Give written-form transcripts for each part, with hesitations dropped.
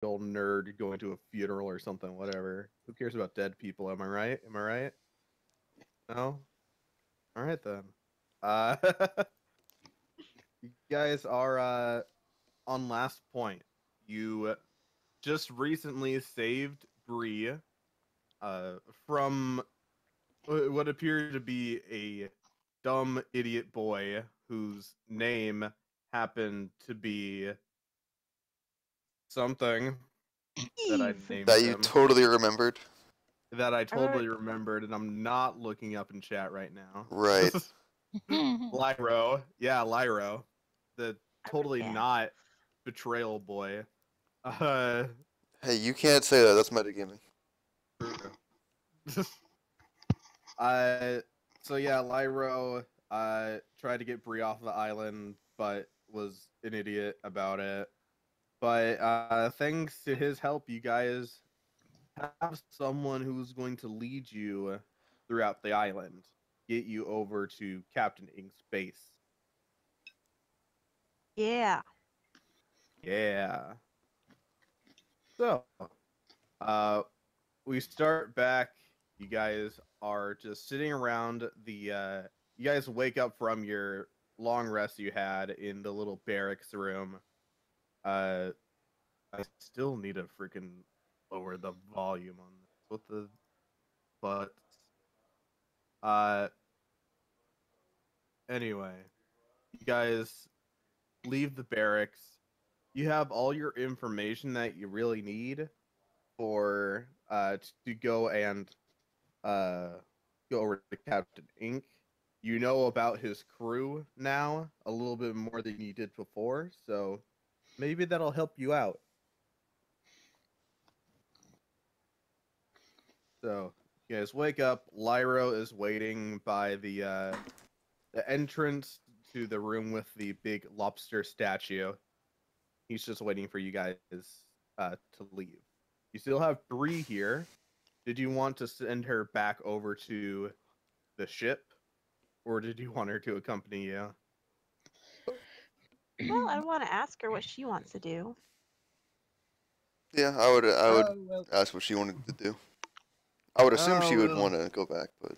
old nerd going to a funeral or something, whatever. Who cares about dead people? Am I right? Am I right? No? Alright then. Uh, you guys are on Last Point. You just recently saved Bree from what appeared to be a dumb idiot boy whose name happened to be something that I Eve. named That you him. totally remembered. That I totally wrote- remembered, and I'm not looking up in chat right now. Right. Lyro. Yeah, Lyro. The totally Yeah. not betrayal boy. Uh, Hey, you can't say that. That's metagaming. uh, so yeah, Lyro tried to get Bree off the island, but was an idiot about it. But thanks to his help, you guys have someone who's going to lead you throughout the island, get you over to Captain Ink's base. Yeah. Yeah. So, we start back. You guys are just sitting around the. You guys wake up from your long rest you had in the little barracks room. I still need to freaking lower the volume on this. What the but anyway, you guys leave the barracks. You have all your information that you really need for to go and go over to Captain Ink. You know about his crew now a little bit more than you did before, so maybe that'll help you out. So you guys wake up. Lyro is waiting by the entrance to the room with the big lobster statue. He's just waiting for you guys to leave. You still have Bree here. Did you want to send her back over to the ship, or did you want her to accompany you? Well, I want to ask her what she wants to do. Yeah, I would Well, ask what she wanted to do. I would assume she would well, want to go back, but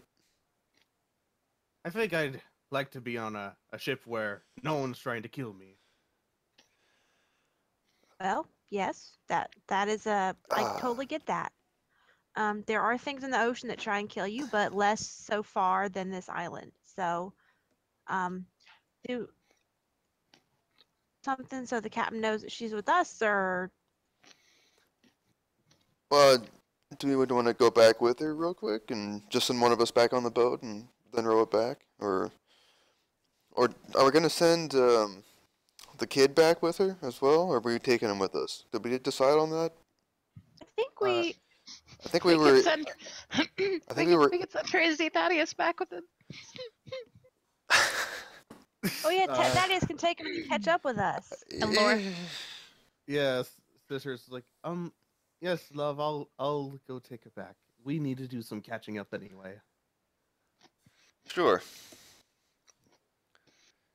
I think I'd like to be on a ship where no one's trying to kill me. Well, yes, that is a. I Ah. totally get that. There are things in the ocean that try and kill you, but less so far than this island. So, do something so the captain knows that she's with us, or well, do we want to go back with her real quick and just send one of us back on the boat and then row it back, or are we gonna send the kid back with her as well, or are we taking him with us? Did we decide on that? I think Uh, we. I think We we were. could send. I think we were. We could send Crazy Thaddeus back with him. Oh yeah, Uh, Thaddeus can take him and catch up with us. And Laura. yes, sister's like, yes, love, I'll go take it back. We need to do some catching up anyway. Sure.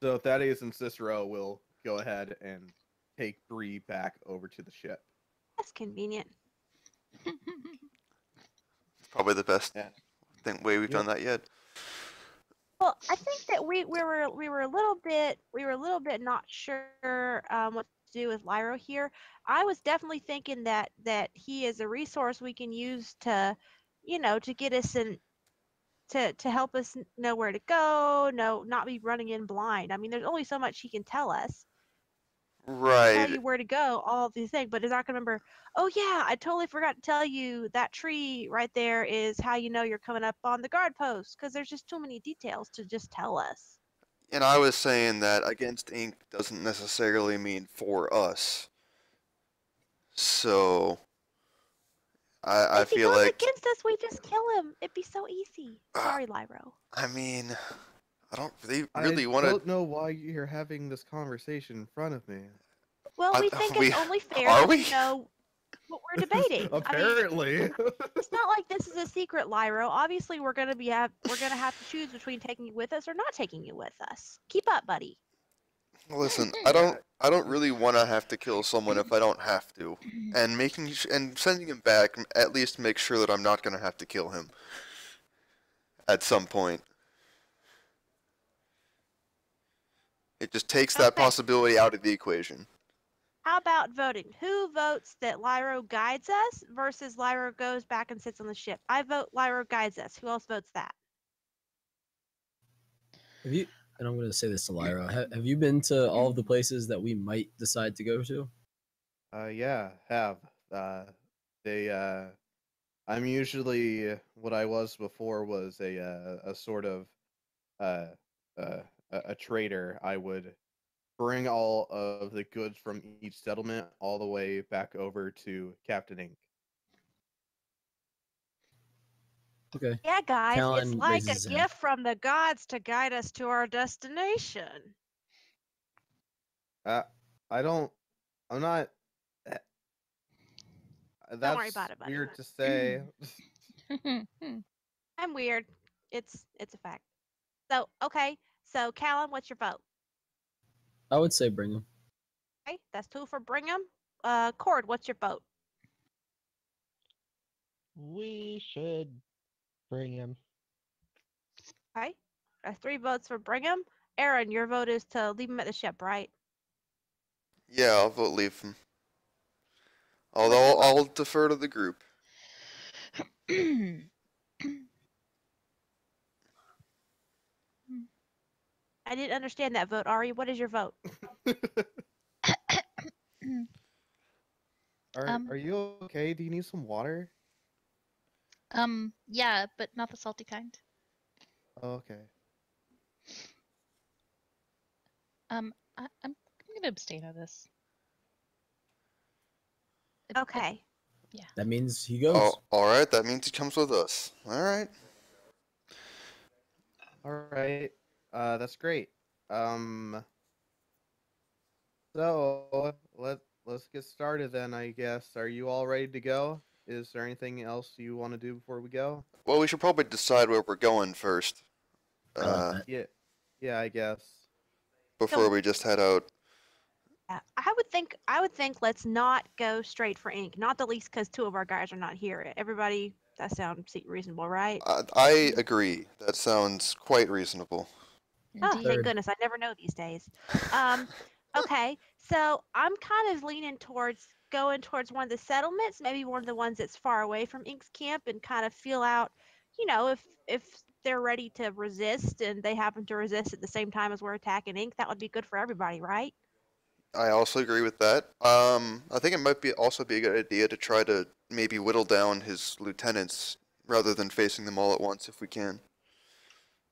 So Thaddeus and Cicero will go ahead and take Bree back over to the ship. That's convenient. Probably the best Yeah. way we've Yep. done that yet. Well, I think that we were a little bit not sure what to do with Lyro here. I was definitely thinking that he is a resource we can use to, to get us in to help us know where to go, not be running in blind. I mean, there's only so much he can tell us. Tell Right. you where to go, all of these things, but it's not gonna remember. Oh yeah, I totally forgot to tell you that tree right there is how you know you're coming up on the guard post because there's just too many details to just tell us. And I was saying that against ink doesn't necessarily mean for us. So I If he feel goes like against us, we just kill him. It'd be so easy. Sorry, Lyro. I mean I don't really I want to. don't know why you're having this conversation in front of me. Well, we think we it's only fair are that we? you know what we're debating. I mean, Apparently. it's not like this is a secret, Lyro. Obviously, we're gonna have to choose between taking you with us or not taking you with us. Keep up, buddy. Listen, I don't really want to have to kill someone if I don't have to, and and sending him back at least make sure that I'm not gonna have to kill him at some point. It just takes that Okay. possibility out of the equation. How about voting? Who votes that Lyro guides us versus Lyro goes back and sits on the ship? I vote Lyro guides us. Who else votes that? Have you? And I'm going to say this to Lyra. Have you been to all of the places that we might decide to go to? Yeah, have. They I'm usually what I was before was a sort of uh a trader. I would bring all of the goods from each settlement all the way back over to Captain Ink. Okay. Yeah, guys, it's Talon like raises a his hand. gift from the gods to guide us to our destination. I don't. I'm not. Don't worry That's about it, buddy. weird to say. I'm weird. It's a fact. So, okay. So, Callan, what's your vote? I would say bring him. Okay, that's 2 for Brigham. Cord, what's your vote? We should bring him. Okay, that's 3 votes for Brigham. Aaron, your vote is to leave him at the ship, right? Yeah, I'll vote leave him. What's Although your vote? I'll defer to the group. I didn't understand that vote, Ari. What is your vote? Are you okay? Do you need some water? Yeah, but not the salty kind. Oh, okay. I'm gonna abstain on this. Okay. That means he goes. Oh, alright, that means he comes with us. Alright. All right. That's great. So let's get started then, I guess. Are you all ready to go? Is there anything else you want to do before we go? Well, we should probably decide where we're going first. I like that. Yeah, I guess. Before we just head out. Yeah, I would think let's not go straight for ink. Not the least because 2 of our guys are not here. Everybody, that sounds reasonable, right? I agree. That sounds quite reasonable. Oh, Indeed. thank Third. goodness. I never know these days. Okay, so I'm kind of leaning towards going towards one of the settlements, maybe one of the ones that's far away from Ink's camp, and kind of feel out, if they're ready to resist and they happen to resist at the same time as we're attacking Ink, that would be good for everybody, right? I also agree with that. I think it might also be a good idea to try to maybe whittle down his lieutenants rather than facing them all at once if we can.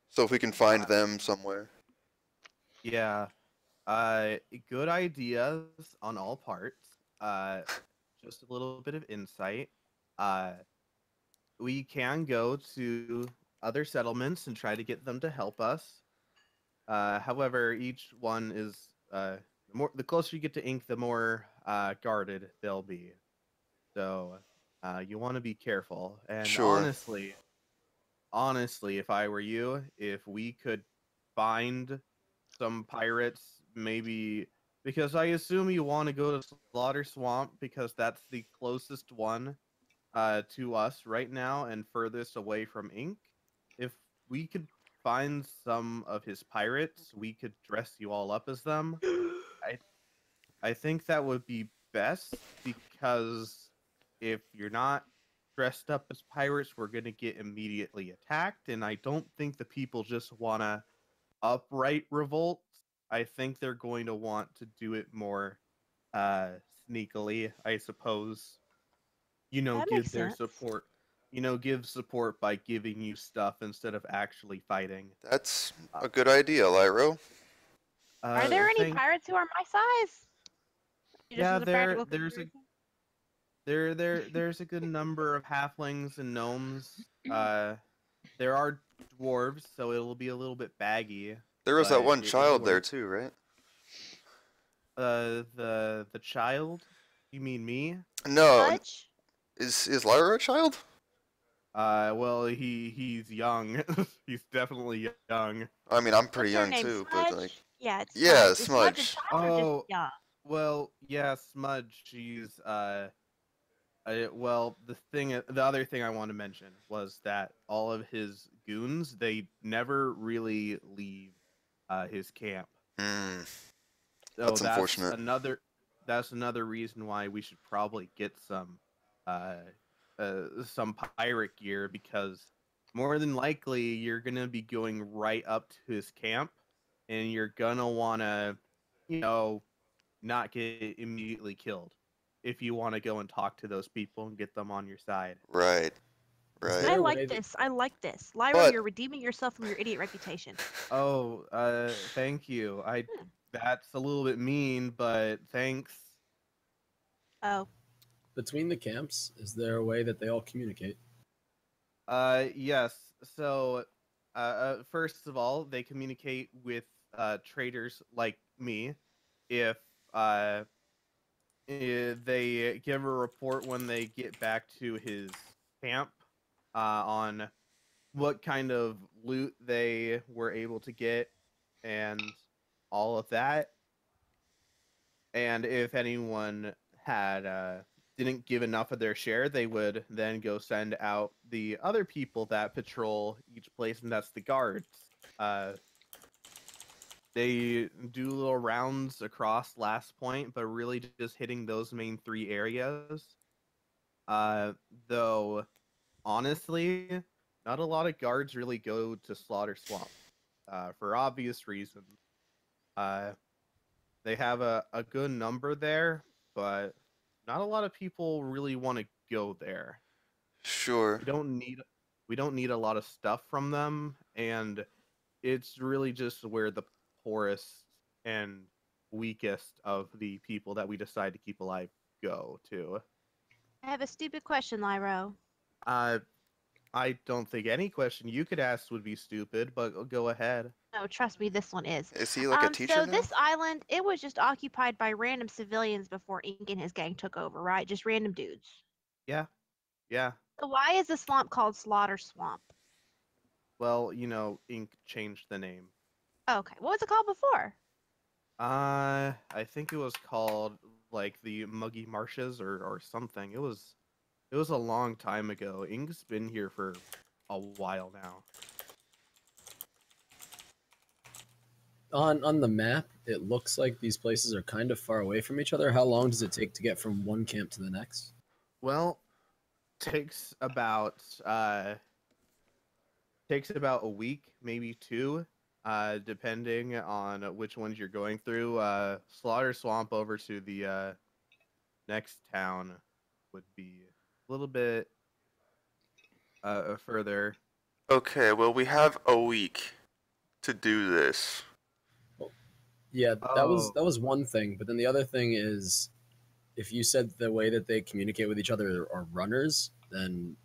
So if we can find them somewhere. Yeah. Good ideas on all parts. Just a little bit of insight. We can go to other settlements and try to get them to help us. However, each one is the closer you get to Ink, the more guarded they'll be. So you want to be careful. And Sure. honestly, if I were you, if we could find some pirates, maybe because I assume you want to go to Slatugher Swamp because that's the closest one to us right now and furthest away from Ink. If we could find some of his pirates, we could dress you all up as them. I think that would be best because if you're not dressed up as pirates, we're gonna get immediately attacked, and I don't think the people just wanna upright revolt. I think they're going to want to do it more sneakily, I suppose. That Give makes their sense. support. Give support by giving you stuff instead of actually fighting. That's a good idea, Lyro. Are there any Thing, pirates who are my size? Just yeah, as a practical there's consideration? there's a good number of halflings and gnomes. There are dwarves, so it'll be a little bit baggy. There was that but one child it'll there work. too, right? The child? You mean me? No, Fudge? is Lyra a child? Well, he's young. He's definitely young. I mean, I'm What's pretty her young name? too, but Smudge? like, Yeah, it's Yeah, Smudge. Is Smudge a Smudge. child or just Oh, young? well, yeah, Smudge. She's well, the other thing I want to mention was that all of his goons, they never really leave his camp. Mm, So that's unfortunate. that's another reason why we should probably get uh some pirate gear, because more than likely you're gonna be going right up to his camp, and you're gonna wanna, you know, not get immediately killed if you want to go and talk to those people and get them on your side. Right, Is right. I there a like way that this. I like this. Lyro, But you're redeeming yourself from your idiot reputation. Oh, thank you. Hmm. That's a little bit mean, but thanks. Oh, between the camps, is there a way that they all communicate? Yes. So, first of all, they communicate with traders like me. If uh, they give a report when they get back to his camp on what kind of loot they were able to get and all of that. And if anyone had didn't give enough of their share, they would then go send out the other people that patrol each place, and that's the guards. Uh, they do little rounds across Lastpoint, but really just hitting those main three areas. Though honestly, not a lot of guards really go to Slatugher Swamp, for obvious reasons. Uh, they have a good number there, but not a lot of people really want to go there. sure. We don't need we don't need a lot of stuff from them, and it's really just where the poorest and weakest of the people that we decide to keep alive go to. I have a stupid question, Lyro. Uh, I don't think any question you could ask would be stupid, but go ahead. No, trust me, this one is. Is he like a teacher So now? this island, it was just occupied by random civilians before Ink and his gang took over, right? Just random dudes. Yeah, yeah. So why is the swamp called Slaughter Swamp? Well, Ink changed the name. Okay, what was it called before? I think it was called like the Muggy Marshes or something. It was a long time ago. Ink's been here for a while now. On the map, it looks like these places are kind of far away from each other. How long does it take to get from one camp to the next? Well, takes about uh takes about a week, maybe two, depending on which ones you're going through. Slatugher Swamp over to the next town would be a little bit further. Okay, well, we have a week to do this. Yeah, Oh, that was one thing, but then the other thing is, if you said the way that they communicate with each other are runners, then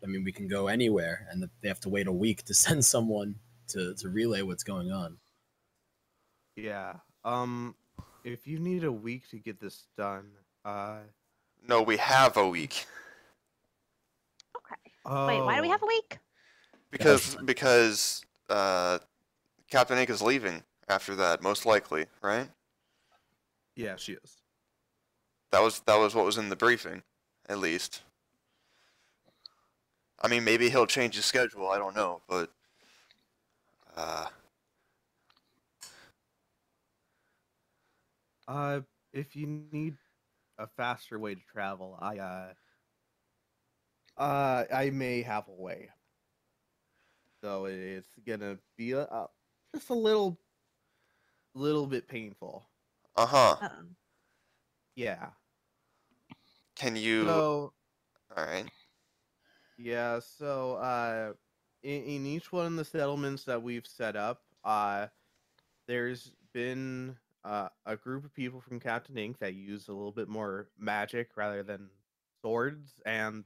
I mean we can go anywhere, and they have to wait a week to send someone to relay what's going on. yeah. If you need a week to get this done, No, we have a week. Okay. Wait, why do we oh, have a week? Because Captain Ink is leaving after that, most likely, right? yeah, she is. That was what was in the briefing, at least. I mean, maybe he'll change his schedule. I don't know, but uh, If you need a faster way to travel, I may have a way. So it's gonna be just a little bit painful. uh-huh. Uh-oh. Yeah. Can you? So All right. yeah. So in each one of the settlements that we've set up, there's been a group of people from Captain Ink that use a little bit more magic rather than swords, and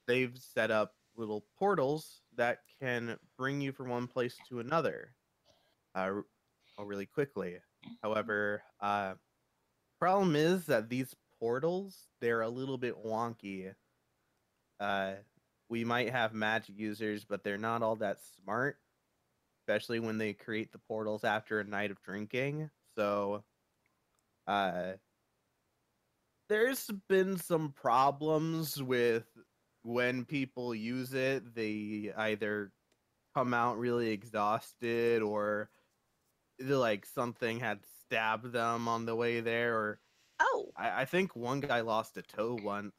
they've set up little portals that can bring you from one place to another really quickly. However, problem is that these portals, they're a little bit wonky. Uh, we might have magic users, but they're not all that smart. especially when they create the portals after a night of drinking. So, there's been some problems with when people use it. They either come out really exhausted, or like something had stabbed them on the way there, or Oh, I think one guy lost a toe once.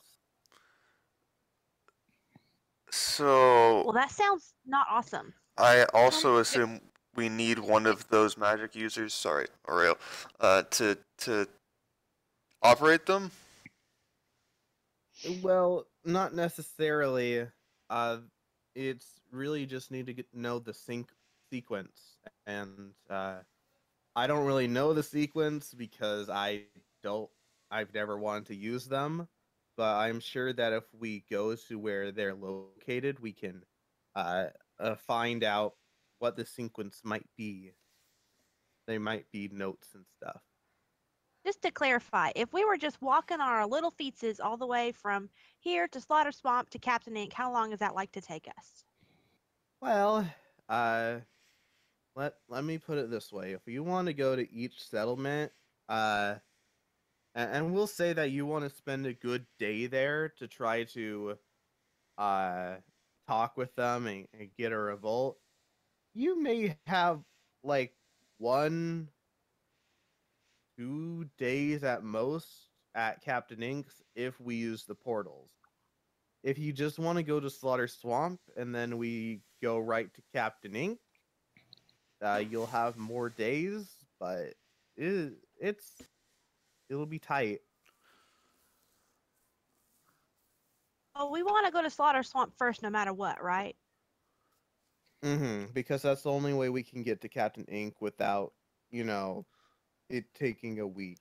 So well, that sounds not awesome. I Sounds also like assume we need one of those magic users. Sorry, Aurielle, to operate them. Well, not necessarily. Uh, it's really just need to know the sequence, and I don't really know the sequence because I've never wanted to use them, but I'm sure that if we go to where they're located, we can uh, find out what the sequence might be. They might be notes and stuff. just to clarify, if we were just walking our little feetses all the way from here to Slaughter Swamp to Captain Ink, how long is that like to take us? Well, uh, let me put it this way: if you want to go to each settlement, uh, and we'll say that you want to spend a good day there to try to uh talk with them and get a revolt, you may have like 1-2 days at most at Captain Ink's if we use the portals. If you just want to go to Slaughter Swamp and then we go right to Captain Ink, you'll have more days, but it's it'll be tight. Well, we want to go to Slaughter Swamp first, no matter what, right? Because that's the only way we can get to Captain Ink without, you know, it taking a week.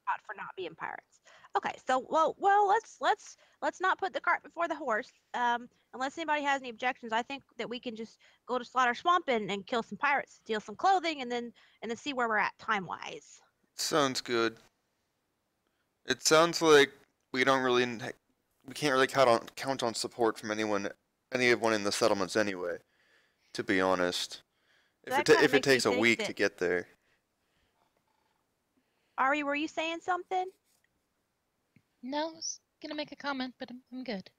Not for not being pirates. Okay, so let's not put the cart before the horse. Unless anybody has any objections, I think that we can just go to Slaughter Swamp and kill some pirates, steal some clothing, and then see where we're at time wise. Sounds good. It sounds like we don't really we can't really count on support from anyone in the settlements anyway. To be honest, So that kind of if it makes me takes a think week that to get there. Ari, were you saying something? No, I was gonna make a comment, but I'm good.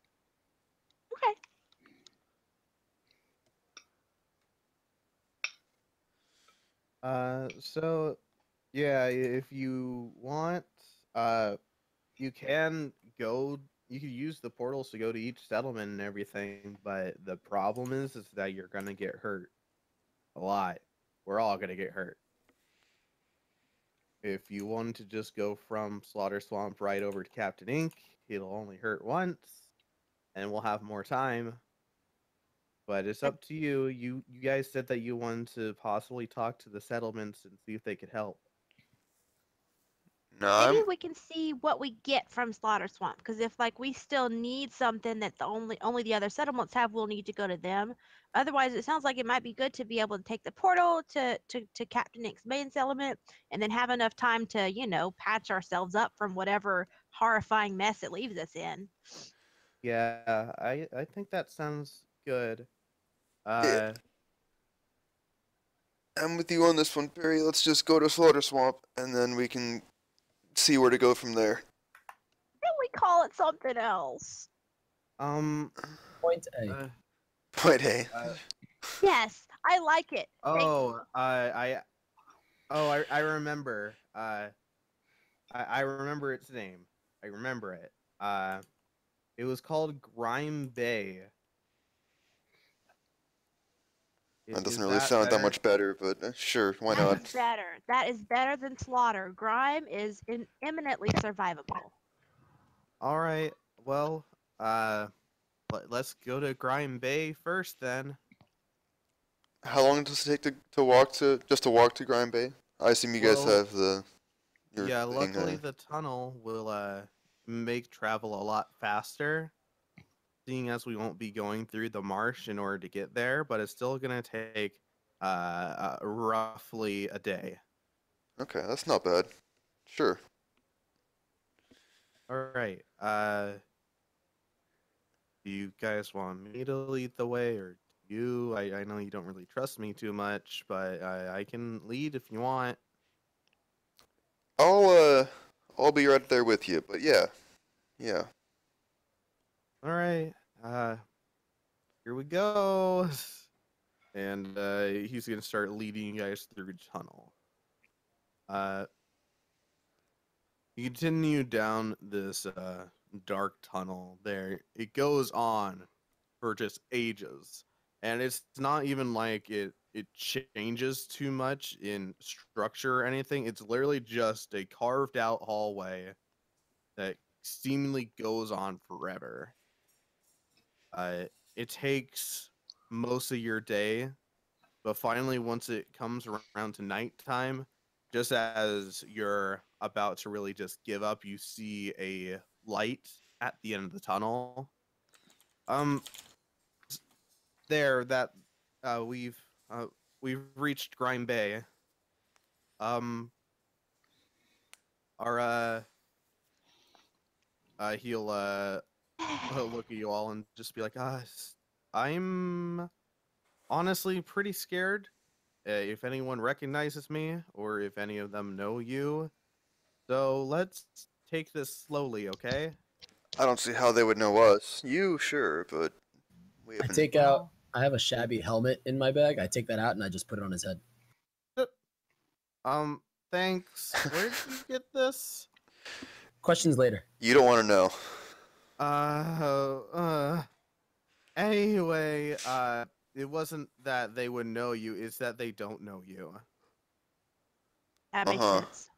Okay. So yeah, if you want, you can go. You can use the portals to go to each settlement and everything, but the problem is that you're gonna get hurt a lot. We're all gonna get hurt. If you want to just go from Slaughter Swamp right over to Captain Ink, it'll only hurt once, and we'll have more time. But it's up to you. You guys said that you wanted to possibly talk to the settlements and see if they could help. No, Maybe we can see what we get from Slaughter Swamp, because if like we still need something that the only the other settlements have, we'll need to go to them. Otherwise, it sounds like it might be good to be able to take the portal to Captain Nick's main settlement, and then have enough time to patch ourselves up from whatever horrifying mess it leaves us in. Yeah, I think that sounds good. yeah, Uh, I'm with you on this one, Perry. Let's just go to Slaughter Swamp, and then we can see where to go from there. Can we call it something else? um, Point A. uh, Point A. Yes, I like it. Thank you. I remember. I remember its name. I remember it. It was called Grime Bay. That doesn't Is really that sound that better? much better, but sure, why That not? is better. That is better than Slaughter. Grime is eminently survivable. All right. Well, let's go to Grime Bay first then. How long does it take to walk to Grime Bay? I assume you guys Well, have your yeah, thing. luckily the tunnel will make travel a lot faster, seeing as we won't be going through the marsh in order to get there, but it's still gonna take roughly a day. Okay, that's not bad. Sure. All right. Do you guys want me to lead the way, or do you. I know you don't really trust me too much, but I can lead if you want. I'll be right there with you. But yeah, yeah. All right. Here we go. And he's gonna start leading you guys through the tunnel. Uh, you continue down this dark tunnel. There, it goes on for just ages, and it's not even like it changes too much in structure or anything. It's literally just a carved out hallway that seemingly goes on forever. Uh, it takes most of your day, but finally, once it comes around to nighttime, just as you're about to really just give up, you see a light at the end of the tunnel. Um, there that uh, we've uh, we've reached Grime Bay. Um, our he'll look at you all and just be like, I'm honestly pretty scared. If anyone recognizes me or if any of them know you, so let's take this slowly, okay? I don't see how they would know us. You, sure, but we I haven't. take out. I have a shabby helmet in my bag. I take that out and I just put it on his head. Thanks. Where did you get this? Questions later. You don't want to know. Anyway, it wasn't that they would know you, it's that they don't know you. That makes Uh-huh. sense.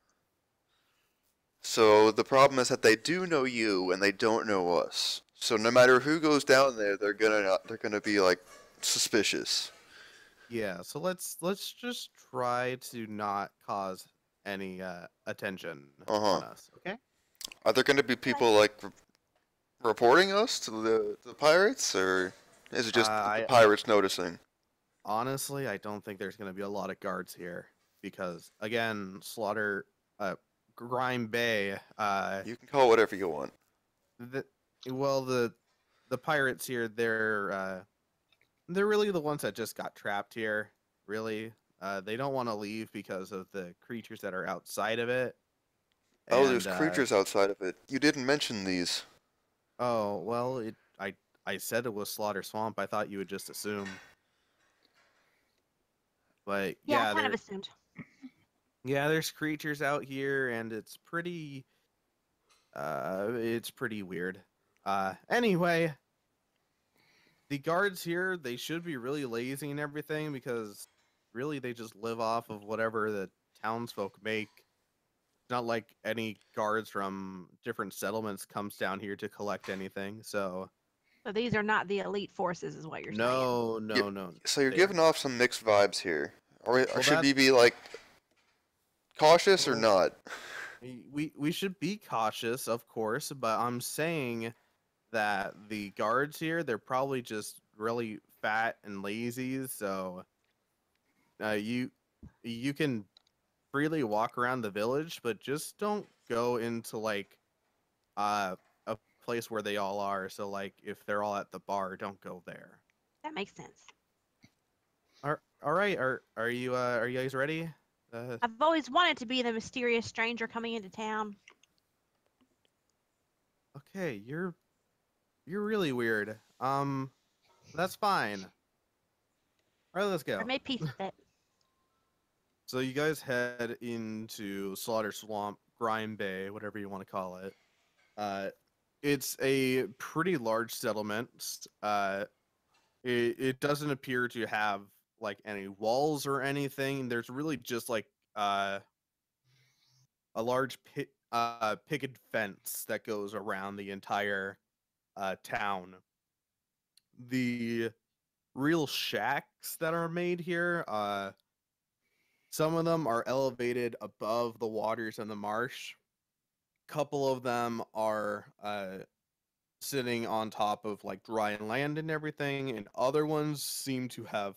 So the problem is that they do know you and they don't know us. So no matter who goes down there, they're gonna be like suspicious. Yeah, so let's just try to not cause any attention Uh-huh. on us, okay? Are there gonna be people like reporting us to the pirates, or is it just the pirates noticing? Honestly, I don't think there's going to be a lot of guards here because, again, Grime Bay. You can call it whatever you want. The well, the pirates here, they're really the ones that just got trapped here. Really, they don't want to leave because of the creatures that are outside of it. Oh, there's And, creatures outside of it. You didn't mention these. oh well, I said it was Slatugher Swamp. I thought you would just assume. But Yeah, yeah, I kind of assumed. yeah, there's creatures out here, and it's pretty weird. Anyway, the guards here, they should be really lazy and everything because really they just live off of whatever the townsfolk make. It's not like any guards from different settlements comes down here to collect anything. So So these are not the elite forces, is what you're saying. no, Yeah, no, no. So you're They're giving off some mixed vibes here. Or Well, should we that's- be like cautious or Well, not? we should be cautious, of course, but I'm saying that the guards here, they're probably just really fat and lazy, so you can freely walk around the village, but just don't go into like a place where they all are. So like if they're all at the bar, don't go there. That makes sense. All right, are you guys ready? I've always wanted to be the mysterious stranger coming into town. Okay, you're really weird. That's fine. All right, let's go. I made peace with it. So you guys head into Slatugher Swamp, Grime Bay, whatever you want to call it. It's a pretty large settlement. It doesn't appear to have like any walls or anything. There's really just like a large picket fence that goes around the entire town. The real shacks that are made here, some of them are elevated above the waters in the marsh. Couple of them are sitting on top of like dry land and everything, and other ones seem to have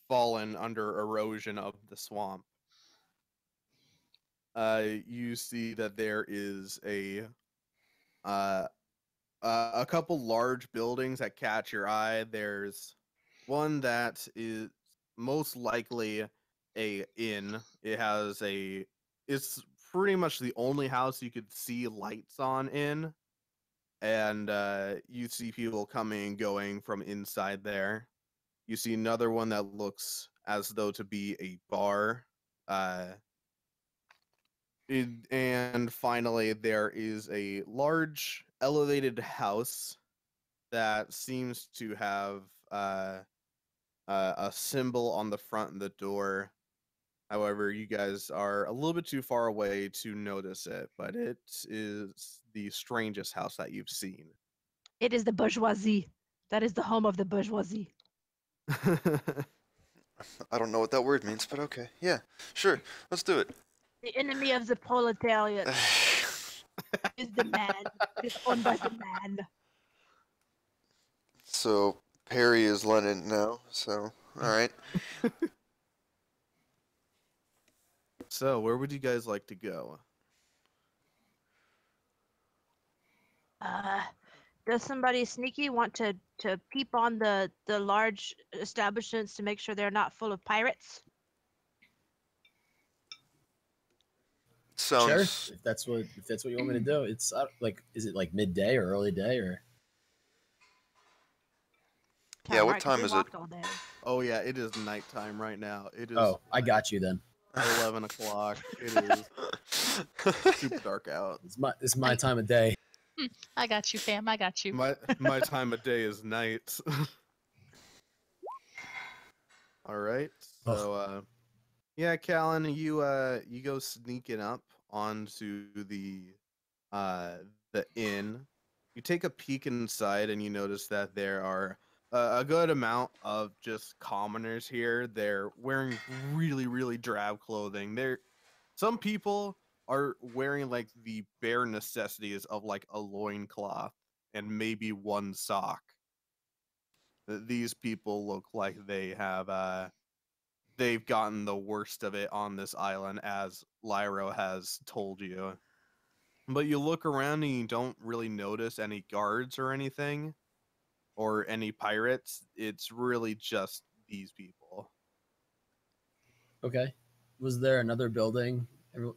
fallen under erosion of the swamp. You see that there is uh, a couple large buildings that catch your eye. There's one that is most likely a inn. It has a. It's pretty much the only house you could see lights on in, and you see people coming and going from inside there. You see another one that looks as though to be a bar. Uh, and finally, there is a large elevated house that seems to have a symbol on the front of the door. However, you guys are a little bit too far away to notice it, but it is the strangest house that you've seen. It is the bourgeoisie. That is the home of the bourgeoisie. I don't know what that word means, but okay. Yeah, sure. Let's do it. The enemy of the proletariat is the man. It is owned by the man. So Perry is Lenin now. So all right. So, where would you guys like to go? Does somebody sneaky want to peep on the large establishments to make sure they're not full of pirates? Sounds. Sure. If that's what you want me to do, it's like, is it like midday or early day or? Yeah, what Right, 'cause time we is it? walked all day. Oh yeah, it is nighttime right now. It is Oh, I got you then. 11 o'clock. It is super dark out. It's my time of day. I got you, fam. I got you. My time of day is night. All right. So yeah, Callan, you go sneaking up onto the inn. You take a peek inside and you notice that there are a good amount of just commoners here. They're wearing really, really drab clothing. Some people are wearing like the bare necessities of like a loincloth and maybe one sock. These people look like they've gotten the worst of it on this island, as Lyro has told you. But you look around and you don't really notice any guards or anything, or any pirates. It's really just these people. Okay. Was there another building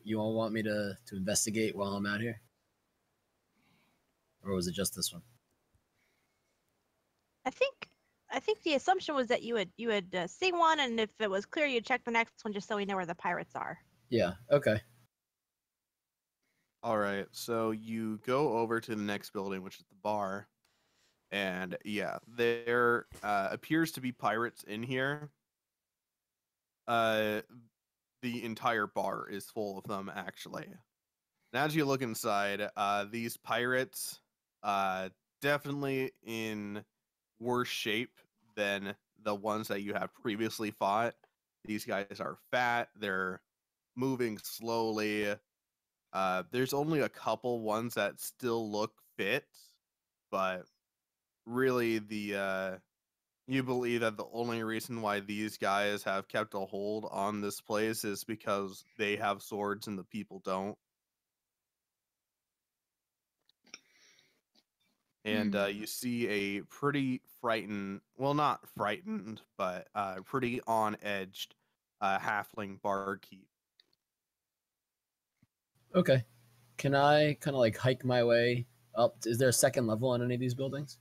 you all want me to investigate while I'm out here? Or was it just this one? I think the assumption was that you would see one, and if it was clear, you'd check the next one just so we know where the pirates are. Yeah, okay. All right, so you go over to the next building, which is the bar, and yeah, there appears to be pirates in here. The entire bar is full of them, actually. And as you look inside, these pirates, definitely in worse shape than the ones that you have previously fought. These guys are fat. They're moving slowly. There's only a couple ones that still look fit, but really you believe that the only reason why these guys have kept a hold on this place is because they have swords and the people don't. And you see a pretty frightened, well, not frightened, but pretty on-edged halfling barkeep. Okay. Can I kind of like hike my way up? Is there a second level on any of these buildings?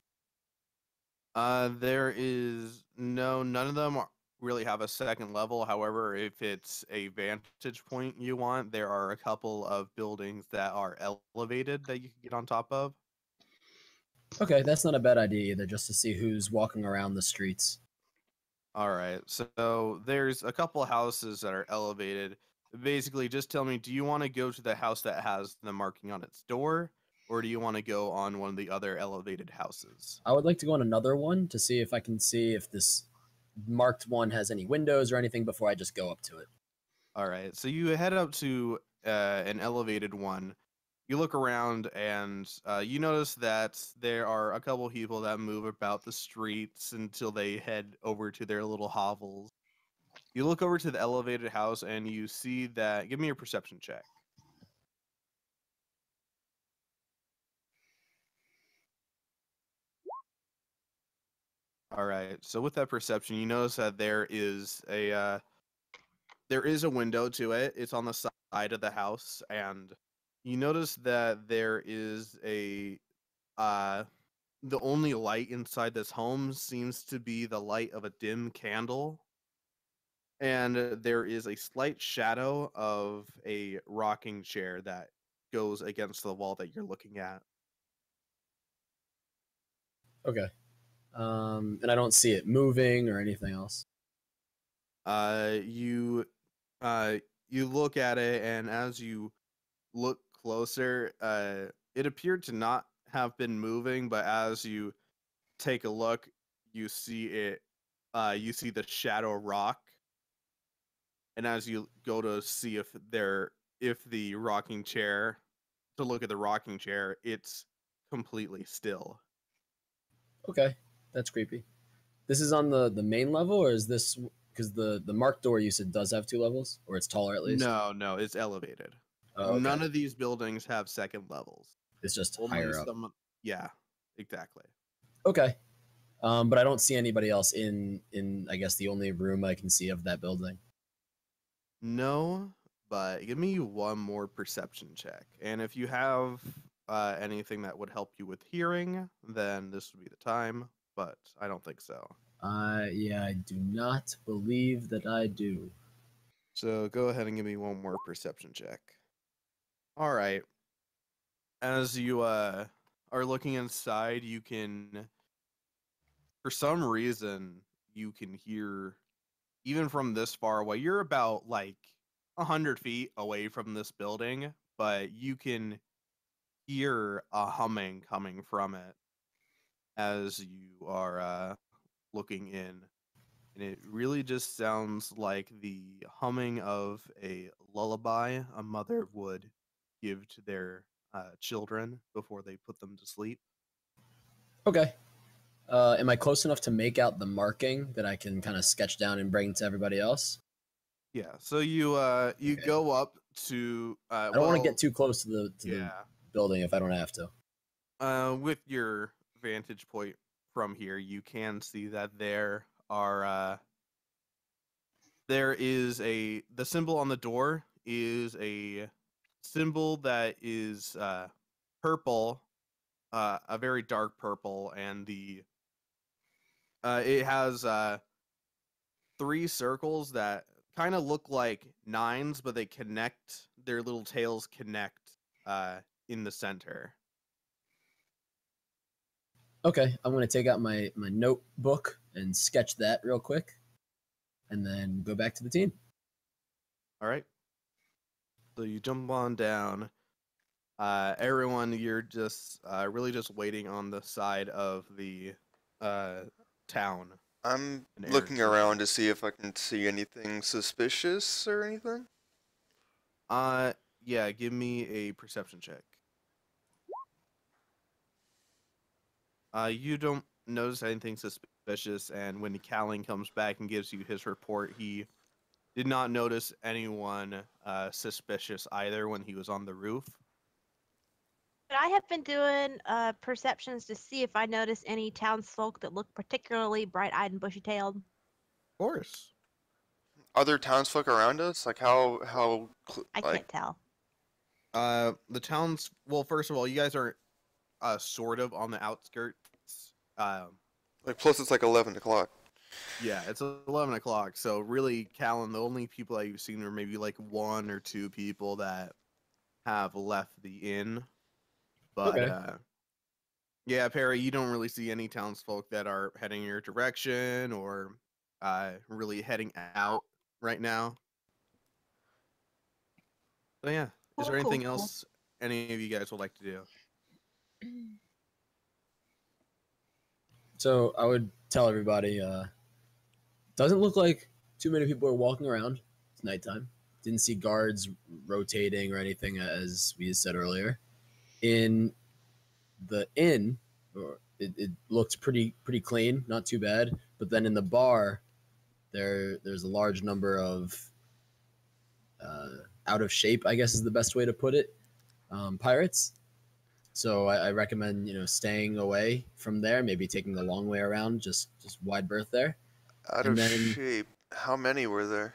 There is none of them really have a second level. However, if it's a vantage point you want, there are a couple of buildings that are elevated that you can get on top of. Okay, that's not a bad idea either, just to see who's walking around the streets. All right, so there's a couple houses that are elevated. Basically, just tell me, do you want to go to the house that has the marking on its door, or do you want to go on one of the other elevated houses? I would like to go on another one to see if I can see if this marked one has any windows or anything before I just go up to it. All right, so you head up to an elevated one. You look around and you notice that there are a couple people that move about the streets until they head over to their little hovels. You look over to the elevated house and you see that. Give me your perception check. All right. So with that perception, you notice that there is a window to it. It's on the side of the house, and you notice that there is uh the only light inside this home seems to be the light of a dim candle, and there is a slight shadow of a rocking chair that goes against the wall that you're looking at. Okay. And I don't see it moving or anything else. You you look at it, and as you look closer, it appeared to not have been moving, but as you take a look, you see it. You see the shadow rock, and as you go to see if the rocking chair, to look at the rocking chair, it's completely still. Okay, that's creepy. This is on the main level, or is this because the marked door you said does have 2 levels, or it's taller at least? No, it's elevated. Oh, okay. None of these buildings have second levels. It's just Only higher up. some. Yeah, exactly. Okay. But I don't see anybody else in I guess the only room I can see of that building. No, but give me one more perception check. And if you have anything that would help you with hearing, then this would be the time. But I don't think so. Yeah, I do not believe that I do. So go ahead and give me one more perception check. All right. As you are looking inside, you can, for some reason, you can hear, even from this far away. You're about like 100 feet away from this building, but you can hear a humming coming from it as you are looking in. And it really just sounds like the humming of a lullaby a mother would give to their children before they put them to sleep. Okay. Am I close enough to make out the marking that I can kind of sketch down and bring to everybody else? Yeah, so you Okay. go up to I don't want to get too close to the yeah. building if I don't have to. With your vantage point from here, you can see that there is the symbol on the door is a symbol that is purple, a very dark purple, and it has 3 circles that kind of look like 9s, but they connect. Their little tails connect in the center. Okay, I'm gonna take out my notebook and sketch that real quick, and then go back to the team. All right. So you jump on down. Everyone, you're just really just waiting on the side of the town. I'm in looking Arizona. around to see if I can see anything suspicious or anything. Yeah, give me a perception check. You don't notice anything suspicious, and when Calling comes back and gives you his report, he did not notice anyone suspicious either when he was on the roof. But I have been doing perceptions to see if I notice any townsfolk that look particularly bright-eyed and bushy-tailed. Of course. Other townsfolk around us, like I like can't tell. The towns. Well, first of all, you guys are sort of on the outskirts. plus it's like 11 o'clock. Yeah, it's 11 o'clock. So really, Callan, the only people that you've seen are maybe like 1 or 2 people that have left the inn. But Okay. yeah, Perry, you don't really see any townsfolk that are heading your direction or really heading out right now. So yeah, is there anything else any of you guys would like to do? So I would tell everybody, doesn't look like too many people are walking around. It's nighttime. Didn't see guards rotating or anything, as we said earlier. In the inn, it looked pretty clean, not too bad. But then in the bar, there's a large number of out of shape, I guess is the best way to put it, pirates. So I recommend staying away from there, maybe taking the long way around, just wide berth there. Out And of then shape. How many were there?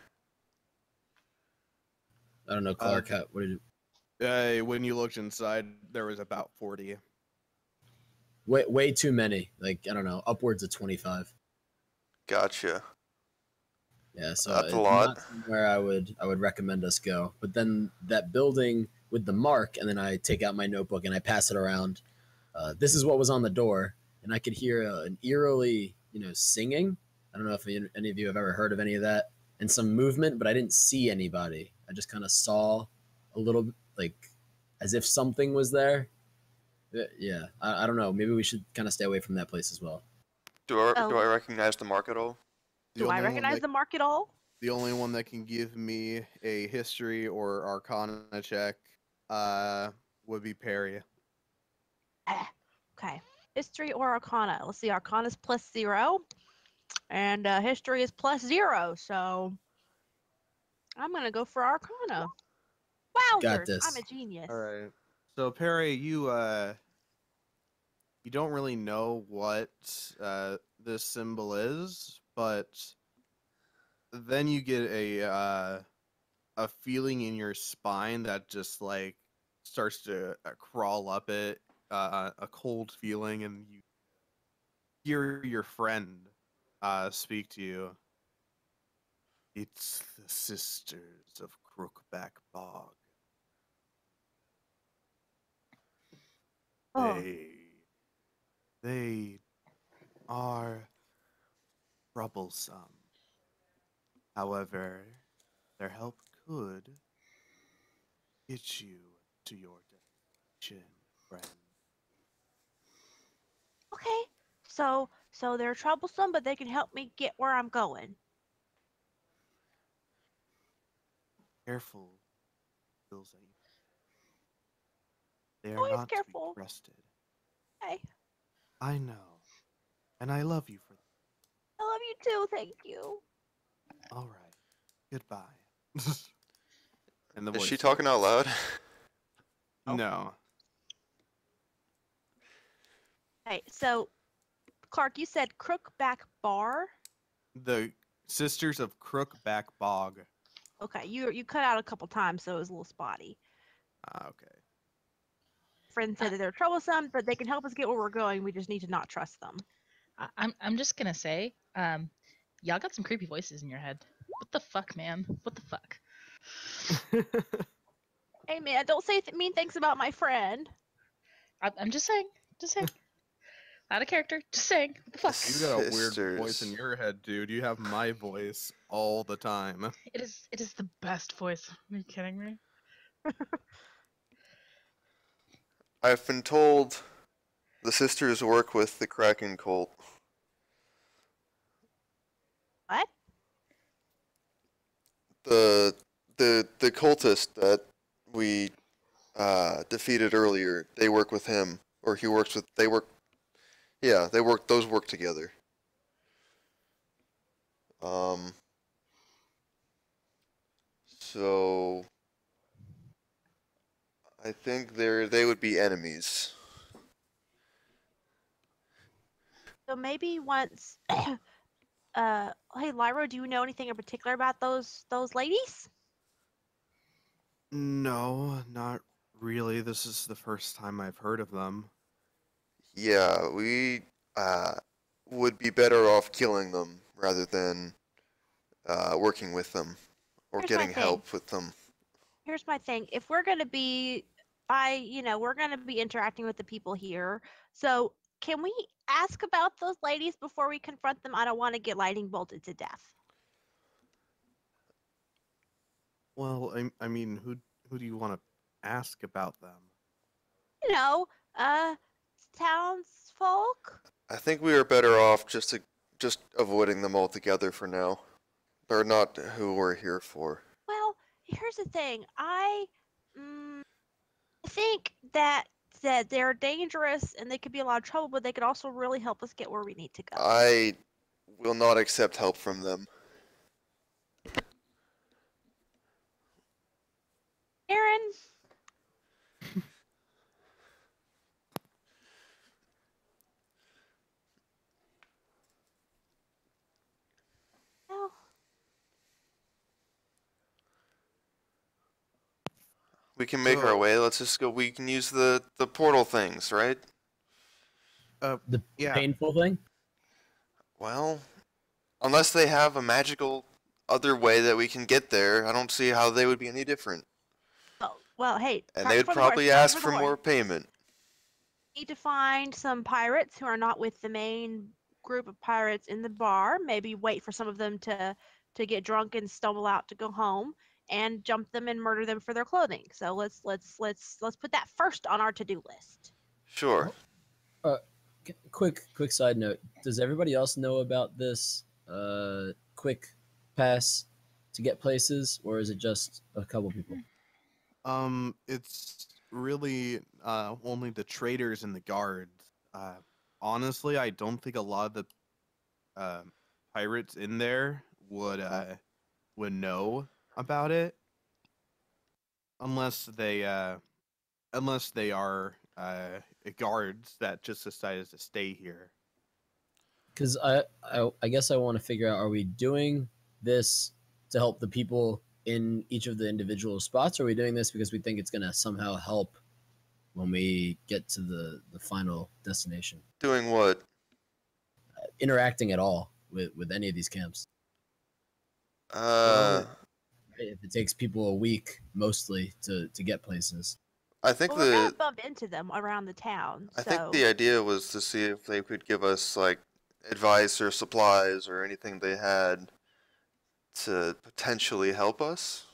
I don't know, Clark. What did you? When you looked inside, there was about 40. Way too many. Like, I don't know, upwards of 25. Gotcha. Yeah, so That's a it's lot. not somewhere I would recommend us go. But then that building with the mark, and then I take out my notebook and I pass it around. This is what was on the door, and I could hear an eerily, singing. I don't know if any of you have ever heard of any of that, and some movement, but I didn't see anybody. I just kind of saw a little, like, as if something was there. Yeah, I don't know. Maybe we should kind of stay away from that place as well. Do I Oh. recognize the mark at all? Do I recognize the mark at all? The only one that can give me a history or arcana check would be Perry. Okay. History or Arcana? Let's see. Arcana is +0, and history is +0. So I'm gonna go for Arcana. Got Wowzers! this. I'm a genius. All right. So Perry, you don't really know what this symbol is, but then you get a feeling in your spine that just like starts to crawl up it, a cold feeling, and you hear your friend speak to you. It's the Sisters of Crookback Bog. Oh, They are troublesome. However, their help could get you to your destination, friend. okay. So they're troublesome, but they can help me get where I'm going. Careful, Bills, that they are Always not to be careful. trusted. Hey, I know, and I love you for that. I love you too. Thank you. All right, goodbye. And the Is voice she talking out loud? No. Hey, so Clark, you said Crookback Bar. The Sisters of Crookback Bog. Okay, you cut out a couple times, so it was a little spotty. Okay. Friend said that they're troublesome, but they can help us get where we're going. We just need to not trust them. I'm just gonna say, y'all got some creepy voices in your head. What the fuck, man? What the fuck? Hey man, don't say mean things about my friend. I'm just saying. Just saying. Out of character. Just saying. What the fuck? You got a weird voice in Sisters. your head, dude. You have my voice all the time. It is the best voice. Are you kidding me? I've been told the sisters work with the Kraken cult. What? The cultist that we defeated earlier, they work with him, or he works with. They work. Yeah, they work. Those work together. So I think they would be enemies. So maybe once hey Lyra, do you know anything in particular about those ladies? No, not really. This is the first time I've heard of them. Yeah, we would be better off killing them rather than working with them or Here's my getting thing. help with them. Here's my thing. If we're gonna be we're gonna be interacting with the people here. So can we ask about those ladies before we confront them? I don't want to get lightning bolted to death. Well, I mean, who do you want to ask about them? You know, townsfolk. I think we are better off just avoiding them altogether for now. They're not who we're here for. Well, here's the thing. I think that they're dangerous and they could be a lot of trouble, but they could also really help us get where we need to go. I will not accept help from them. Aaron, We can make our So- way. Let's just go. We can use the portal things, right? The Yeah. painful thing. Well, unless they have a magical other way that we can get there, I don't see how they would be any different. Well, hey, And cart they would before the horse, probably cart ask before for the more horse. payment. Need to find some pirates who are not with the main group of pirates in the bar. Maybe wait for some of them to get drunk and stumble out to go home, and jump them and murder them for their clothing. So let's put that first on our to-do list. Sure. Quick side note. Does everybody else know about this quick pass to get places, or is it just a couple people? It's really only the traders and the guards. Honestly, I don't think a lot of the pirates in there would know about it unless they are guards that just decided to stay here. Because I guess I want to figure out, are we doing this to help the people in each of the individual spots, or are we doing this because we think it's going to somehow help when we get to the final destination? Doing what? Interacting at all with any of these camps. Uh, If it takes people a week mostly to get places. I think Well, we're gonna the bump into them around the town. I So think the idea was to see if they could give us like advice or supplies or anything they had to potentially help us.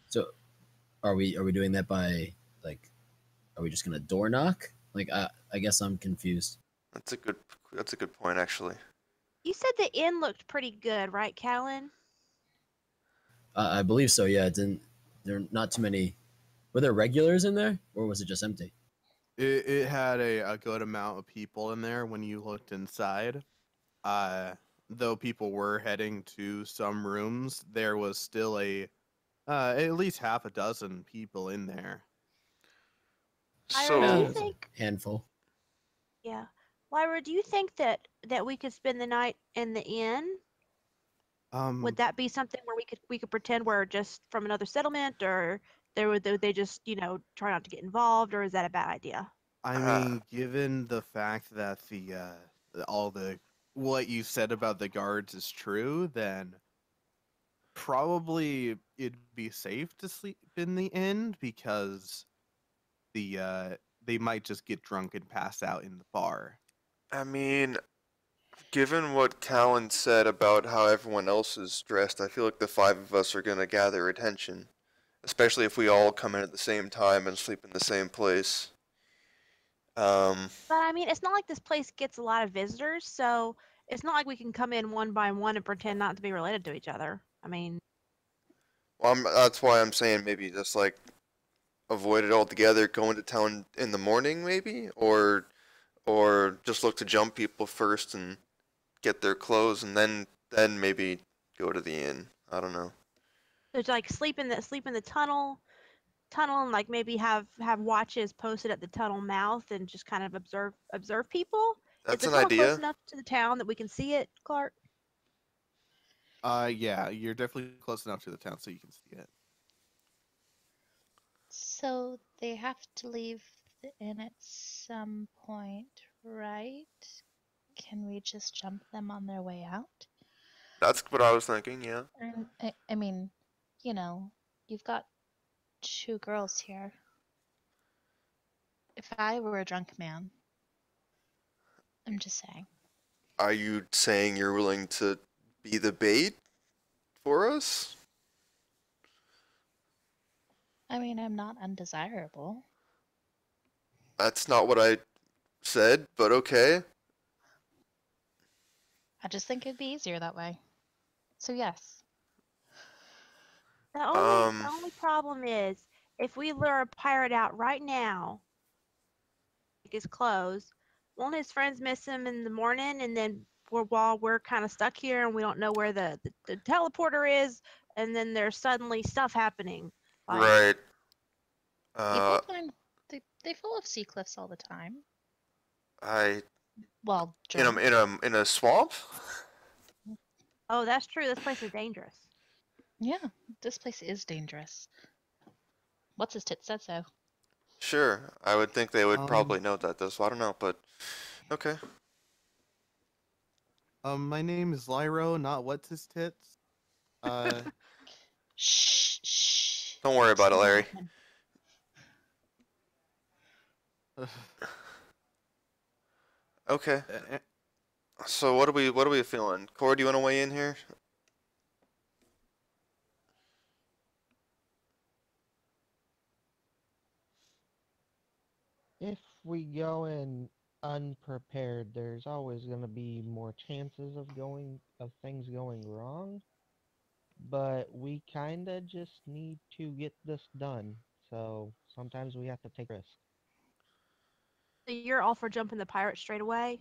So are we doing that by, like, are we just gonna door knock? Like, I guess I'm confused. That's a good point actually. you said the inn looked pretty good, right, Callan? I believe so. Yeah, it didn't. There are not too many. Were there regulars in there, or was it just empty? It had a good amount of people in there when you looked inside. Though people were heading to some rooms, there was still at least half a dozen people in there. Ira, do you So That's a think- handful. Yeah. Lyra, do you think that we could spend the night in the inn? Would that be something where we could pretend we're just from another settlement, or they just try not to get involved, or is that a bad idea? I mean, given the fact that all the what you said about the guards is true, then probably it'd be safe to sleep in the inn because they might just get drunk and pass out in the bar. I mean, given what Callan said about how everyone else is dressed, I feel like the five of us are gonna gather attention, especially if we all come in at the same time and sleep in the same place. But I mean, it's not like this place gets a lot of visitors, so it's not like we can come in one by one and pretend not to be related to each other. I mean, Well, that's why I'm saying maybe just like avoid it altogether, go into town in the morning maybe, or just look to jump people first and get their clothes and then maybe go to the inn. I don't know. there's like sleep in the tunnel, and like maybe have watches posted at the tunnel mouth and just kind of observe people. That's Is an the tunnel close idea. enough to the town that we can see it, Clark? Yeah, you're definitely close enough to the town so you can see it. So they have to leave the inn at some point, right? Can we just jump them on their way out? That's what I was thinking, yeah. I mean, you've got two girls here. If I were a drunk man, I'm just saying. Are you saying you're willing to be the bait for us? I mean, I'm not undesirable. That's not what I said, but okay. I just think it'd be easier that way. So yes. The only problem is if we lure a pirate out right now, his clothes, won't his friends miss him in the morning, and then while we're kind of stuck here and we don't know where the teleporter is, and then there's suddenly stuff happening. Like, Right. People find they fall off sea cliffs all the time. I Well, in a swamp? oh, that's true. This place is dangerous. yeah, this place is dangerous. What's his tit said so. Sure, I would think they would probably Um, know that though, so I don't know, but okay. my name is Lyro, not what's his tits. Uh, Shh, shh. Don't worry about it, Still Larry. happening. Okay. eh, So what are we feeling? Corey, do you want to weigh in here? If we go in unprepared, there's always going to be more chances of things going wrong. But we kind of just need to get this done. So sometimes we have to take risks. So you're all for jumping the pirate straight away?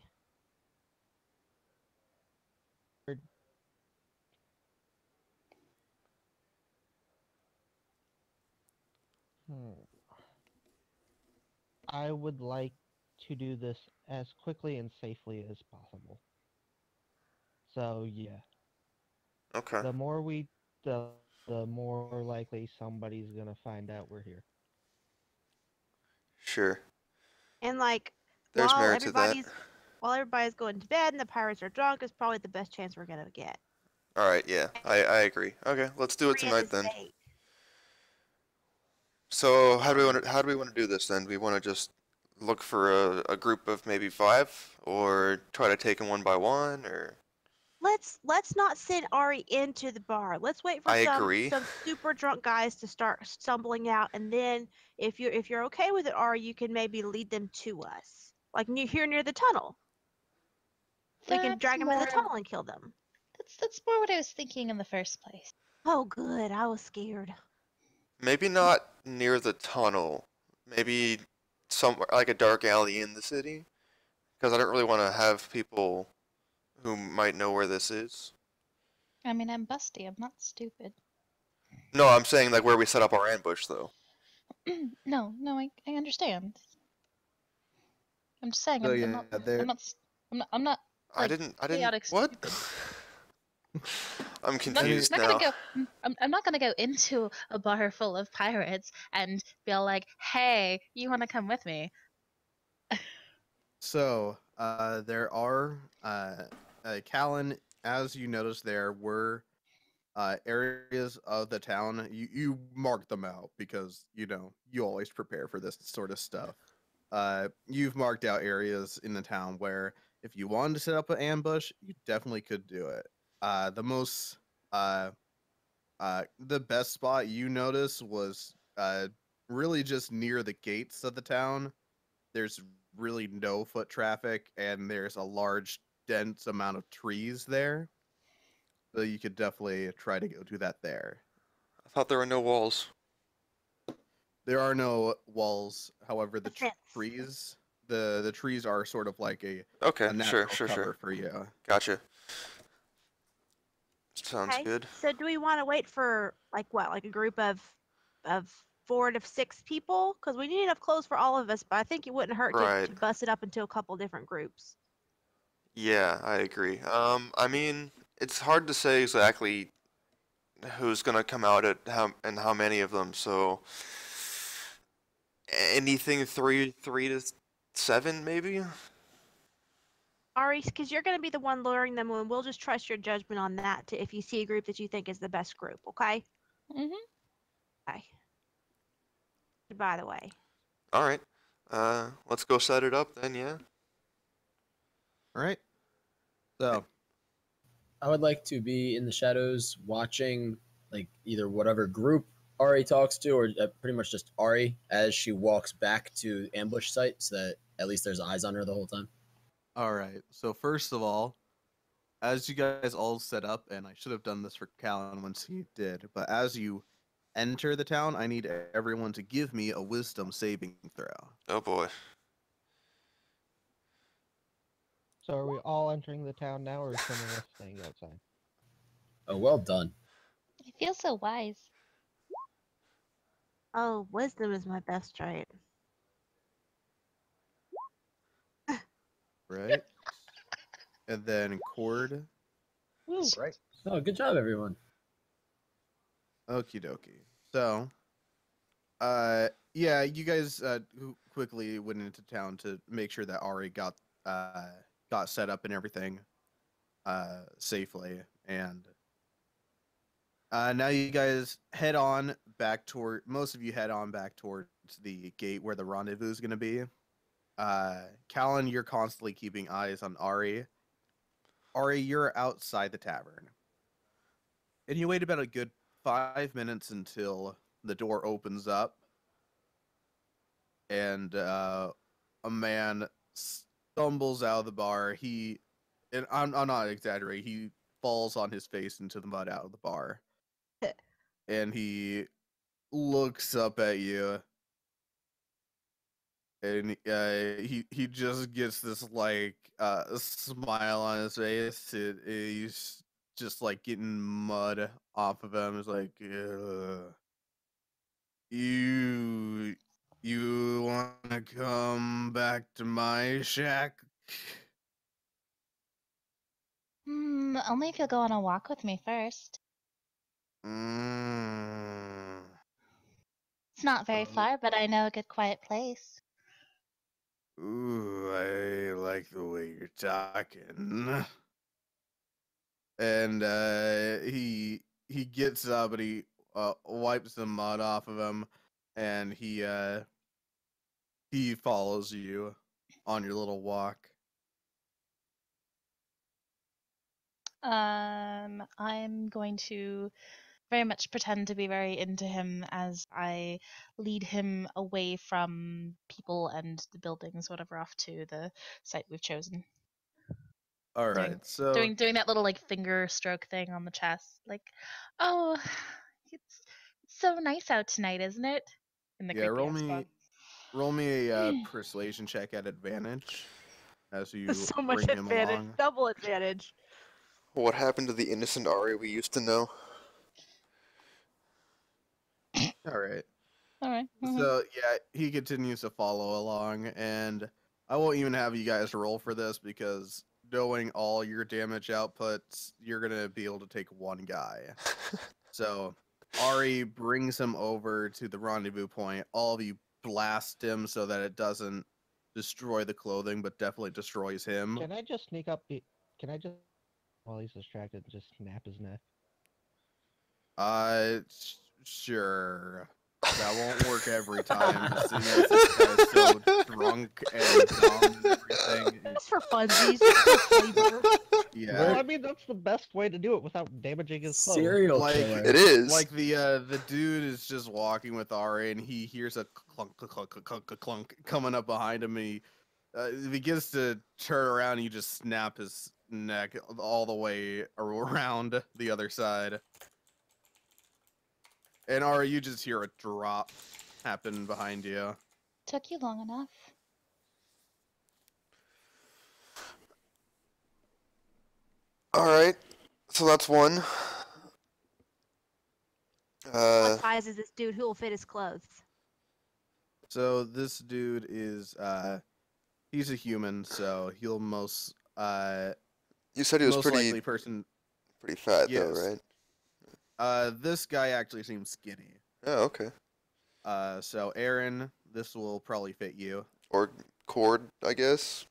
Hmm. I would like to do this as quickly and safely as possible. So yeah, Okay. the more we the more likely somebody's gonna find out we're here. Sure. And like There's while merit to that. everybody's going to bed and the pirates are drunk is probably the best chance we're gonna get. All right, yeah. I agree. Okay, let's do it Free in tonight this then. bait. So how do we want to do this then? Do we want to just look for a group of maybe 5 or try to take them one by one or Let's not send Ari into the bar. Let's wait for I some agree. super drunk guys to start stumbling out, and then if you're okay with it, Ari, you can maybe lead them to us, like here near the tunnel. We can That's drag them in the more. tunnel and kill them. That's more what I was thinking in the first place. Oh, good. I was scared. Maybe not near the tunnel. Maybe somewhere like a dark alley in the city because I don't really want to have people who might know where this is. I mean, I'm busty. I'm not stupid. No, I'm saying like where we set up our ambush though. No, I understand. I'm just saying so I'm yeah, not I'm there. not I'm not like I didn't chaotic what? stupid. I'm I'm not, confused not gonna now. go. I'm not gonna go into a bar full of pirates and be all like, "Hey, you want to come with me?" So, there are, Callan, as you notice, there were areas of the town. You marked them out because you always prepare for this sort of stuff. You've marked out areas in the town where if you wanted to set up an ambush, you definitely could do it. The most the best spot you noticed was really just near the gates of the town. There's really no foot traffic, and there's a large, dense amount of trees there. So you could definitely try to go do that there. I thought there were no walls. There are no walls, however, the Fence. trees, the trees are sort of like a Okay, sure, natural sure, cover sure. for you. Gotcha. Sounds Okay. good. So do we want to wait for like a group of 4 to 6 people? Because we need enough clothes for all of us, but I think it wouldn't hurt to Right. bust it up into a couple different groups. Yeah, I agree. I mean, it's hard to say exactly who's gonna come out at how many of them. So anything three to 7 maybe. Ari, because you're going to be the one luring them, and we'll just trust your judgment on that if you see a group that you think is the best group, okay? Mhm. Okay. By the way. All right. Let's go set it up then. Yeah. All right. So I would like to be in the shadows watching like either whatever group Ari talks to or pretty much just Ari as she walks back to ambush site so that at least there's eyes on her the whole time. all right. So first of all, as you guys all set up, and I should have done this for Callan once he did, but as you enter the town, I need everyone to give me a wisdom saving throw. Oh boy. So are we all entering the town now, or is some of us staying outside? Oh, well done. I feel so wise. Oh, wisdom is my best trait. Right? And then Cord. Woo, right. Oh, good job, everyone. Okie dokie. So, Yeah, you guys quickly went into town to make sure that Ari got set up and everything safely, and now you guys head on back toward. Most of you head on back towards the gate where the rendezvous is going to be. Callan, you're constantly keeping eyes on Ari. Ari, you're outside the tavern, and you wait about a good 5 minutes until the door opens up, and a man stumbles out of the bar. And I'm not exaggerating. He falls on his face into the mud out of the bar, and he looks up at you, and he just gets this like smile on his face. He's just like getting mud off of him. It's like, you want to come back to my shack? Only if you'll go on a walk with me first. Mm. It's not very far, but I know a good quiet place. Ooh, I like the way you're talking. And he gets up and he wipes the mud off of him, and he follows you on your little walk. I'm going to very much pretend to be very into him as I lead him away from people and the buildings, whatever, off to the site we've chosen. All Doing- right, so Doing that little like finger stroke thing on the chest, like, oh, it's so nice out tonight, isn't it? In the yeah, creepy ass spot. roll me a persuasion check at advantage as you So much bring him advantage, along. double advantage. What happened to the innocent Ari we used to know? All right. All right. So yeah, he continues to follow along, and I won't even have you guys roll for this because knowing all your damage outputs, you're gonna be able to take one guy. So Ari brings him over to the rendezvous point. All of you blast him so that it doesn't destroy the clothing, but definitely destroys him. Can I just sneak up? Can I just, while he's distracted, just snap his neck? Sure. That won't work every time, just seeing as this guy's so drunk and dumb and everything. Just for funsies, just for flavor. Yeah. Well, I mean, that's the best way to do it without damaging his clothes. Serial Like- killer. It is. Like the dude is just walking with Ari, and he hears a clunk, clunk, clunk, clunk, clunk coming up behind him. And he begins to turn around. And you just snap his neck all the way around the other side. And Ari, you just hear a drop happen behind you. Took you long enough. All right, so that's one. What size is this dude? Who will fit his clothes? So this dude is he's a human, so he'll You said he was most pretty likely person. fat Yes. though, right? This guy actually seems skinny. Oh, okay. So Aaron, this will probably fit you. Or cord, I guess.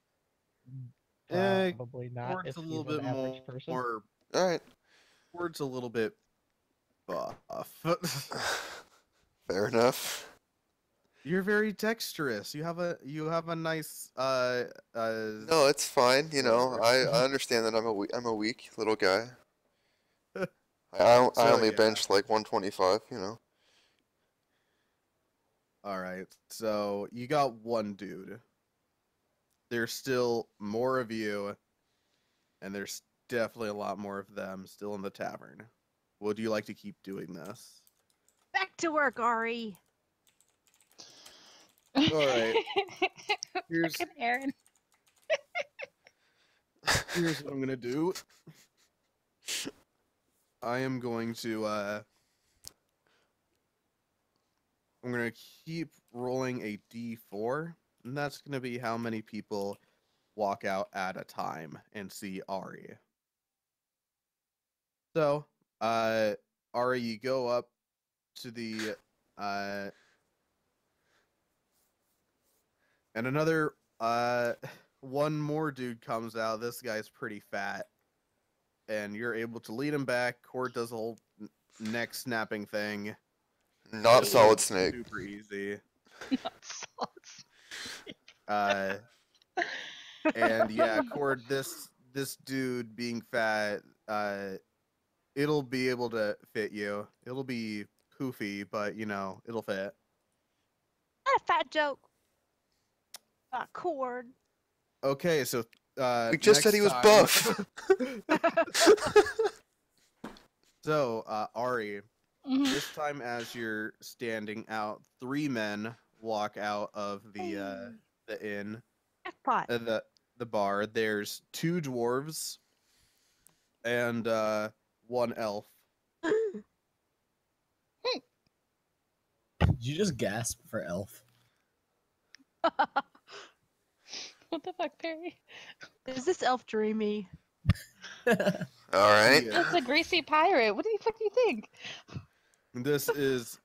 Probably not Ward's if a he's little an bit average person. more. All right. Ward's a little bit buff. Fair enough. You're very dexterous. You have a nice No, it's fine. You know, whatever. I understand that I'm a weak little guy. I So, only yeah. bench like 125. You know. All right. So you got one dude. There's still more of you, and there's definitely a lot more of them still in the tavern. Would you like to keep doing this? Back to work, Ari. All right. Here's Fucking Aaron. here's what I'm gonna do. I am going to I'm gonna keep rolling a d4, and that's gonna be how many people walk out at a time and see Ari. So, Ari, you go up to the And another one more dude comes out. This guy's pretty fat, and you're able to lead him back. Cord does a whole neck snapping thing. Not This Solid is Snake. super easy. Not solid. And yeah, Cord, this dude being fat, it'll be able to fit you. It'll be poofy, but you know, it'll fit. Not a fat joke. Cord. Okay, so We just said he was next buff. So, Ari, Mhm. this time as you're standing out, 3 men walk out of the inn, Jackpot. the bar. There's 2 dwarves and 1 elf. Did you just gasp for elf? What the fuck, Perry? Is this elf dreamy? All right. Yeah. It's a greasy pirate. What the fuck do you think? This is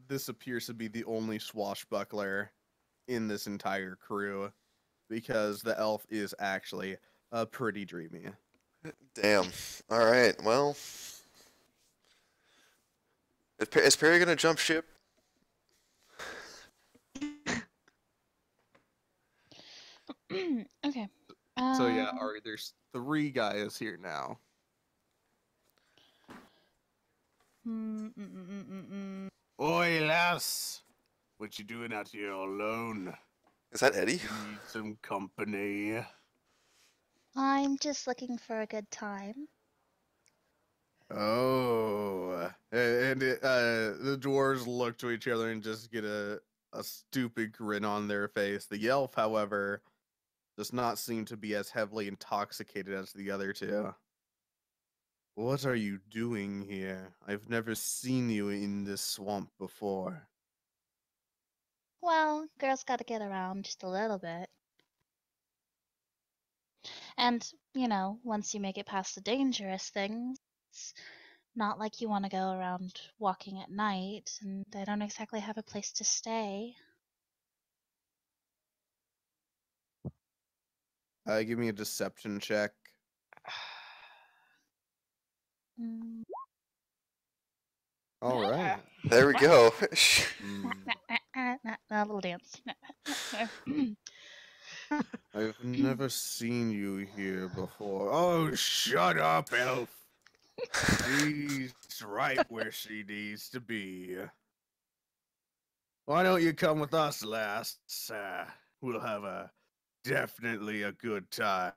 this appears to be the only swashbuckler in this entire crew, because the elf is actually pretty dreamy. Damn. All right. Well, is Perry gonna jump ship? Okay. So yeah, Ari, there's 3 guys here now. Oi, lass! What you doing out here alone? Is that Eddie? Need some company. I'm just looking for a good time. Oh, and the dwarves look to each other and just get a stupid grin on their face. The elf, however, does not seem to be as heavily intoxicated as the other 2. What are you doing here? I've never seen you in this swamp before. Well, girls gotta get around just a little bit. And, once you make it past the dangerous things, it's not like you want to go around walking at night, and they don't exactly have a place to stay. Give me a deception check. Mm, All right. There we go. a little dance. I've never seen you here before. Oh, shut up, elf. She's right where she needs to be. Why don't you come with us, lass? We'll have definitely a good time.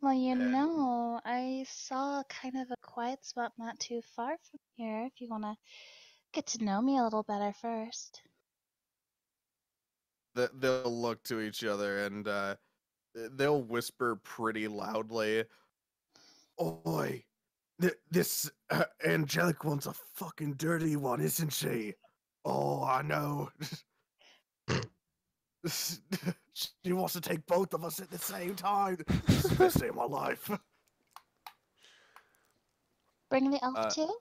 Well, I saw kind of a quiet spot not too far from here if you want to get to know me a little better first. They'll look to each other and they'll whisper pretty loudly. Oi, this angelic one's a fucking dirty one, isn't she? Oh, I know. She wants to take both of us at the same time. This is the best day of my life. Bring the elf too?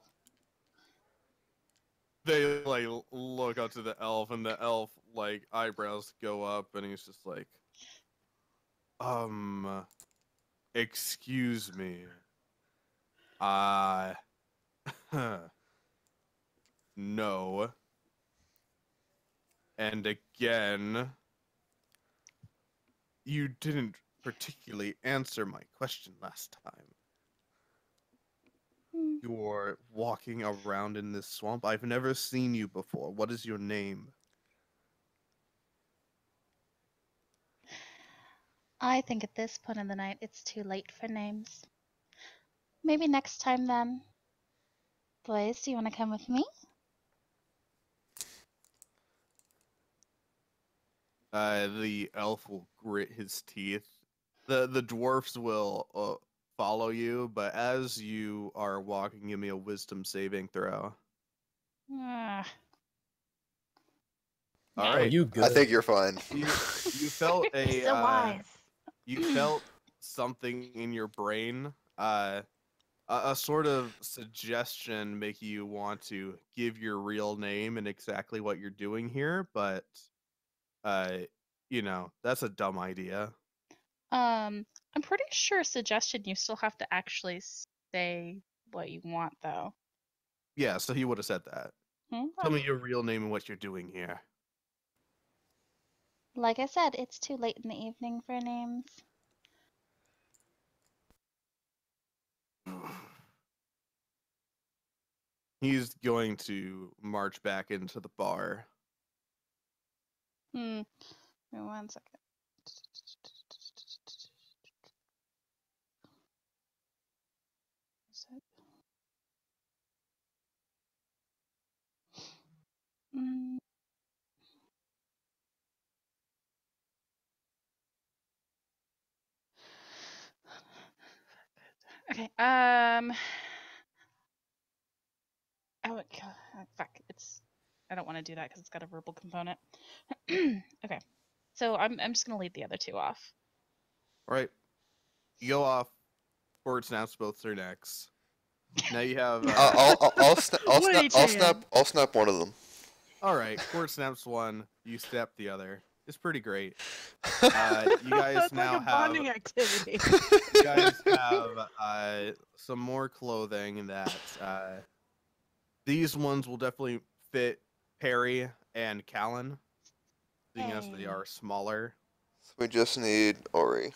They like look up to the elf, and the elf like eyebrows go up, and he's just like, excuse me. No. And again, you didn't particularly answer my question last time. You're walking around in this swamp. I've never seen you before. What is your name? I think at this point in the night it's too late for names. Maybe next time then. Boys, do you want to come with me? The elf will grit his teeth. The dwarfs will follow you, but as you are walking, give me a wisdom saving throw. Ah, All Are right. you good? I think you're fine. You felt a So wise. you felt something in your brain a sort of suggestion make you want to give your real name and exactly what you're doing here, but that's a dumb idea. I'm pretty sure suggestion you still have to actually say what you want though. Yeah, so he would have said that. Hmm? Tell me your real name and what you're doing here. Like I said, it's too late in the evening for names. He's going to march back into the bar. Give me 1 second. Is it? Mm. Okay. Oh, fuck. I don't want to do that because it's got a verbal component. Okay. So I'm just gonna leave the other two off. All right. You go off. Forward snaps both their necks. Now you have. I'll What snap one of them. All right. Forward snaps one. You snap the other. It's pretty great. You guys That's now like a bonding activity. You guys have some more clothing that these ones will definitely fit Perry and Callan, seeing as they Hey. are smaller. So we just need Ori.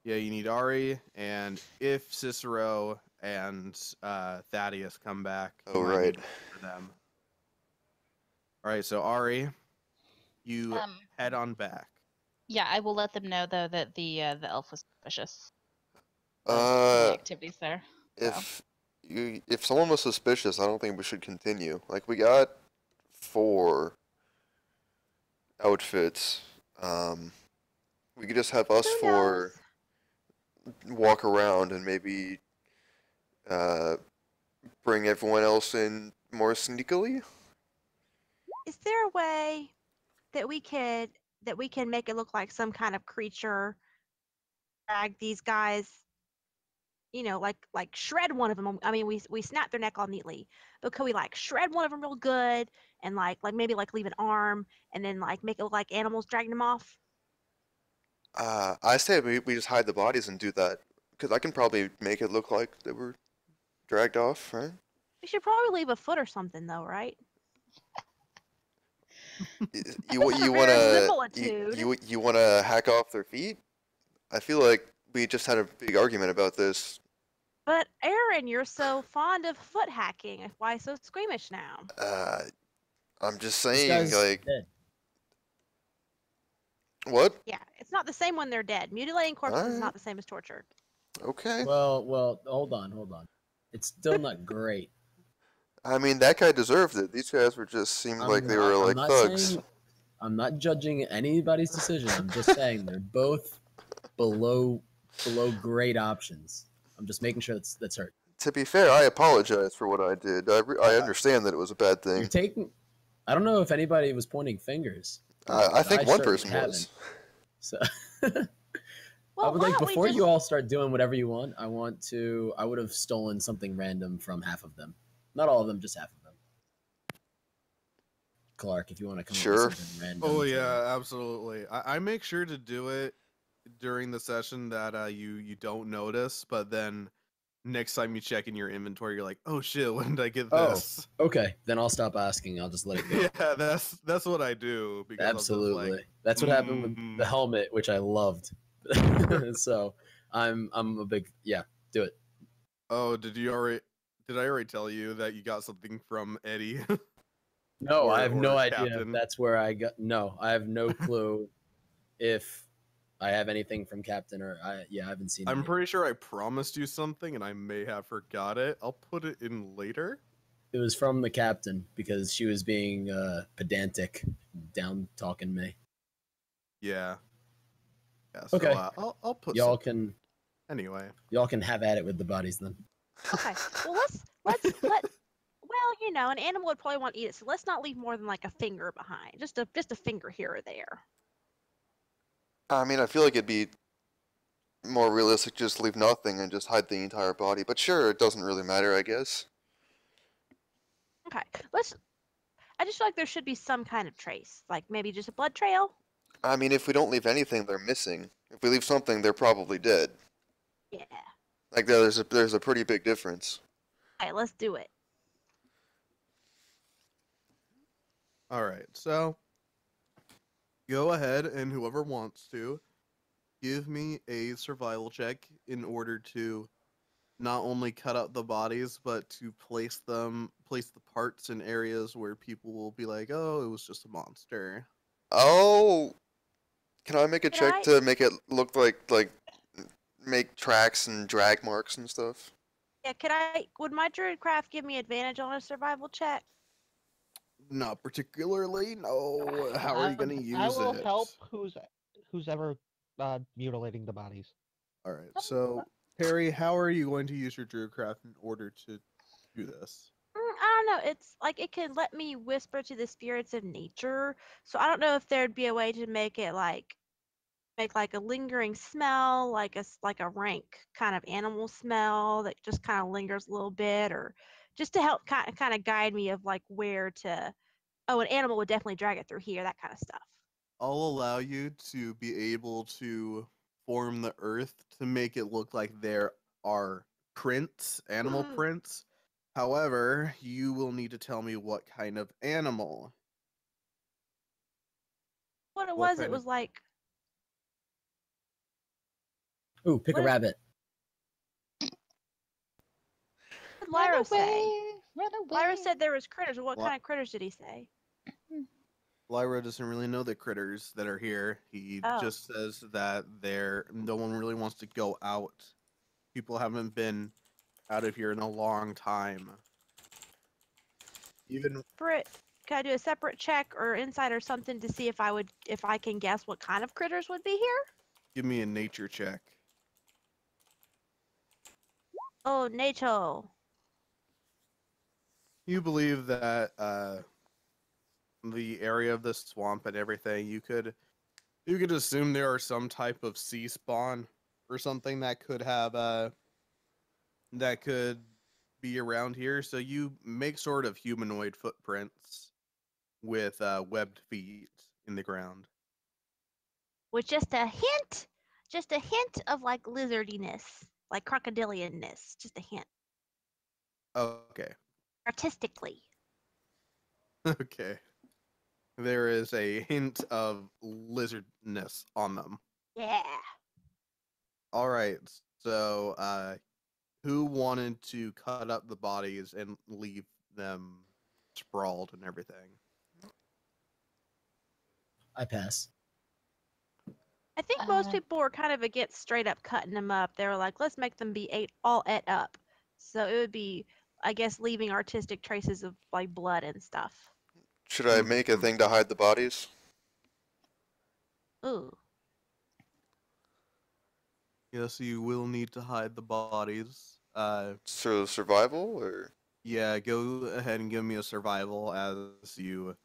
Yeah, you need Ari, and if Cicero and Thaddeus come back, you Oh, might right. need one for them. All right, so Ari, you head on back. Yeah, I will let them know though that the elf was suspicious. The activities there. If someone was suspicious, I don't think we should continue. Like, we got 4 outfits. We could just have us Who 4 knows? walk around and maybe bring everyone else in more sneakily. Is there a way that we can make it look like some kind of creature, drag these guys, like shred one of them? I mean, we snap their neck all neatly, but could we like shred one of them real good and like maybe like leave an arm and then like make it look like animals dragging them off? I say we just hide the bodies and do that, because I can probably make it look like they were dragged off, right? We should probably leave a foot or something though, right? You For you wanna verisimilitude. you wanna hack off their feet? I feel like we just had a big argument about this. But Aaron, you're so fond of foot hacking. Why so squeamish now? I'm just This saying, guy's like, dead. what? Yeah, it's not the same when they're dead. Mutilating corpses is Alright. not the same as torture. Okay. Well, hold on. It's still not great. I mean, that guy deserved it. These guys were just seemed like they were like thugs. I'm not judging anybody's decision. I'm just saying they're both below great options. I'm just making sure that's hurt. To be fair, I apologize for what I did. I understand that it was a bad thing. You're taking. I don't know if anybody was pointing fingers. I think one certainly person haven't. was. So Well, I would why like don't we before just... you all start doing whatever you want. I would have stolen something random from half of them. Not all of them, just half of them. Clark, if you want to come Sure. up with something random. Oh yeah, absolutely. I make sure to do it during the session that you don't notice, but then next time you check in your inventory, you're like, oh shit, when did I get Oh. this? Okay, then I'll stop asking. I'll just let it go. Yeah, that's what I do. Because Absolutely. I'm just like, That's what happened with the helmet, which I loved. So I'm a big do it. oh, did I already tell you that you got something from Eddie? No, I have no or idea if Captain? that's where I got. No, I have no clue if I have anything from Captain or I haven't seen. I'm any. pretty sure I promised you something and I may have forgot it. I'll put it in later. It was from the Captain because she was being pedantic, down talking me. Yeah. Yeah. So, Okay. I'll put Y'all some... Anyway. Y'all can have at it with the bodies then. Okay, well well, an animal would probably want to eat it, so let's not leave more than like a finger behind. Just a finger here or there. I mean, I feel like it'd be more realistic just leave nothing and just hide the entire body. But sure, it doesn't really matter, I guess. Okay, I just feel like there should be some kind of trace, like maybe just a blood trail. I mean, if we don't leave anything, they're missing. If we leave something, they're probably dead. Yeah. Like there's a pretty big difference. Okay, let's do it. All right, so go ahead and whoever wants to give me a survival check in order to not only cut out the bodies but to place the parts in areas where people will be like, "Oh, it was just a monster." Oh, can I make a Could check I? to make it look like make tracks and drag marks and stuff? Yeah, would my druidcraft give me advantage on a survival check? Not particularly. No. How are you going to I use will it? help who's ever mutilating the bodies. All right. So, Perry, how are you going to use your druidcraft in order to do this? I don't know. It's like it can let me whisper to the spirits of nature. So I don't know if there'd be a way to make it make like a lingering smell, like a rank kind of animal smell that just kind of lingers a little bit, or just to help kind of guide me of like where to. Oh, an animal would definitely drag it through here, that kind of stuff. I'll allow you to be able to form the earth to make it look like there are prints, animal prints. However, you will need to tell me what kind of animal. What it What was, kind it of was like. Ooh, pick a What did rabbit. Run Lyro say? away! Run away! Lyra said there was critters. What What? kind of critters did he say? Lyra doesn't really know the critters that are here. He Oh. just says that no one really wants to go out. People haven't been out of here in a long time. Even Separate. Can I do a separate check or insight or something to see if I can guess what kind of critters would be here? give me a nature check. Oh, nature. You believe that the area of the swamp and everything, you could assume there are some type of sea spawn or something that could have that could be around here. So you make sort of humanoid footprints with webbed feet in the ground. With just a hint of like lizardiness, like crocodilianness, just a hint. Okay. Artistically. Okay. There is a hint of lizardness on them. Yeah. All right. So, who wanted to cut up the bodies and leave them sprawled and everything? I pass. I think most Uh, people were kind of against straight up cutting them up. They were like, let's make them be all et up. So it would be, I guess, leaving artistic traces of like blood and stuff. Should I make a thing to hide the bodies? Ooh. Yes, you will need to hide the bodies. So survival or Yeah, go ahead and give me a survival as you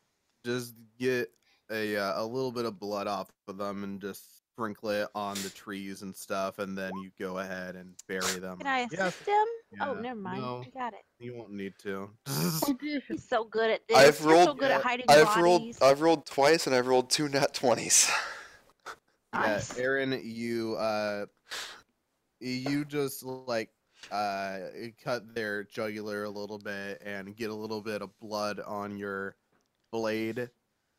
just get a little bit of blood off of them and just sprinkle it on the trees and stuff, and then you go ahead and bury them. Can I Yes. assist him? Oh, Yeah, never mind. no. I got it. You won't need to. He's so good at this. I've You're so rolled- good Yeah, at hiding I've rolled bodies. I've rolled twice and I've rolled 2 nat 20s. Yeah, Nice. Aaron, you just like cut their jugular a little bit and get a little bit of blood on your blade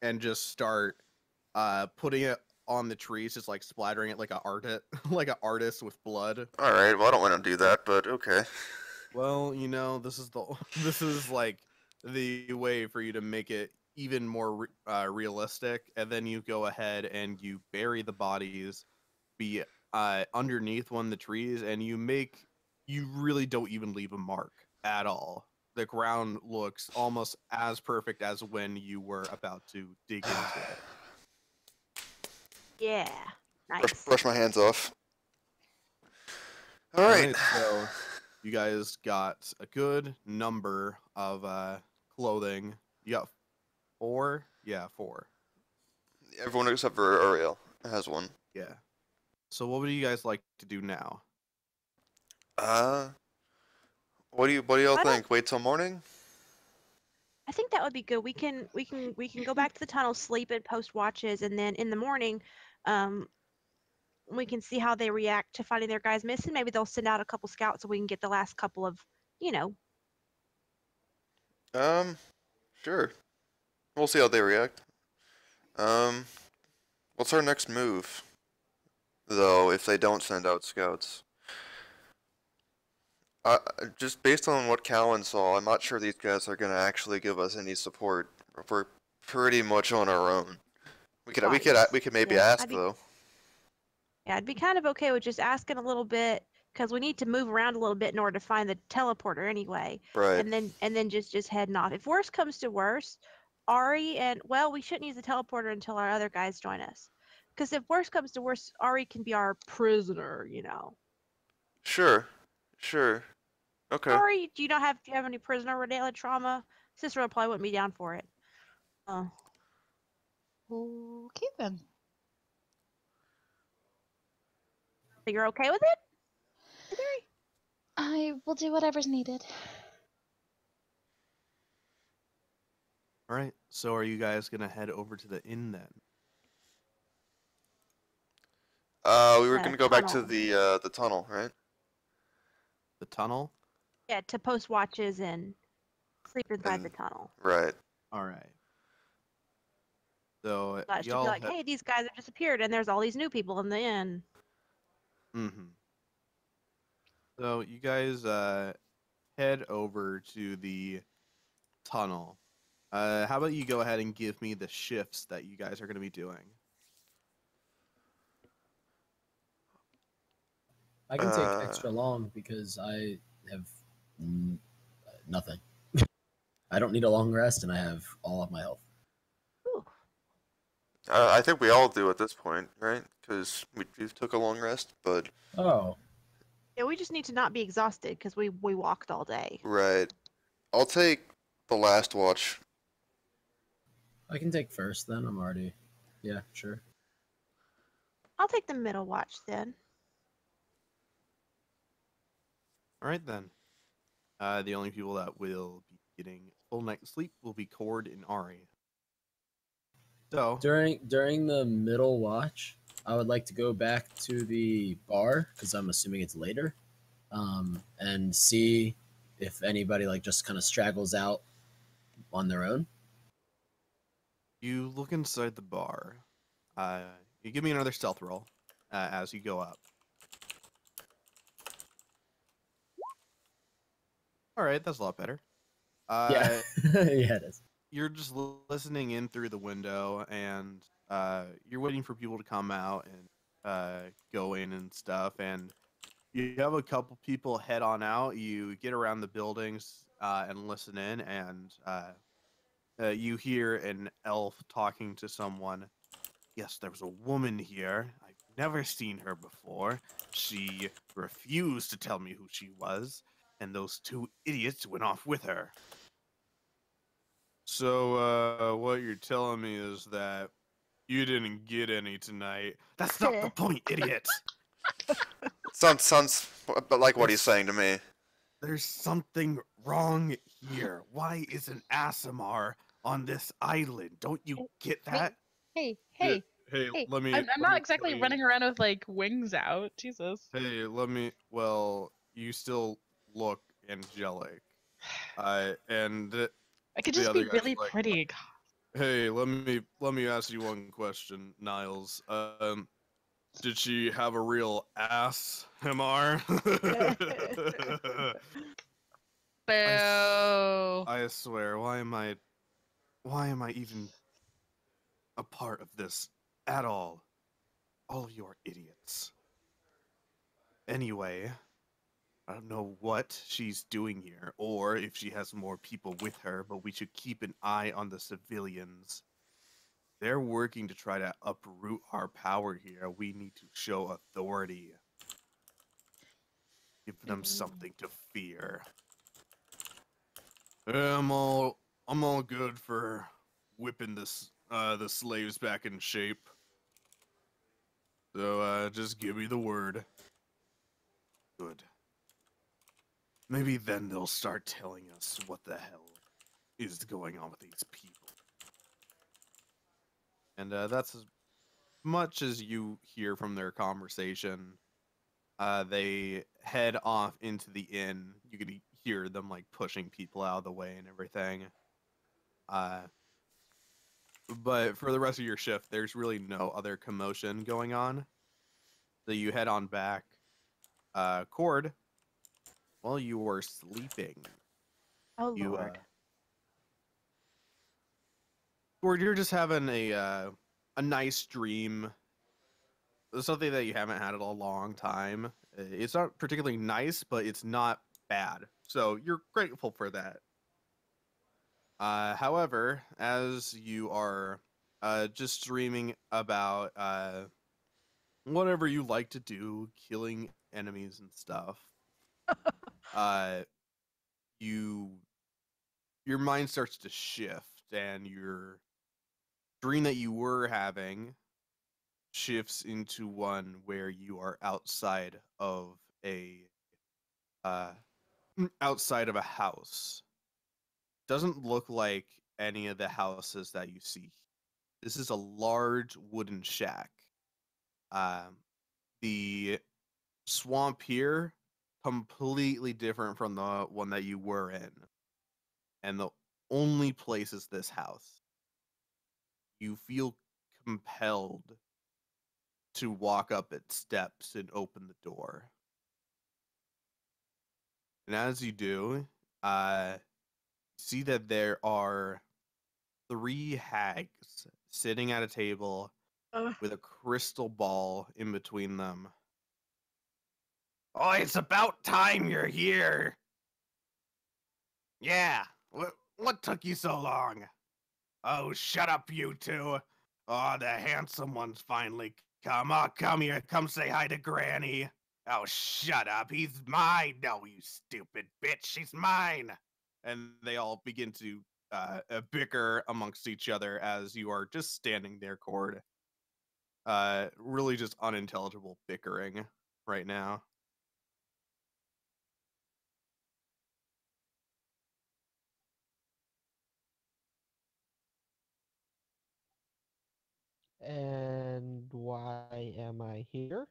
and just start putting it on the trees, just like splattering it like a artist like an artist with blood. All right, well I don't want to do that, but okay. Well, this is this is like the way for you to make it even more realistic, and then you go ahead and you bury the bodies be underneath one of the trees, and you really don't even leave a mark at all. The ground looks almost as perfect as when you were about to dig into it. Yeah. Nice. Brush my hands off. All All right. right, so you guys got a good number of clothing. You got 4? Yeah, 4. Everyone except for Aurielle has one. Yeah. So what would you guys like to do now? What do y'all I don't. think? Wait till morning? I think that would be good. We can go back to the tunnel, sleep and post watches, and then in the morning, um, we can see how they react to finding their guys missing. Maybe they'll send out a couple scouts so we can get the last couple of, you know. Sure. We'll see how they react. Um, what's our next move? Though, if they don't send out scouts. Just based on what Callan saw, I'm not sure these guys are gonna actually give us any support. We're pretty much on our own. We could maybe Yeah, ask though. I'd be kind of okay with just asking a little bit because we need to move around a little bit in order to find the teleporter anyway. Right. And then just heading off. If worst comes to worst, Ari and well, we shouldn't use the teleporter until our other guys join us. Because if worst comes to worst, Ari can be our prisoner, you know. Sure. Sure. Okay. Ari, do you have any prisoner related trauma? Cicero probably wouldn't be down for it. Oh. Okay then. So you're okay with it? Theory? I will do whatever's needed. All right. So are you guys gonna head over to the inn then? We were gonna go back to Tunnel. the tunnel, right? The tunnel? Yeah, to post watches and sleep inside the And- tunnel. Right. All right. So Just to be y'all like, hey, these guys have disappeared, and there's all these new people in the inn. Mm-hmm. So you guys head over to the tunnel. How about you go ahead and give me the shifts that you guys are going to be doing? I can take extra long because I have nothing. I don't need a long rest, and I have all of my health. Ooh. I think we all do at this point, right? Because we took a long rest, but Oh, Yeah, we just need to not be exhausted because we walked all day. right. I'll take the last watch. I can take first then. I'm already. Yeah, sure. I'll take the middle watch then. All right then. The only people that will be getting full night's sleep will be Cord and Ari. So During the middle watch, I would like to go back to the bar because I'm assuming it's later, and see if anybody like just kind of straggles out on their own. you look inside the bar. You give me another stealth roll as you go up. All right, that's a lot better. Yeah, yeah, it is. You're just listening in through the window, and you're waiting for people to come out and go in and stuff. And you have a couple people head on out. You get around the buildings and listen in, and you hear an elf talking to someone. Yes, there was a woman here. I've never seen her before. She refused to tell me who she was, and those two idiots went off with her. So, what you're telling me is that you didn't get any tonight. That's not the point, idiot! Sounds like what he's saying to me. There's something wrong here. Why is an Asimar on this island? Don't you get that? Hey, Hey, I'm let not me exactly tell you. running around with like wings out. Jesus. Hey, well, you still look angelic. And I could the just other be guy's really like, pretty. hey, let me ask you one question, Niles. Did she have a real ass, MR? Boo. I swear, why am I even a part of this at all? All of you are idiots. Anyway, I don't know what she's doing here, or if she has more people with her, but we should keep an eye on the civilians. They're working to try to uproot our power here. We need to show authority. Give them something to fear. I'm all good for whipping the slaves back in shape. So, just give me the word. Good. Maybe then they'll start telling us what the hell is going on with these people. And that's as much as you hear from their conversation. They head off into the inn. You can hear them like pushing people out of the way and everything. But for the rest of your shift, there's really no other commotion going on. So you head on back. Cord, while you were sleeping, Oh you Lord. Cord, you're just having a nice dream. Something that you haven't had in a long time. It's not particularly nice, but it's not bad. So you're grateful for that. However, as you are just dreaming about whatever you like to do, killing enemies and stuff, uh, you your mind starts to shift, and your dream that you were having shifts into one where you are uh, outside of a house. Doesn't look like any of the houses that you see. This is a large wooden shack. Um, the swamp here, completely different from the one that you were in. And the only place is this house. You feel compelled to walk up its steps and open the door. And as you do, see that there are 3 hags sitting at a table with a crystal ball in between them. Oh, it's about time you're here. Yeah, what took you so long? Oh, shut up, you two. Oh, the handsome one's finally come. Oh, come here, come say hi to Granny. Oh, shut up, he's mine. No, you stupid bitch, she's mine. And they all begin to bicker amongst each other as you are just standing there, Cord. Really just unintelligible bickering right now. And why am I here?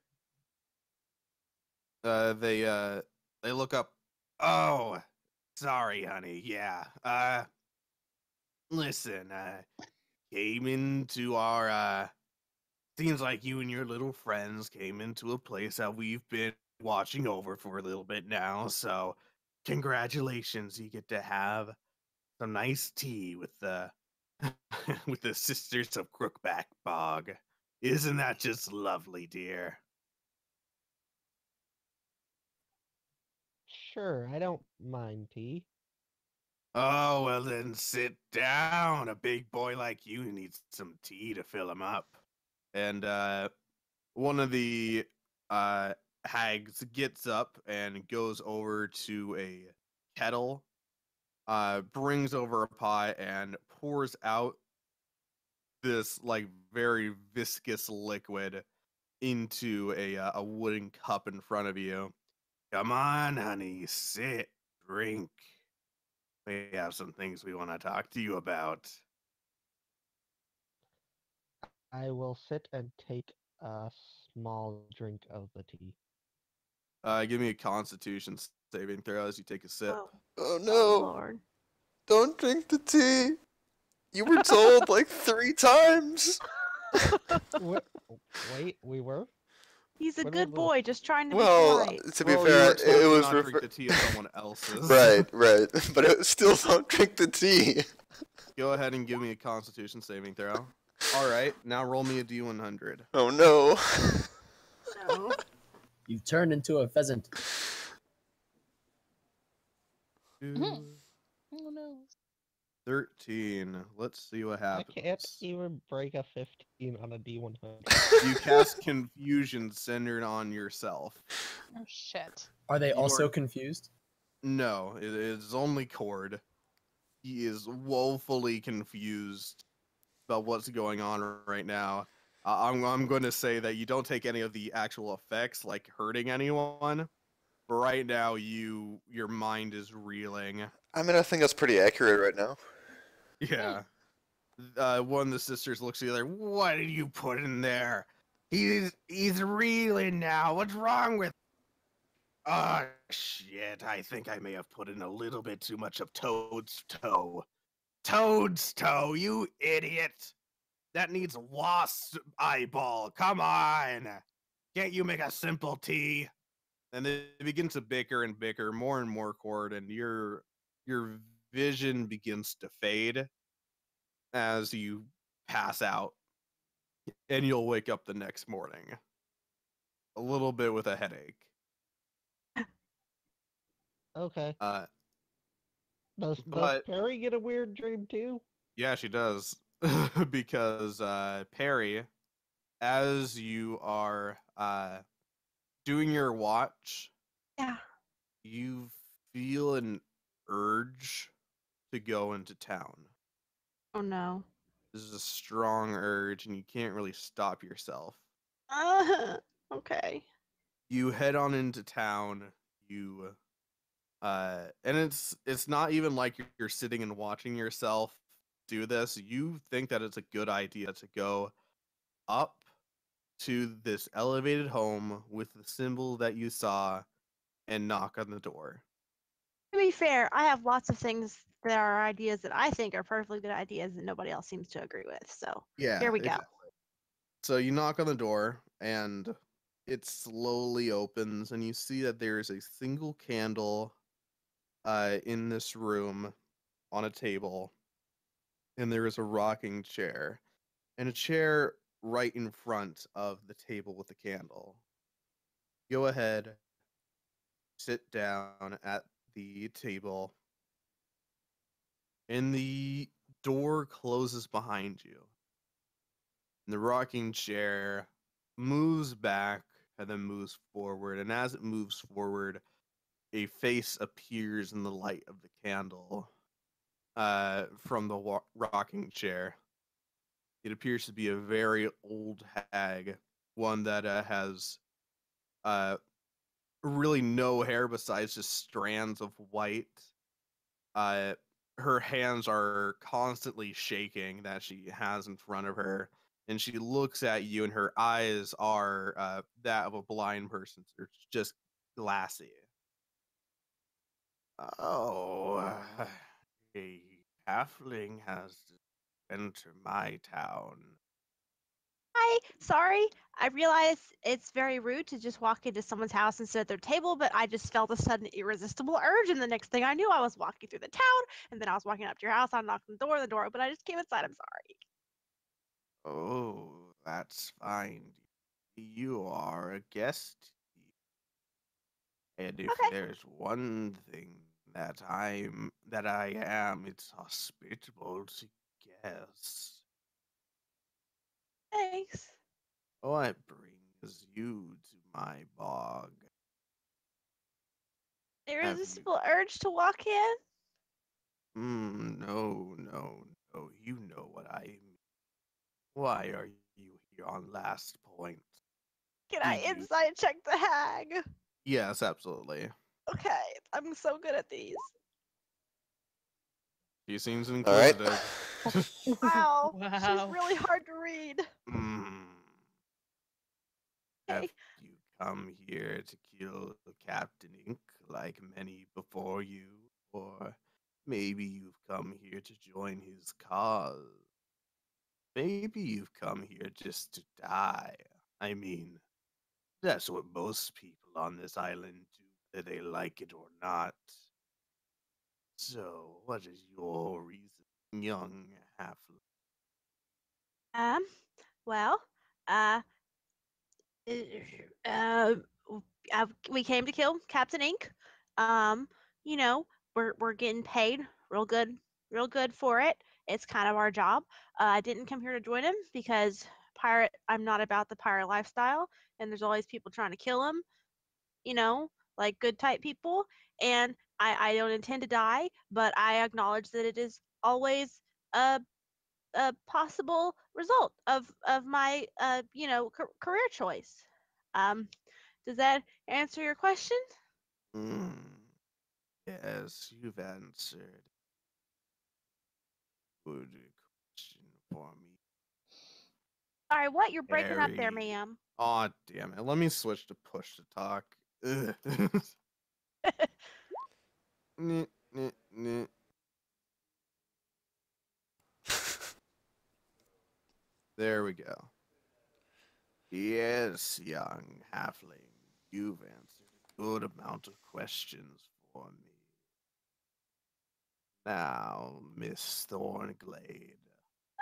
They look up. Oh, sorry, honey. Yeah. Listen, came into our seems like you and your little friends came into a place that we've been watching over for a little bit now, so congratulations, you get to have some nice tea with the with the Sisters of Crookback Bog. Isn't that just lovely, dear? Sure, I don't mind tea. Oh, well then sit down. A big boy like you needs some tea to fill him up. And one of the uh hags gets up and goes over to a kettle, brings over a pot and pours out this like very viscous liquid into a wooden cup in front of you. Come on, honey, sit, drink. We have some things we want to talk to you about. I will sit and take a small drink of the tea. Give me a Constitution saving throw as you take a sip. Oh, Oh oh no! Lord. Don't drink the tea! You were told like 3 times! Wait, we were? He's a When good was boy, just trying to be Well, polite. to be Well, fair, you were told it to was not drink the tea of someone else's. right, but it was still don't drink the tea. Go ahead and give me a Constitution saving throw. All right, now roll me a D100. Oh no. No. You've turned into a pheasant. Oh no. 13. Let's see what I happens. can't even break a 15 on a D100. You cast confusion centered on yourself. Oh shit. Are they You also are- confused? No, it is only Cord. He is woefully confused about what's going on right now. I'm going to say that you don't take any of the actual effects, like hurting anyone. But right now, your mind is reeling. I mean, I think that's pretty accurate right now. Yeah. One of the sisters looks at the other. What did you put in there? He's reeling now. What's wrong with? Oh shit! I think I may have put in a little bit too much of Toad's toe. Toad's toe, you idiot! That needs wasp eyeball. Come on! Can't you make a simple tea? And they begin to bicker and bicker more and more, Cord, and your vision begins to fade as you pass out, and you'll wake up the next morning a little bit with a headache. Okay. Uh, Does but Perry get a weird dream too? yeah, she does because Perry, as you are doing your watch, Yeah. you feel an urge to go into town. Oh no. This is a strong urge, and you can't really stop yourself. Okay. You head on into town. You and it's not even like you're sitting and watching yourself do this. You think that it's a good idea to go up to this elevated home with the symbol that you saw and knock on the door. To be fair, I have lots of things that are ideas that I think are perfectly good ideas that nobody else seems to agree with. So Yeah, here we go. exactly. So you knock on the door and it slowly opens and you see that there is a single candle in this room on a table, and there is a rocking chair and a chair right in front of the table with the candle. Go ahead, sit down at the table, and the door closes behind you. And the rocking chair moves back and then moves forward. And as it moves forward, a face appears in the light of the candle from the rocking chair. It appears to be a very old hag, one that has uh, really no hair besides just strands of white. Uh, Her hands are constantly shaking that she has in front of her, and she looks at you, and her eyes are that of a blind person. They're just glassy. Oh, a halfling has entered my town. Hi, sorry. I realize it's very rude to just walk into someone's house and sit at their table, but I just felt a sudden irresistible urge, and the next thing I knew, I was walking through the town, and then I was walking up to your house. I knocked on the door opened. I just came inside. I'm sorry. Oh, that's fine. You are a guest, and if Okay, there's one thing that I am, it's hospitable to guests. thanks. What brings you to my bog? Have you? Irresistible urge to walk in. No, no, no. You know what I mean. Why are you here on Last Point? Can Do I you? inside check the hag? Yes, absolutely. Okay, I'm so good at these. She seems All right. inquisitive. Wow, she's Wow. really hard to read. Hmm. Have Okay. you come here to kill Captain Ink like many before you? Or maybe you've come here to join his cause? Maybe you've come here just to die. I mean, that's what most people on this island do, whether they like it or not. So, what is your reason, young halfling? Um, well, uh, uh, we came to kill Captain Ink. Um, you know, we're getting paid real good for it. It's kind of our job. I didn't come here to join him because pirate. I'm not about the pirate lifestyle, and there's always people trying to kill him. You know, like good type people. And I don't intend to die, but I acknowledge that it is always a a possible result of my career choice. Um, does that answer your question? Yes, you've answered. Good question for me. Sorry, what? You're breaking up there, Harry. ma'am. Aw, damn it. Let me switch to push to talk. Ugh. Nyeh, nyeh, nyeh. There we go. Yes, young halfling, you've answered a good amount of questions for me. Now, Miss Thornglade,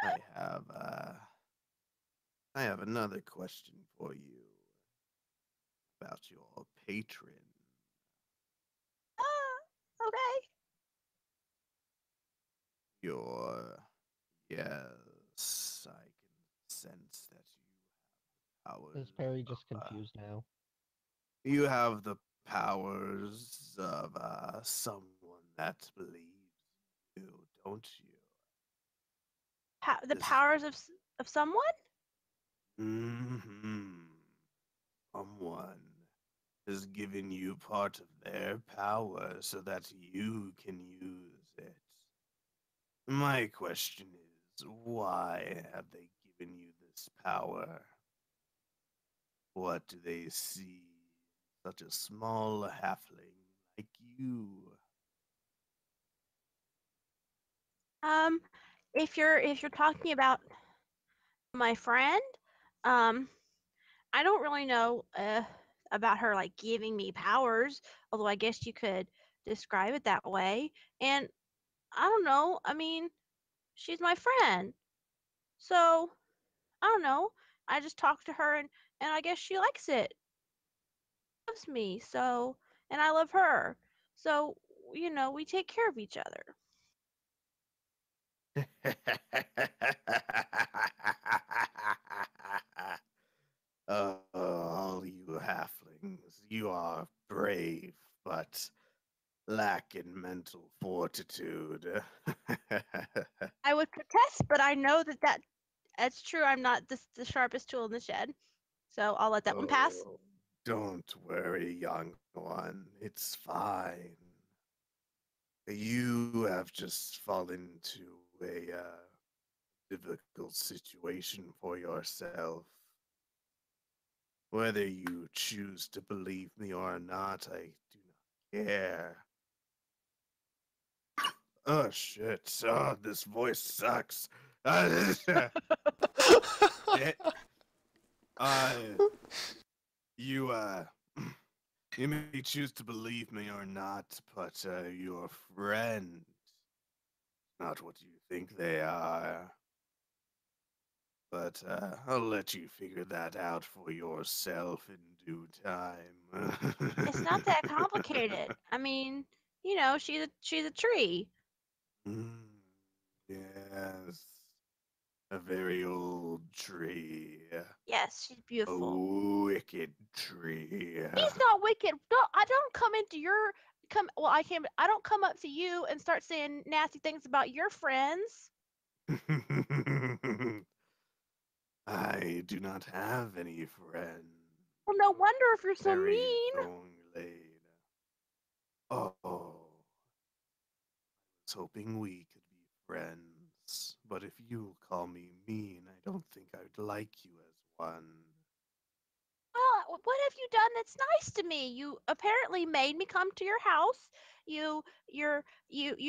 I have uh, I have another question for you about your patron. Okay. Your yes, I can sense that you have powers. Is Perry just of, confused now? You have the powers of someone that believes you, don't you? The This is powers of someone? mm-hmm. Someone has given you part of their power so that you can use it. My question is, why have they given you this power? What do they see in such a small halfling like you? Um, if you're talking about my friend, um, I don't really know about her like giving me powers, although I guess you could describe it that way. And I don't know. I mean, she's my friend. So, I don't know. I just talked to her and I guess she likes it. Loves me. So, and I love her. So, we take care of each other. All you halflings, you are brave, but lack in mental fortitude. I would protest, but I know that's true. I'm not the sharpest tool in the shed. So, I'll let that one pass. Oh, don't worry, young one. It's fine. You have just fallen into a difficult situation for yourself. Whether you choose to believe me or not, I do not care. Oh shit! Oh, this voice sucks. It, uh, you you may choose to believe me or not, but your friend, not what you think they are. But I'll let you figure that out for yourself in due time. It's not that complicated. I mean, she's a tree. Mm, yes, a very old tree. Yes, she's A beautiful. wicked tree. She's not wicked. I don't come into your come. Well, I can't. I don't come up to you and start saying nasty things about your friends. I do not have any friends. Well, no wonder if you're so Very mean. Thornglade. Oh, was hoping we could be friends, but if you'll call me mean, I don't think I'd like you as one. Well, what have you done that's nice to me? You apparently made me come to your house. You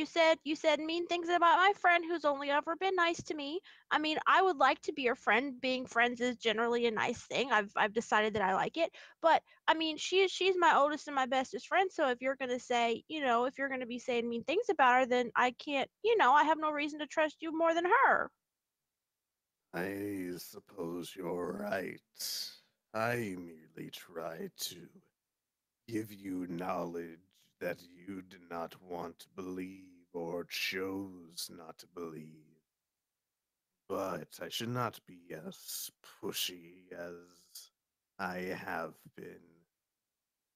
said mean things about my friend who's only ever been nice to me. I mean, I would like to be your friend. Being friends is generally a nice thing. I've decided that I like it. But I mean, she's my oldest and my bestest friend. So if you're gonna say, if you're gonna be saying mean things about her, then I can't. I have no reason to trust you more than her. I suppose you're right. I merely try to give you knowledge that you did not want to believe or chose not to believe. But I should not be as pushy as I have been.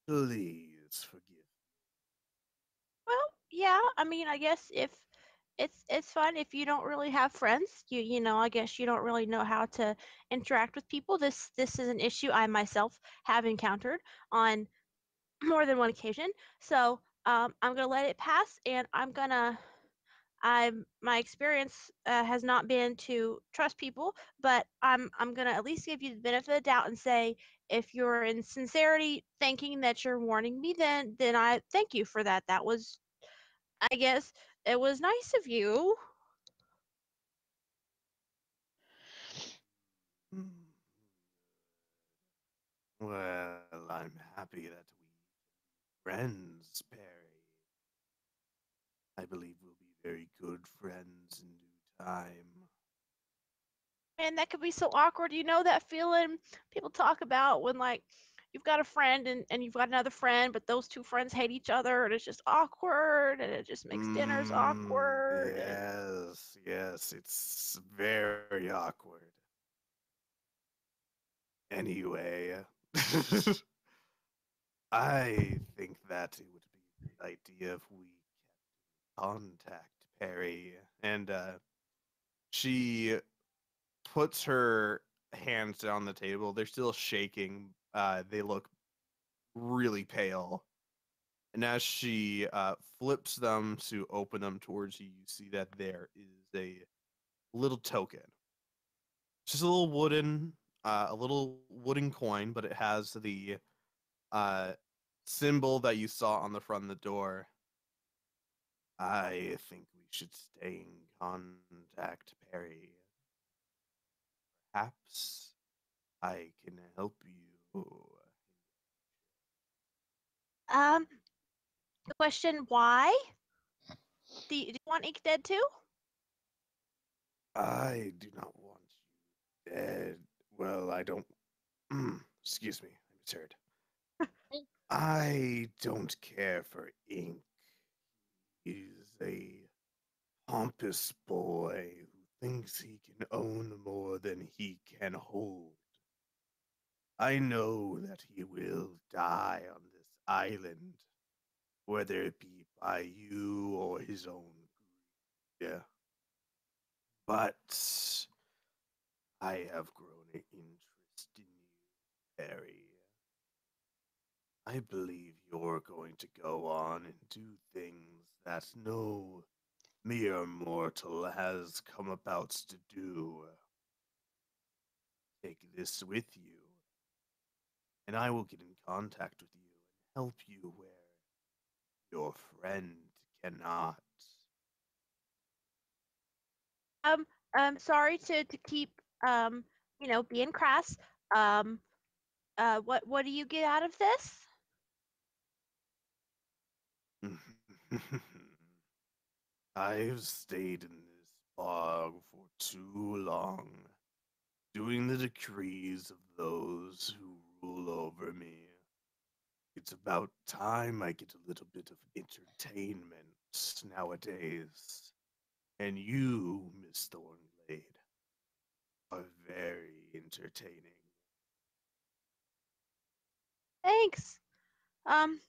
Please forgive. Well, yeah. I mean, I guess if it's fun if you don't really have friends. I guess you don't really know how to interact with people. This is an issue I myself have encountered on more than one occasion. So I'm gonna let it pass, and my experience has not been to trust people, but I'm gonna at least give you the benefit of the doubt and say if you're in sincerity thinking that you're warning me, then I thank you for that. That was, I guess, it was nice of you. Hmm. Well, I'm happy that we friends, Perry. I believe we'll be very good friends in due time. And that could be so awkward. You know that feeling people talk about when like you've got a friend and you've got another friend, but those two friends hate each other and it's just awkward and it just makes dinners awkward and Yes, yes, it's very awkward. Anyway, I think that it would be a good idea if we contact Perry. And she puts her hands down the table. They're still shaking. They look really pale. And as she flips them to open them towards you, you see that there is a little token. Just a little wooden coin, but it has the uh, symbol that you saw on the front of the door. I think we should stay in contact, Perry. Perhaps I can help you. um the question why? Do you want Ink dead too? I do not want you dead. Well, I don't. Excuse me, I misheard. I don't care for ink. He's a pompous boy who thinks he can own more than he can hold. I know that he will die on this island, whether it be by you or his own greed. But I have grown an interest in you, Harry. I believe you're going to go on and do things that no mere mortal has come about to do. Take this with you, and I will get in contact with you and help you where your friend cannot. Um, sorry to keep being crass. Um, what do you get out of this? I've stayed in this bog for too long, doing the decrees of those who rule over me. It's about time I get a little bit of entertainment nowadays. And you, Miss Thornblade, are very entertaining. Thanks. Um,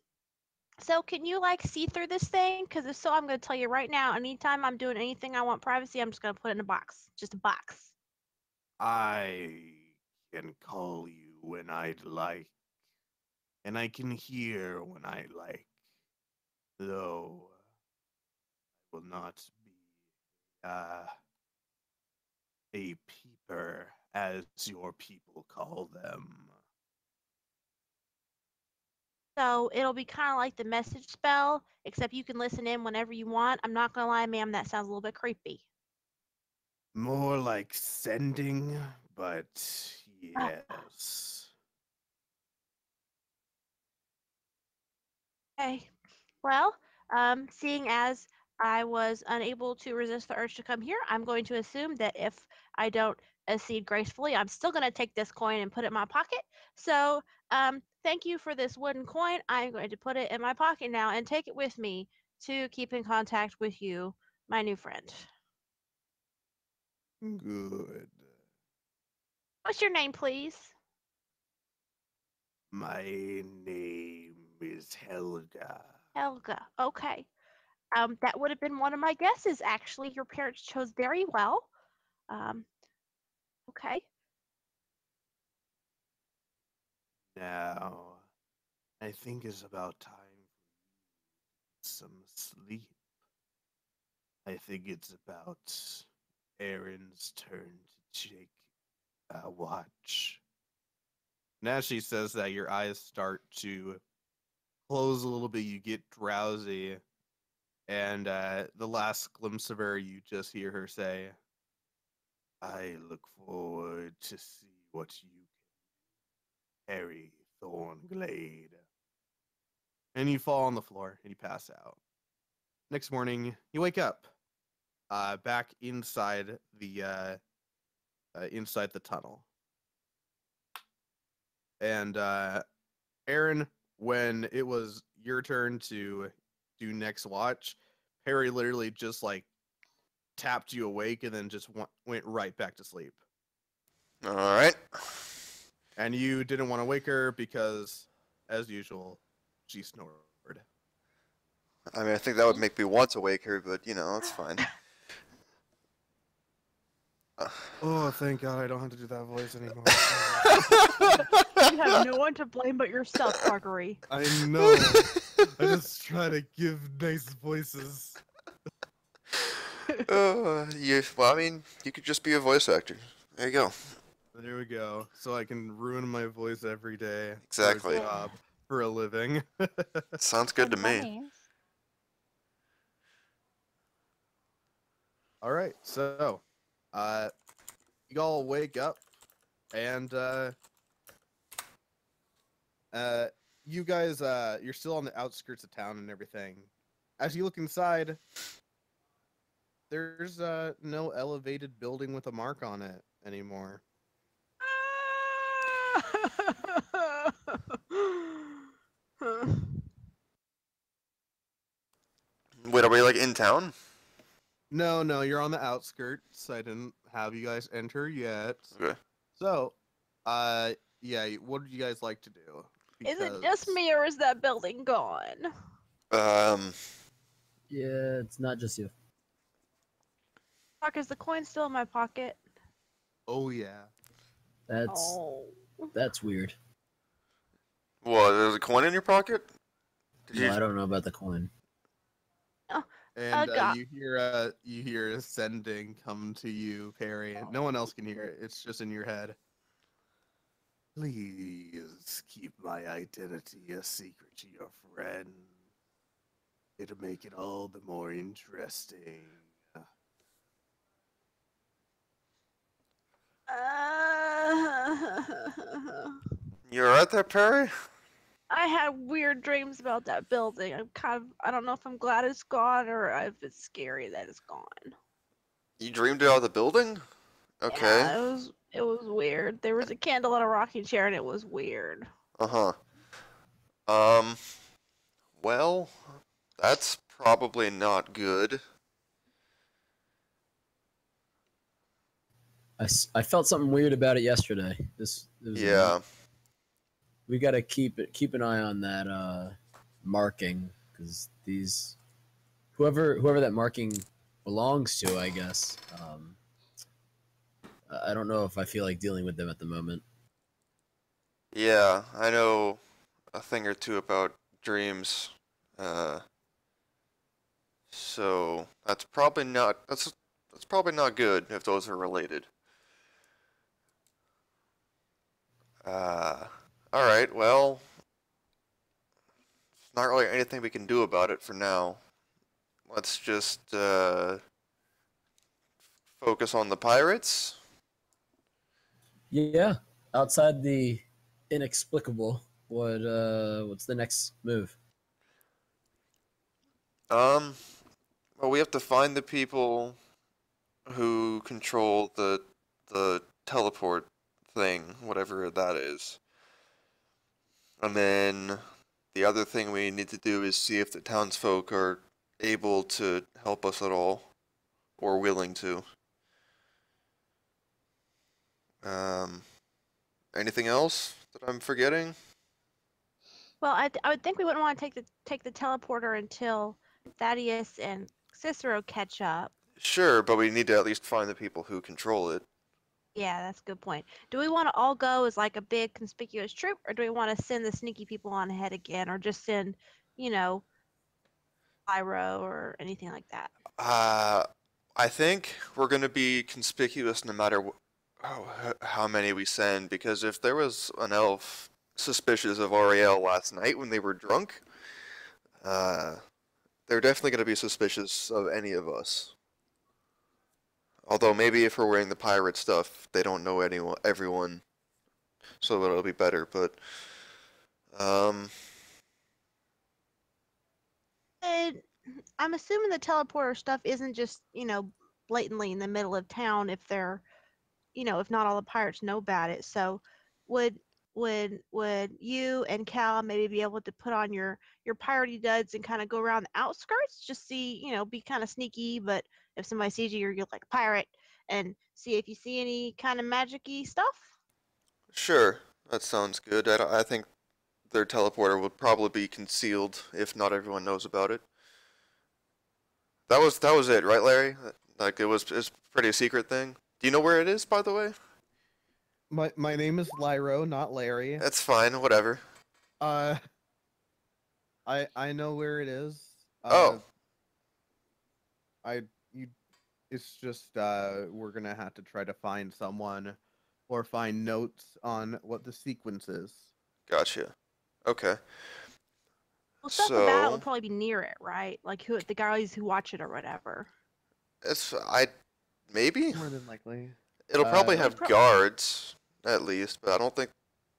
so can you like see through this thing? Because if so, I'm gonna tell you right now. Anytime I'm doing anything I want privacy, I'm just gonna put it in a box. Just a box. I can call you when I'd like, and I can hear when I like, though I will not be uh, a peeper, as your people call them. So it'll be kind of like the message spell, except you can listen in whenever you want. I'm not gonna lie, ma'am, that sounds a little bit creepy. More like sending, but Uh, yes. okay. Well, seeing as I was unable to resist the urge to come here, I'm going to assume that if I don't accede gracefully, I'm still going to take this coin and put it in my pocket. So, thank you for this wooden coin. I'm going to put it in my pocket now and take it with me to keep in contact with you, my new friend. Good. What's your name, please? My name is Helga. Helga. Okay. That would have been one of my guesses. Actually, your parents chose very well. Um, okay. Now, I think it's about time for some sleep. I think it's about Aaron's turn to take a watch. And as she says that, your eyes start to close a little bit. You get drowsy. And the last glimpse of her, you just hear her say, I look forward to see what you can carry, Thornglade. And you fall on the floor and you pass out. Next morning, you wake up back inside the tunnel. And Aaron, when it was your turn to do next watch, Perry literally just like tapped you awake and then just went right back to sleep. All right. And you didn't want to wake her because, as usual, she snored. I mean, I think that would make me want to wake her, but you know, that's fine. Oh, thank God I don't have to do that voice anymore. You have no one to blame but yourself, Marguerite. I know. I just try to give nice voices. Well, I mean, you could just be a voice actor. There you go. There we go. So I can ruin my voice every day. Exactly. For a job, for a living. Sounds good to me. Nice. All right, so, you all wake up, and you guys, you're still on the outskirts of town and everything. As you look inside, there's no elevated building with a mark on it anymore. Wait, are we like in town? No, you're on the outskirts. I didn't have you guys enter yet. Okay. So, yeah, what would you guys like to do? Is it just me or is that building gone? Yeah, it's not just you. Fuck, is the coin still in my pocket? Oh yeah. That's weird. What? There's a coin in your pocket? No, I don't know about the coin. And God. you hear sending come to you, Perry. No one else can hear it. It's just in your head. Please keep my identity a secret to your friend. It'll make it all the more interesting. You alright there, Perry? I had weird dreams about that building. I don't know if I'm glad it's gone or if it's scary that it's gone. You dreamed about the building? Okay. Yeah, it was weird. There was a candle in a rocking chair and it was weird. Uh-huh. Well, that's probably not good. I felt something weird about it yesterday. Yeah. We gotta keep an eye on that marking, because whoever that marking belongs to, I guess. I don't know if I feel like dealing with them at the moment. Yeah, I know a thing or two about dreams. So that's probably not good if those are related. Alright, well, there's not really anything we can do about it for now. Let's just focus on the pirates. Yeah, outside the inexplicable, what's the next move? Well, we have to find the people who control the teleport thing, whatever that is. And then the other thing we need to do is see if the townsfolk are able to help us at all, or willing to. Anything else that I'm forgetting? Well, I would think we wouldn't want to take the teleporter until Thaddeus and Cicero catch up. Sure, but we need to at least find the people who control it. Yeah, that's a good point. Do we want to all go as like a big conspicuous troop, or do we want to send the sneaky people on ahead again, or just send, you know, Pyro or anything like that? Uh, I think we're gonna be conspicuous no matter how many we send, because if there was an elf suspicious of Aurielle last night when they were drunk, uh, they're definitely gonna be suspicious of any of us. Although maybe if we're wearing the pirate stuff, they don't know everyone, so it'll be better. But um, And I'm assuming the teleporter stuff isn't just, blatantly in the middle of town if they're, if not all the pirates know about it. So would would you and Cal maybe be able to put on your piratey duds and kind of go around the outskirts, just see, be kind of sneaky, but if somebody sees you, you're like a pirate, and see if you see any kind of magic-y stuff? sure, that sounds good. I think their teleporter would probably be concealed if not everyone knows about it. That was it, right, Larry? Like it's pretty a secret thing. Do you know where it is, by the way? My name is Lyro, not Larry. That's fine, whatever. Uh, I know where it is. Oh, I you it's just we're gonna have to try to find someone or find notes on what the sequence is. gotcha. Okay. Well, stuff about it would So, probably be near it, right? Like who the guys who watch it or whatever. I maybe More than likely. it'll probably It would have guards at least, but I don't think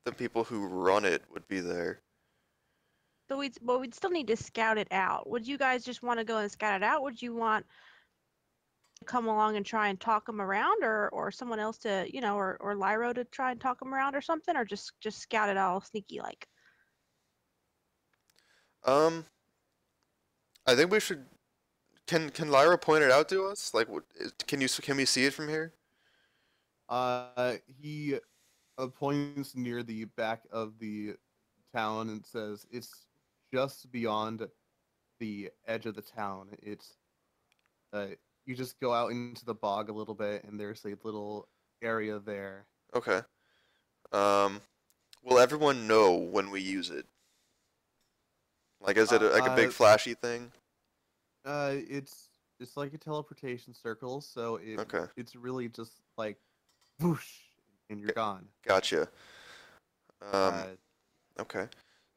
the people who run it would be there. we'd still need to scout it out. Would you guys just want to go and scout it out? Would you want to come along and try and talk them around, or someone else to, or Lyro to try and talk them around or something, or just scout it all sneaky like? Um, I think we should. Can Lyra point it out to us? Like, can we see it from here? He points near the back of the town and says it's just beyond the edge of the town. It's uh, you just go out into the bog a little bit, and there's a little area there. Okay. Um, will everyone know when we use it? Like, is it like a big Uh, flashy thing? it's like a teleportation circle, so Okay, it's really just like whoosh, and you're gone. gotcha. Um, Uh, okay.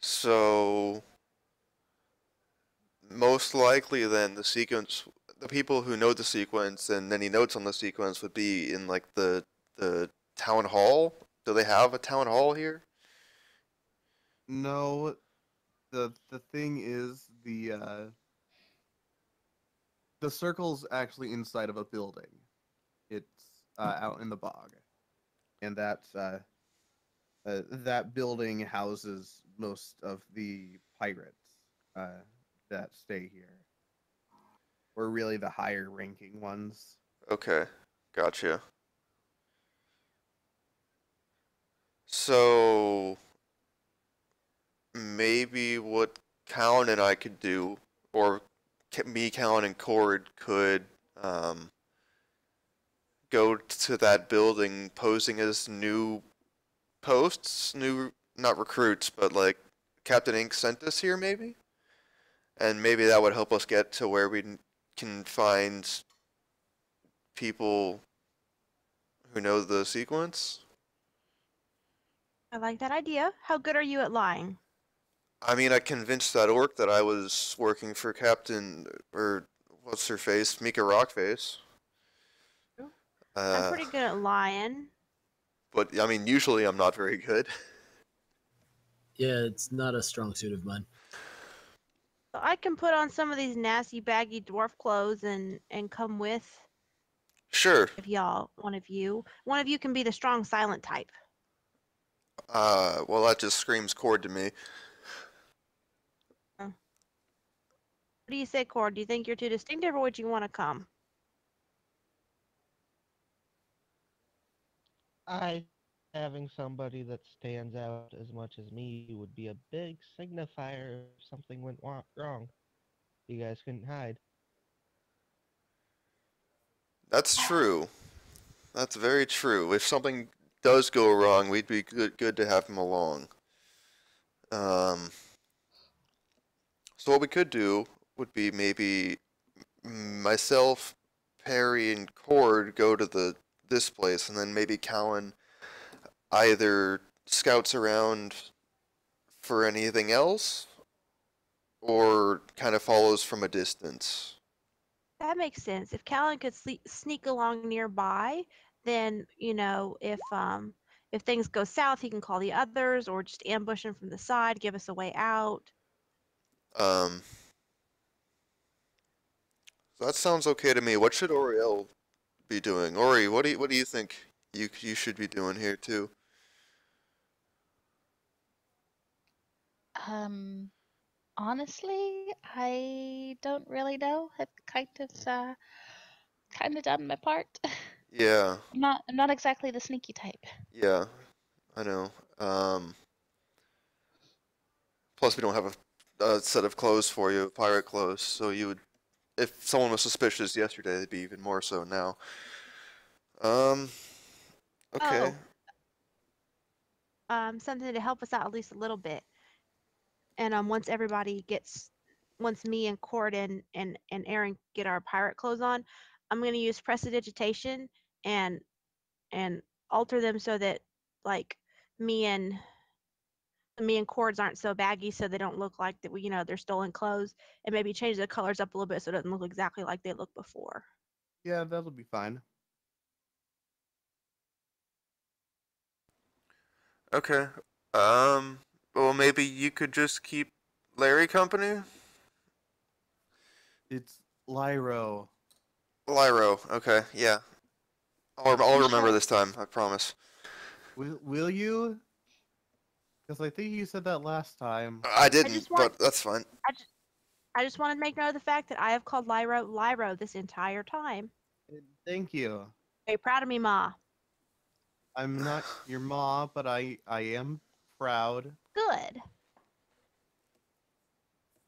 So most likely then the people who know the sequence and any notes on the sequence would be in like the town hall. Do they have a town hall here? no, the thing is the circle's actually inside of a building. It's out in the bog, and that building houses most of the pirates uh, that stay here, or really the higher ranking ones. Okay, gotcha. So maybe what Callan and I could do, or me, Callan, and Cord could go to that building posing as new posts, new not recruits, but like Captain Ink sent us here maybe, and maybe that would help us get to where we can find people who know the sequence. I like that idea. How good are you at lying? I mean, I convinced that orc that I was working for Captain, or what's her face, Mika Rockface. I'm Uh, pretty good at lying. but I mean, usually I'm not very good. Yeah, it's not a strong suit of mine. So I can put on some of these nasty baggy dwarf clothes and come with Sure. if y'all one of you can be the strong silent type. Well, that just screams Cord to me. What do you say, Cord? Do you think you're too distinctive, or would you want to come? I having somebody that stands out as much as me would be a big signifier if something went wrong. You guys couldn't hide. That's true. That's very true. If something does go wrong, we'd be good to have him along. Um, so what we could do would be maybe myself, Perry, and Cord go to this place, and then maybe Callan either scouts around for anything else, or kind of follows from a distance. That makes sense. If Callan could sneak along nearby, then if things go south, he can call the others or just ambush them from the side, give us a way out. So that sounds okay to me. What should Aurielle be doing? Ori, what do you think you should be doing here too? Honestly, I don't really know. I've kind of done my part. Yeah, I'm not exactly the sneaky type. yeah, I know. Plus we don't have a set of clothes for you, pirate clothes, so you would, if someone was suspicious yesterday, they'd be even more so now. Okay. Something to help us out at least a little bit. And once me and Cord and Aaron get our pirate clothes on, I'm gonna use prestidigitation and alter them so that like me and Cords aren't so baggy, so they don't look like that they're stolen clothes, and maybe change the colors up a little bit so it doesn't look exactly like they looked before. Yeah, that'll be fine. Okay. Well, maybe you could just keep Larry company? It's Lyro. Lyro, okay, yeah. I'll remember this time, I promise. Will you? Because I think you said that last time. I didn't, but that's fine. I just want to make note of the fact that I have called Lyro this entire time. Thank you. Very proud of me, Ma. I'm not your ma, but I am proud. Good.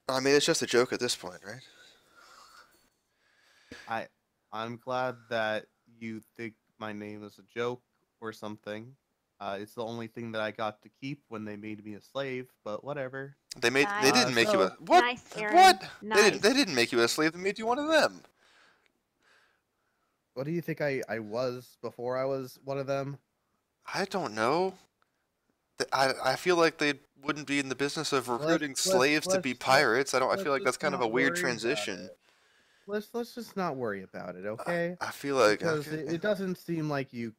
I mean, it's just a joke at this point, right? I'm glad that you think my name is a joke or something. It's the only thing that I got to keep when they made me a slave, but whatever. They didn't make you a so- what? Nice, Aaron. What? Nice. They didn't make you a slave. They made you one of them. What do you think I was before I was one of them? I don't know. I feel like they wouldn't be in the business of recruiting slaves to be pirates. I feel like that's kind of a weird transition. Let's just not worry about it, okay? I feel like Because okay. it doesn't seem like you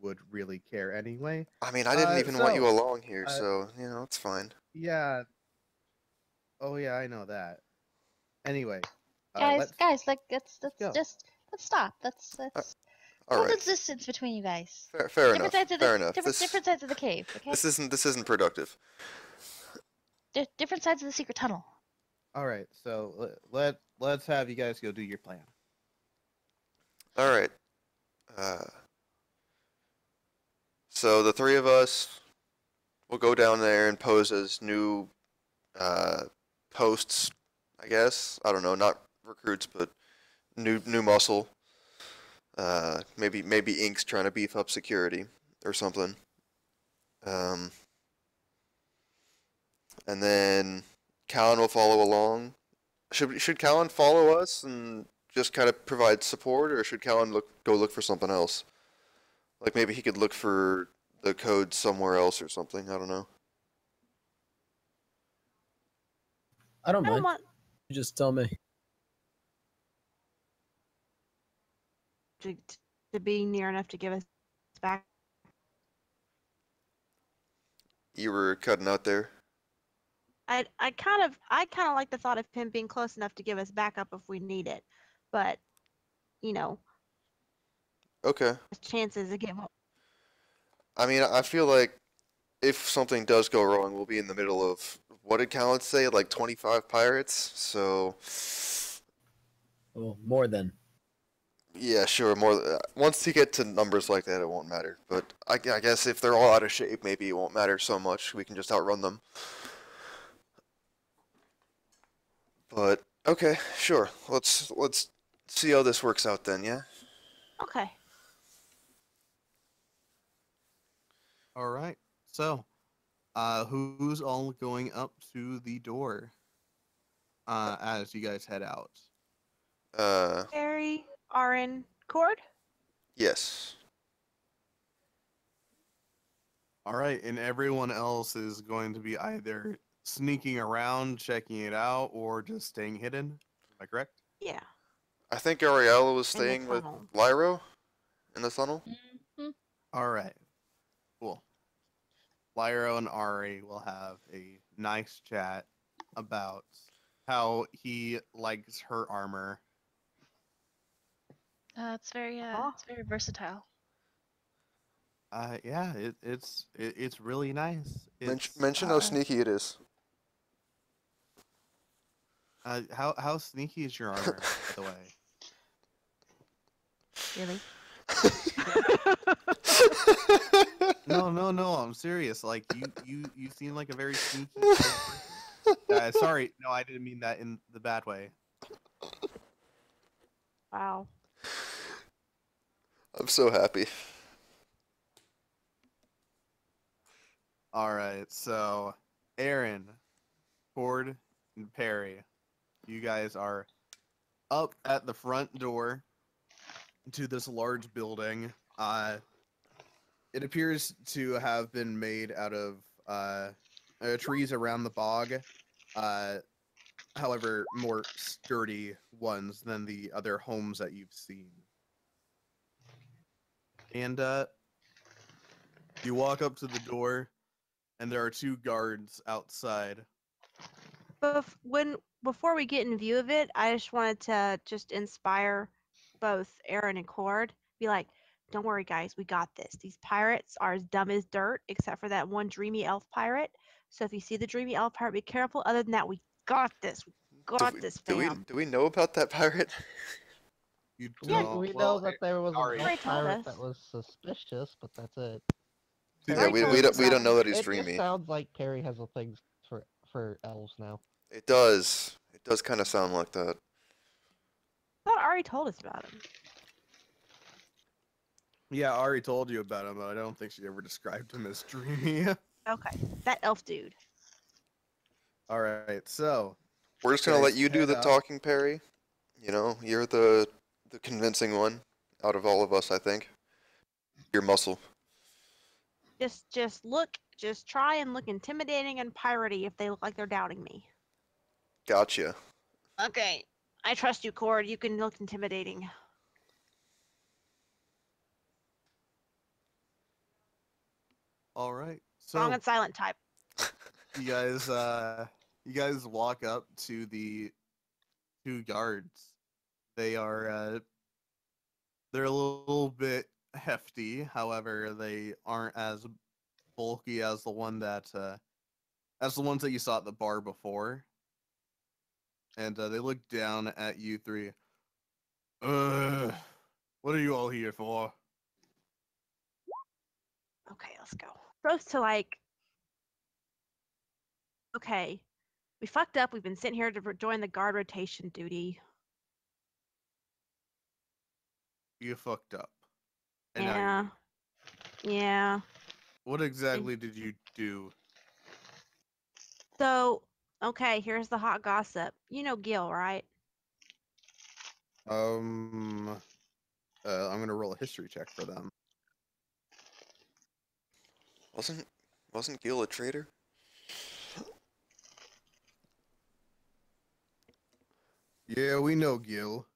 would really care anyway. I mean, I didn't even want you along here, so it's fine. Yeah. Oh yeah, I know that. Anyway, Guys, let's go. stop. Let's All hold right. the distance between you guys. Fair enough. Fair enough. Different sides of the cave. Okay. This isn't productive. Different sides of the secret tunnel. All right, so let's have you guys go do your plan. All right. So the three of us will go down there and pose as new posts, I guess. I don't know, not recruits, but new muscle. Maybe Ink's trying to beef up security or something. And then Callan will follow along. Should Callan follow us and just kind of provide support, or should Callan go look for something else? Like maybe he could look for the code somewhere else or something. I don't know. I don't I don't mind. want You just tell me. to be near enough to give us back. You were cutting out there. I kind of like the thought of him being close enough to give us backup if we need it, but Okay. chances of getting. I mean, I feel like if something does go wrong, we'll be in the middle of, what did Callan say, like 25 pirates? So, Well, more than. yeah, sure. Once you get to numbers like that, it won't matter. But I guess if they're all out of shape, maybe it won't matter so much. We can just outrun them. But okay, sure. Let's see how this works out then. Yeah. Okay. All right. So, who's all going up to the door? As you guys head out. Barry, Aaron, Cord. Yes. All right, and everyone else is going to be either sneaking around, checking it out, or just staying hidden. Am I correct? Yeah. I think Aurielle was In the staying with tunnel. Lyro in the tunnel. Mhm. All right, cool. Lyro and Ari will have a nice chat about how he likes her armor. It's very versatile. Yeah, it's really nice. It's Mention how sneaky it is. how sneaky is your armor, by the way? Really? No, I'm serious. Like you seem like a very sneaky type person. Sorry, no, I didn't mean that in the bad way. Wow. I'm so happy. All right, so Aaron, Ford, and Perry, you guys are up at the front door to this large building. It appears to have been made out of trees around the bog. However, more sturdy ones than the other homes that you've seen. And you walk up to the door, and there are two guards outside. Before we get in view of it, I just wanted to just inspire both Aaron and Cord. Be like, don't worry, guys, we got this. These pirates are as dumb as dirt, except for that one dreamy elf pirate. So if you see the dreamy elf pirate, be careful. Other than that, we got this. We got this, fam. Do we know about that pirate? You Yeah, don't. We well, know that there was an Ari, Ari elf told pirate us. that was suspicious, but that's it. See, Yeah, Ari we told we us don't we about don't know that It he's just dreamy. sounds like Perry has a thing for elves now. It does. It does kind of sound like that. I thought Ari told us about him. yeah, Ari told you about him, but I don't think she ever described him as dreamy. Okay, that elf dude. All right, so We're just gonna guys let you do head the up. talking, Perry. You know, you're the convincing one out of all of us, I think. Your muscle. Just try and look intimidating and piratey if they look like they're doubting me. Gotcha. Okay, I trust you, Cord. You can look intimidating. All right, Strong so and silent type. you guys walk up to the two guards. They are they're a little bit hefty, however, they aren't as bulky as the ones that you saw at the bar before. And they look down at you three. What are you all here for? Okay, let's go. Supposed to like. Okay, we fucked up. We've been sent here to join the guard rotation duty. You fucked up. And now you're Yeah. here. Yeah. What exactly did you do? So, okay, here's the hot gossip. You know Gil, right? I'm gonna roll a history check for them. Wasn't Gil a traitor? Yeah, we know Gil.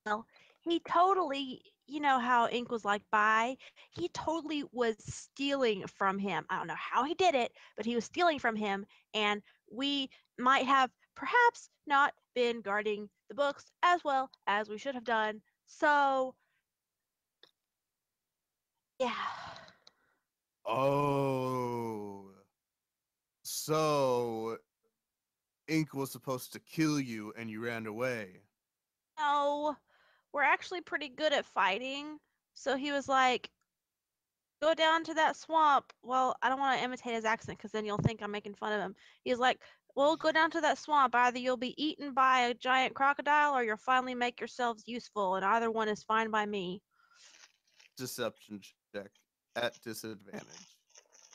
Well, he totally, you know how Ink was like, bye? He totally was stealing from him. I don't know how he did it, but he was stealing from him, and we might have perhaps not been guarding the books as well as we should have done. So, yeah. Oh. So Ink was supposed to kill you and you ran away. No, we're actually pretty good at fighting. So he was like, go down to that swamp. Well, I don't want to imitate his accent because then you'll think I'm making fun of him. He was like, We'll go down to that swamp. Either you'll be eaten by a giant crocodile or you'll finally make yourselves useful, and either one is fine by me. Deception check at disadvantage.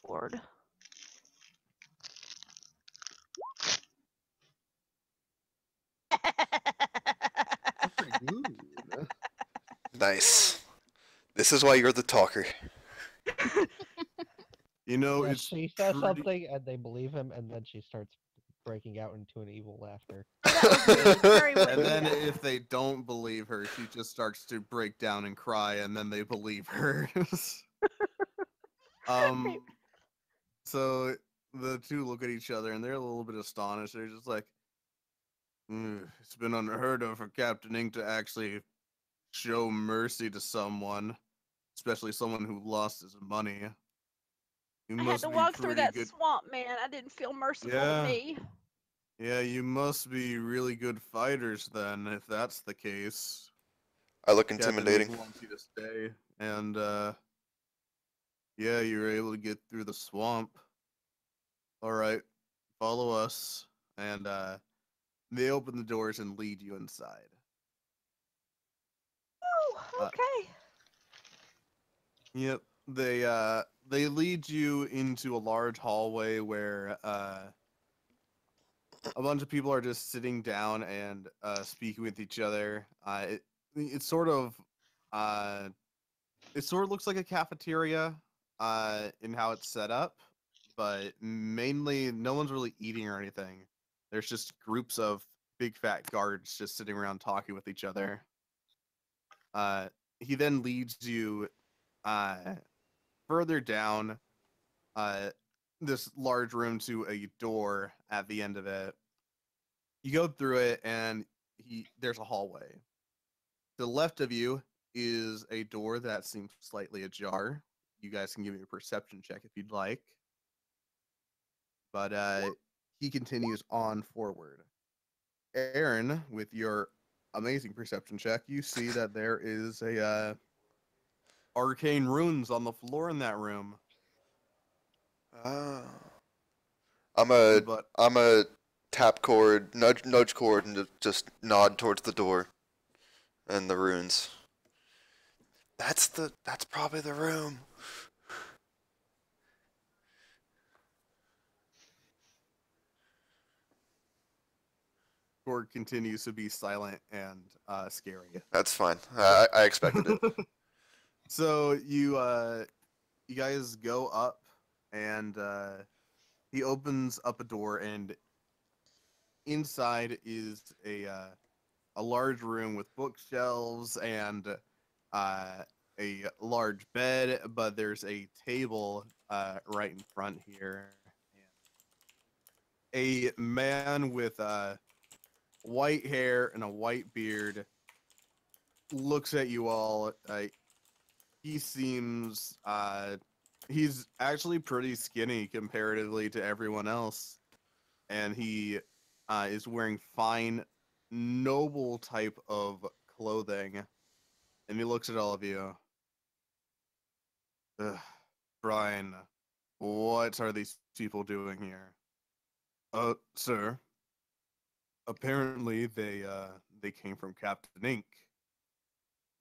Lord. That's pretty good. Nice. This is why you're the talker. You know, Yeah, it's she says pretty... something and they believe him, and then she starts breaking out into an evil laughter. Oh, that was me. Very And witty. then Yeah. if they don't believe her, she just starts to break down and cry, and then they believe her. um, so the two look at each other, and they're a little bit astonished. They're just like, it's been unheard of for Captain Ink to actually show mercy to someone, especially someone who lost his money. You I had must to be walk through pretty that good. swamp, man. I didn't feel merciful to Yeah. me. Yeah, you must be really good fighters then, if that's the case. I look Captain intimidating. Ink wants you to stay, and yeah, you were able to get through the swamp. All right, follow us, and they open the doors and lead you inside. Oh, Uh, okay. Yep, they lead you into a large hallway where a bunch of people are just sitting down and speaking with each other. It's sort of uh, it sort of looks like a cafeteria in how it's set up, but mainly no one's really eating or anything. There's just groups of big fat guards just sitting around talking with each other. He then leads you uh, further down uh, this large room to a door at the end of it. You go through it, and there's a hallway. To the left of you is a door that seems slightly ajar. You guys can give me a perception check if you'd like. But he continues on forward. Aaron, with your amazing perception check, you see that there is a arcane runes on the floor in that room. Ah. I'm But a tap chord, nudge chord, and just nod towards the door and the runes. That's probably the room. Gord continues to be silent and scary. That's fine. I expected it. So you guys go up, and he opens up a door, and inside is a large room with bookshelves and a large bed, but there's a table right in front here. A man with white hair and a white beard looks at you all. He seems he's actually pretty skinny comparatively to everyone else, and he is wearing fine, noble type of clothing. And he looks at all of you. Ugh, Brian, what are these people doing here? Sir, apparently they came from Captain Ink.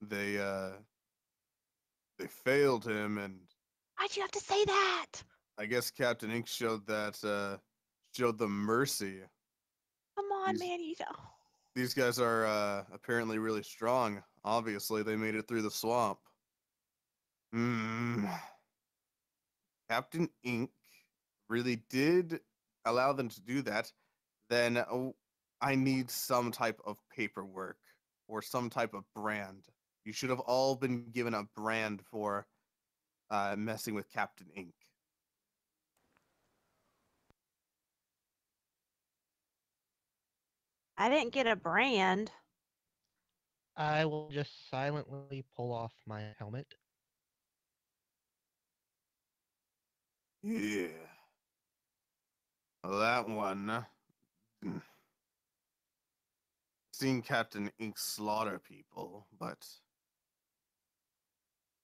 They they failed him, and Why'd you have to say that? I guess Captain Ink showed showed them mercy. Come on, These man. these guys are apparently really strong. Obviously, they made it through the swamp. Hmm. Captain Ink really did allow them to do that, then I need some type of paperwork or some type of brand. You should have all been given a brand for messing with Captain Ink. I didn't get a brand. I will just silently pull off my helmet. Yeah. Well, that one. Seen Captain Ink slaughter people, but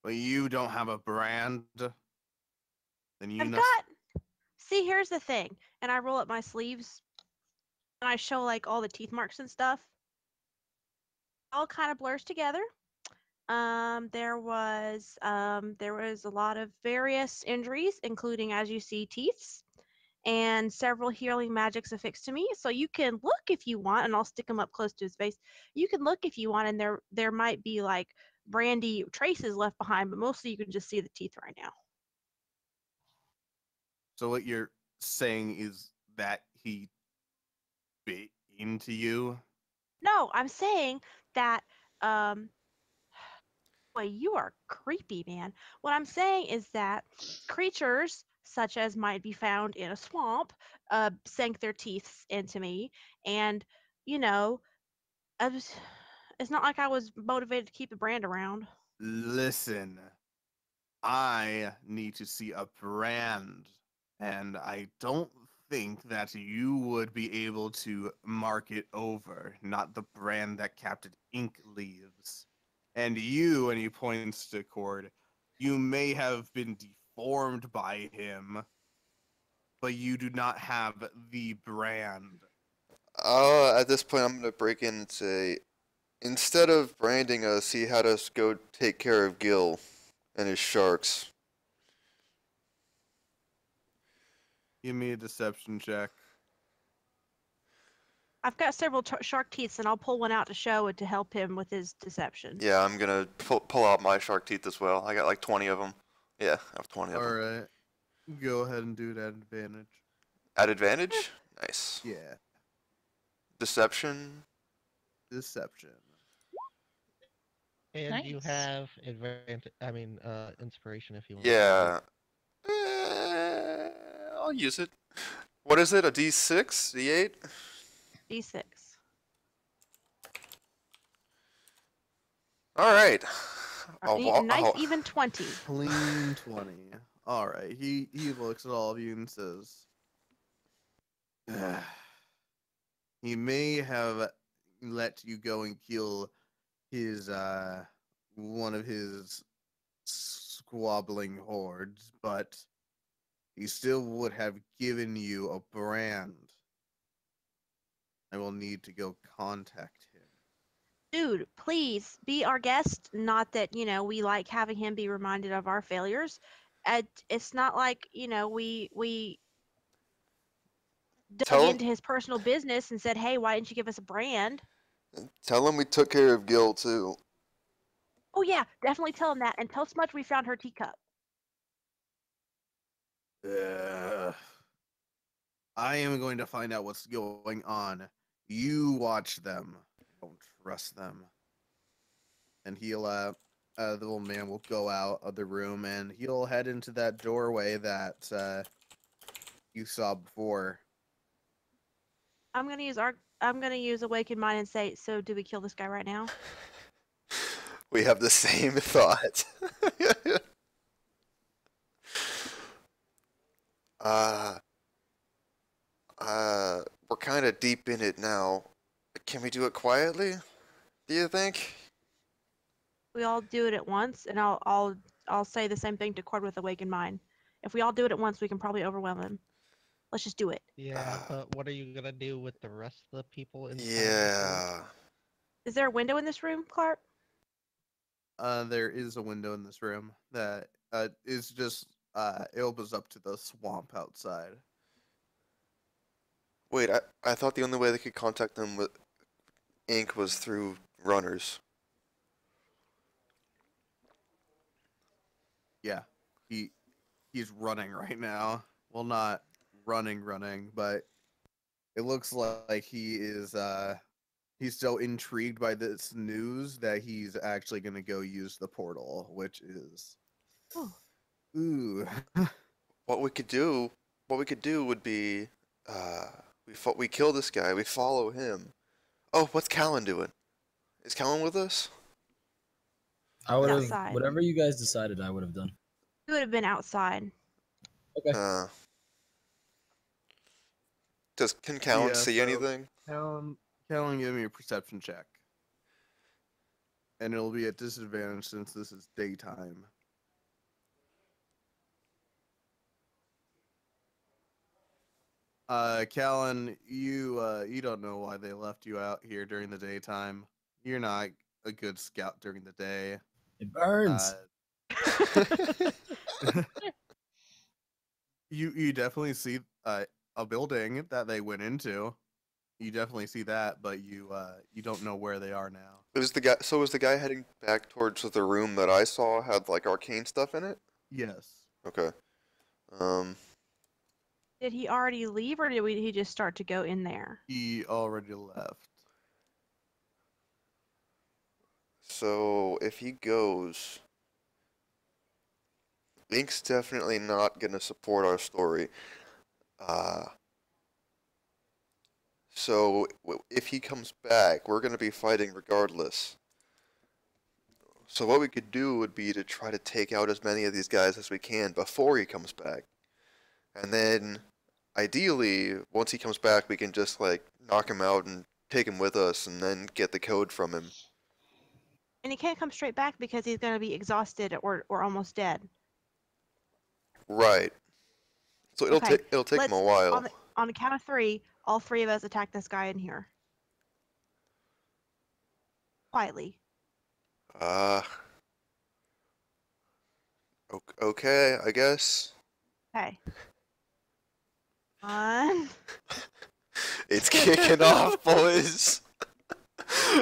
you don't have a brand. Then you I've must. got. See, here's the thing. And I roll up my sleeves. and I show like all the teeth marks and stuff, all kind of blurs together. There was a lot of various injuries, including, as you see, teeths, and several healing magics affixed to me. So you can look if you want, and I'll stick them up close to his face. You can look if you want, and there might be like brandy traces left behind, but mostly you can just see the teeth right now. So what you're saying is that he bit into you? No, I'm saying that um boy, you are creepy, man. What I'm saying is that creatures such as might be found in a swamp sank their teeth into me, and you know, I was, it's not like I was motivated to keep the brand around. Listen, I need to see a brand, and I don't think that you would be able to mark it over, not the brand that Captain Ink leaves. And you, and he points to Cord, you may have been deformed by him, but you do not have the brand. At this point, I'm gonna break in and say, instead of branding us, he had us go take care of Gil and his sharks. Give me a deception check. I've got several shark teeth, and I'll pull one out to show it to help him with his deception. Yeah, I'm gonna pull out my shark teeth as well. I got like 20 of them. Yeah, I have 20 of them. Alright. Go ahead and do that advantage. At advantage? Nice. Yeah. Deception? Deception. And you Nice. have inspiration if you want. Yeah. I'll use it. What is it? A D6? D8? D6. Alright. Nice even 20. Clean 20. Alright. He looks at all of you and says, he may have let you go and kill his one of his squabbling hordes, but he still would have given you a brand. I will need to go contact him. Dude, please be our guest. Not that, we like having him be reminded of our failures. It's not like, we dug Tell into his personal business and said, hey, why didn't you give us a brand? him we took care of Gil too. Oh, yeah, definitely tell him that. And tell Smudge we found her teacup. I am going to find out what's going on. You watch them. Don't trust them. And he'll, the little man will go out of the room and he'll head into that doorway that, you saw before. I'm gonna use Awakened Mind and say, so do we kill this guy right now? We have the same thought. We're kind of deep in it now. Can we do it quietly? Do you think? We all do it at once, and I'll say the same thing to Cord with Awakened Mind. If we all do it at once, we can probably overwhelm him. Let's just do it. Yeah, but what are you gonna do with the rest of the people inside? Yeah. Is there a window in this room, Clark? There is a window in this room that, is just, it opens up to the swamp outside. Wait, I thought the only way they could contact them with ink was through runners. Yeah, he's running right now. Well, not running, but it looks like he is, he's so intrigued by this news that he's actually gonna go use the portal, which is, ooh. What we could do would be, we kill this guy, we follow him. Oh, what's Callan doing? Is Callan with us? I would have Outside. whatever you guys decided. I would have done. He would have been outside. Okay. Can Callan Yeah, see so- anything? Callan, give me a perception check. And it'll be at disadvantage since this is daytime. Callan, you don't know why they left you out here during the daytime. You're not a good scout during the day. It burns. You definitely see a building that they went into. You definitely see that, but you don't know where they are now. Is the guy heading back towards the room that I saw had like arcane stuff in it? Yes. Okay. Did he already leave, or did he just start to go in there? He already left. So if he goes, Ink's definitely not gonna support our story. So if he comes back, we're gonna be fighting regardless. So what we could do would be to try to take out as many of these guys as we can before he comes back. And then, ideally, once he comes back, we can just, like, knock him out and take him with us and then get the code from him. And he can't come straight back because he's going to be exhausted or almost dead. Right. So it'll Okay, take him a while. On the count of 3, all 3 of us attack this guy in here. Quietly. Okay, I guess. Okay. 1. It's kicking off, boys.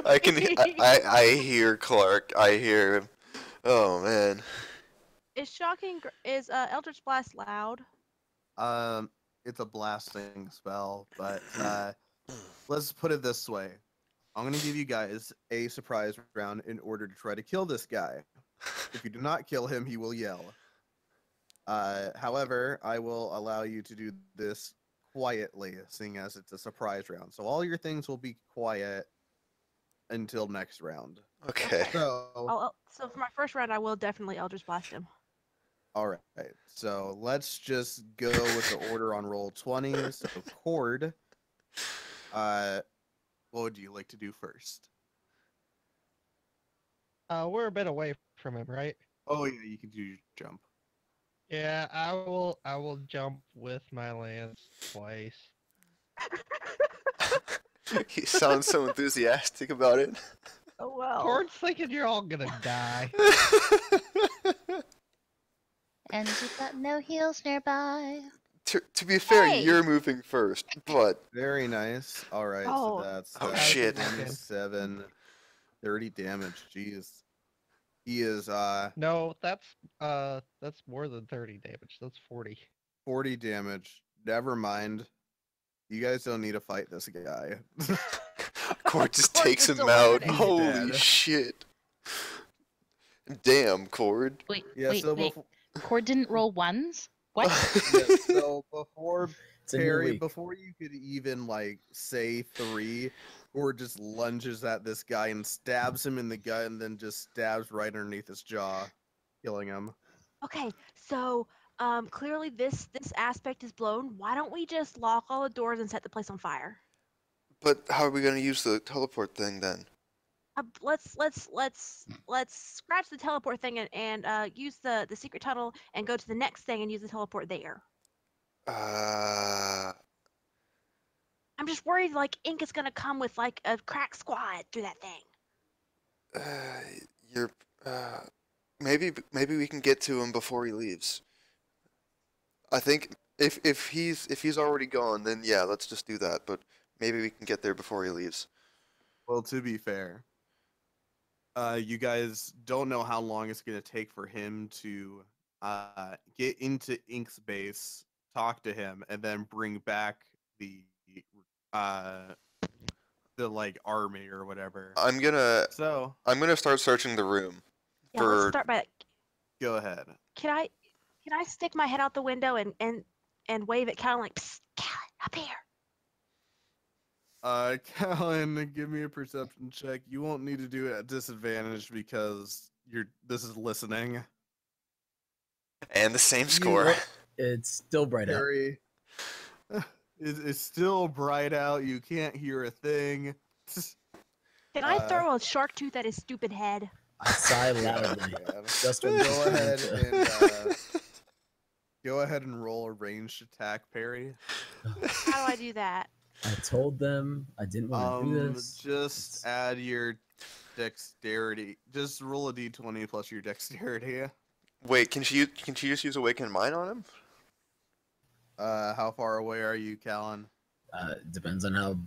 I hear Clark. I hear him. Oh man. Is Eldritch Blast loud? It's a blasting spell, but let's put it this way. I'm gonna give you guys a surprise round in order to try to kill this guy. If you do not kill him, he will yell. However, I will allow you to do this quietly, seeing as it's a surprise round. So all your things will be quiet until next round. Okay. So for my first round, I will definitely Eldritch Blast him. All right. So let's just go with the order on roll 20. So Cord, what would you like to do first? We're a bit away from him, right? Oh yeah, you can do your jump. Yeah, I will jump with my lance twice. He sounds so enthusiastic about it. Oh well. Cord's thinking you're all gonna die. And you've got no heals nearby. To be fair, Hey! you're moving first, but Very nice. All right, Oh. so that's Oh, shit. 27, 30 damage. Jeez. He is No, that's more than 30 damage. That's 40. 40 damage. Never mind. You guys don't need to fight this guy. Cord just Cord takes just him out. eliminated. Holy Dead. shit. Damn, Cord. Wait, Yeah, wait, so wait. Cord didn't roll ones? What? Yeah, so before It's a new Perry, week. before you could even like say 3, Cord just lunges at this guy and stabs him in the gut, and then just stabs right underneath his jaw, killing him. Okay, so clearly this aspect is blown. Why don't we just lock all the doors and set the place on fire? But how are we gonna use the teleport thing then? Let's scratch the teleport thing and use the secret tunnel and go to the next thing and use the teleport there. I'm just worried like Ink is gonna come with like a crack squad through that thing. You're, maybe we can get to him before he leaves. I think if he's already gone, then yeah, let's just do that. But maybe we can get there before he leaves. Well, to be fair, you guys don't know how long it's going to take for him to get into Ink's base, talk to him, and then bring back the like army or whatever. I'm gonna start searching the room. Yeah, let's start by. Go ahead. Can I stick my head out the window and wave at Callan like, psst, Callan, up here. Callan, give me a perception check. You won't need to do it at disadvantage because this is listening. And the same score. It's still bright out. Harry, it's still bright out. You can't hear a thing. Can I throw a shark tooth at his stupid head? I sigh loudly. Just when Go ahead and Go ahead and roll a ranged attack parry. How do I do that? I told them I didn't want to do this. Just add your dexterity. Just roll a d20 plus your dexterity. Wait, can she just use Awakened Mind on him? How far away are you, Callan? Depends on how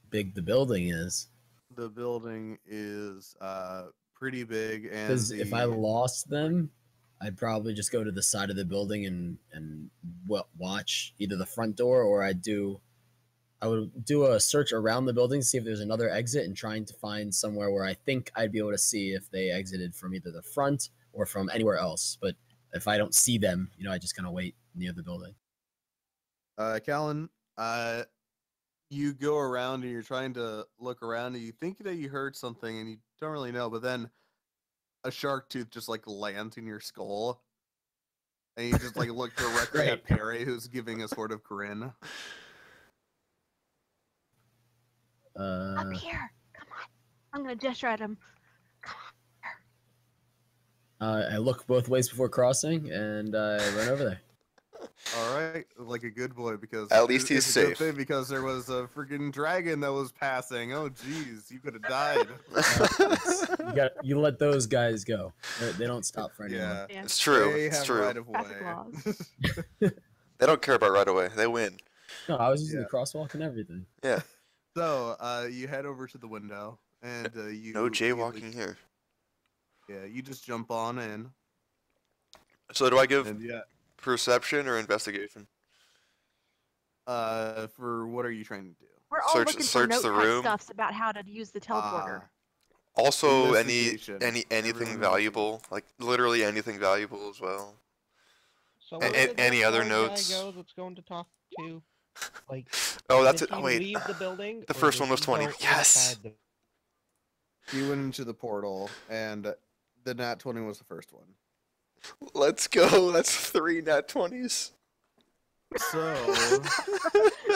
big the building is. The building is pretty big, and Because if I lost them, I'd probably just go to the side of the building and watch either the front door, or I would do a search around the building to see if there's another exit, and trying to find somewhere where I think I'd be able to see if they exited from either the front or from anywhere else. But if I don't see them, I just kind of wait near the building. Callan, you go around and you're trying to look around, and you think that you heard something, and you don't really know, but then a shark tooth just like lands in your skull, and you just like look directly Right. at Perry, who's giving a sort of grin. Up here. Come on. I'm gonna gesture at him. I look both ways before crossing, and I run over there. All right, like a good boy, because At least he's it's a good safe. thing because there was a freaking dragon that was passing. Oh, jeez, you could have died. You let those guys go. They don't stop for anyone. Yeah, Yeah. It's true. they It's have true. right of Traffic way. laws. They don't care about right away. They win. No, I was using Yeah. the crosswalk and everything. Yeah. So, you head over to the window, and you No immediately- jaywalking here. Yeah, you just jump on in, So do I give and yeah. perception or investigation? For what are you trying to do? We're all Search- looking for search note the type room. stuffs about how to use the teleporter. Also, Investigation. anything Everyone valuable, like literally anything valuable as well. So A- where a- did any that other guy notes? go that's going to talk to? Like, Oh, that's did it. he Oh wait, leave the building? the or first did one was he 20. go Yes! inside the- You went into the portal, and the nat 20 was the first one. Let's go. That's 3 nat 20s. So,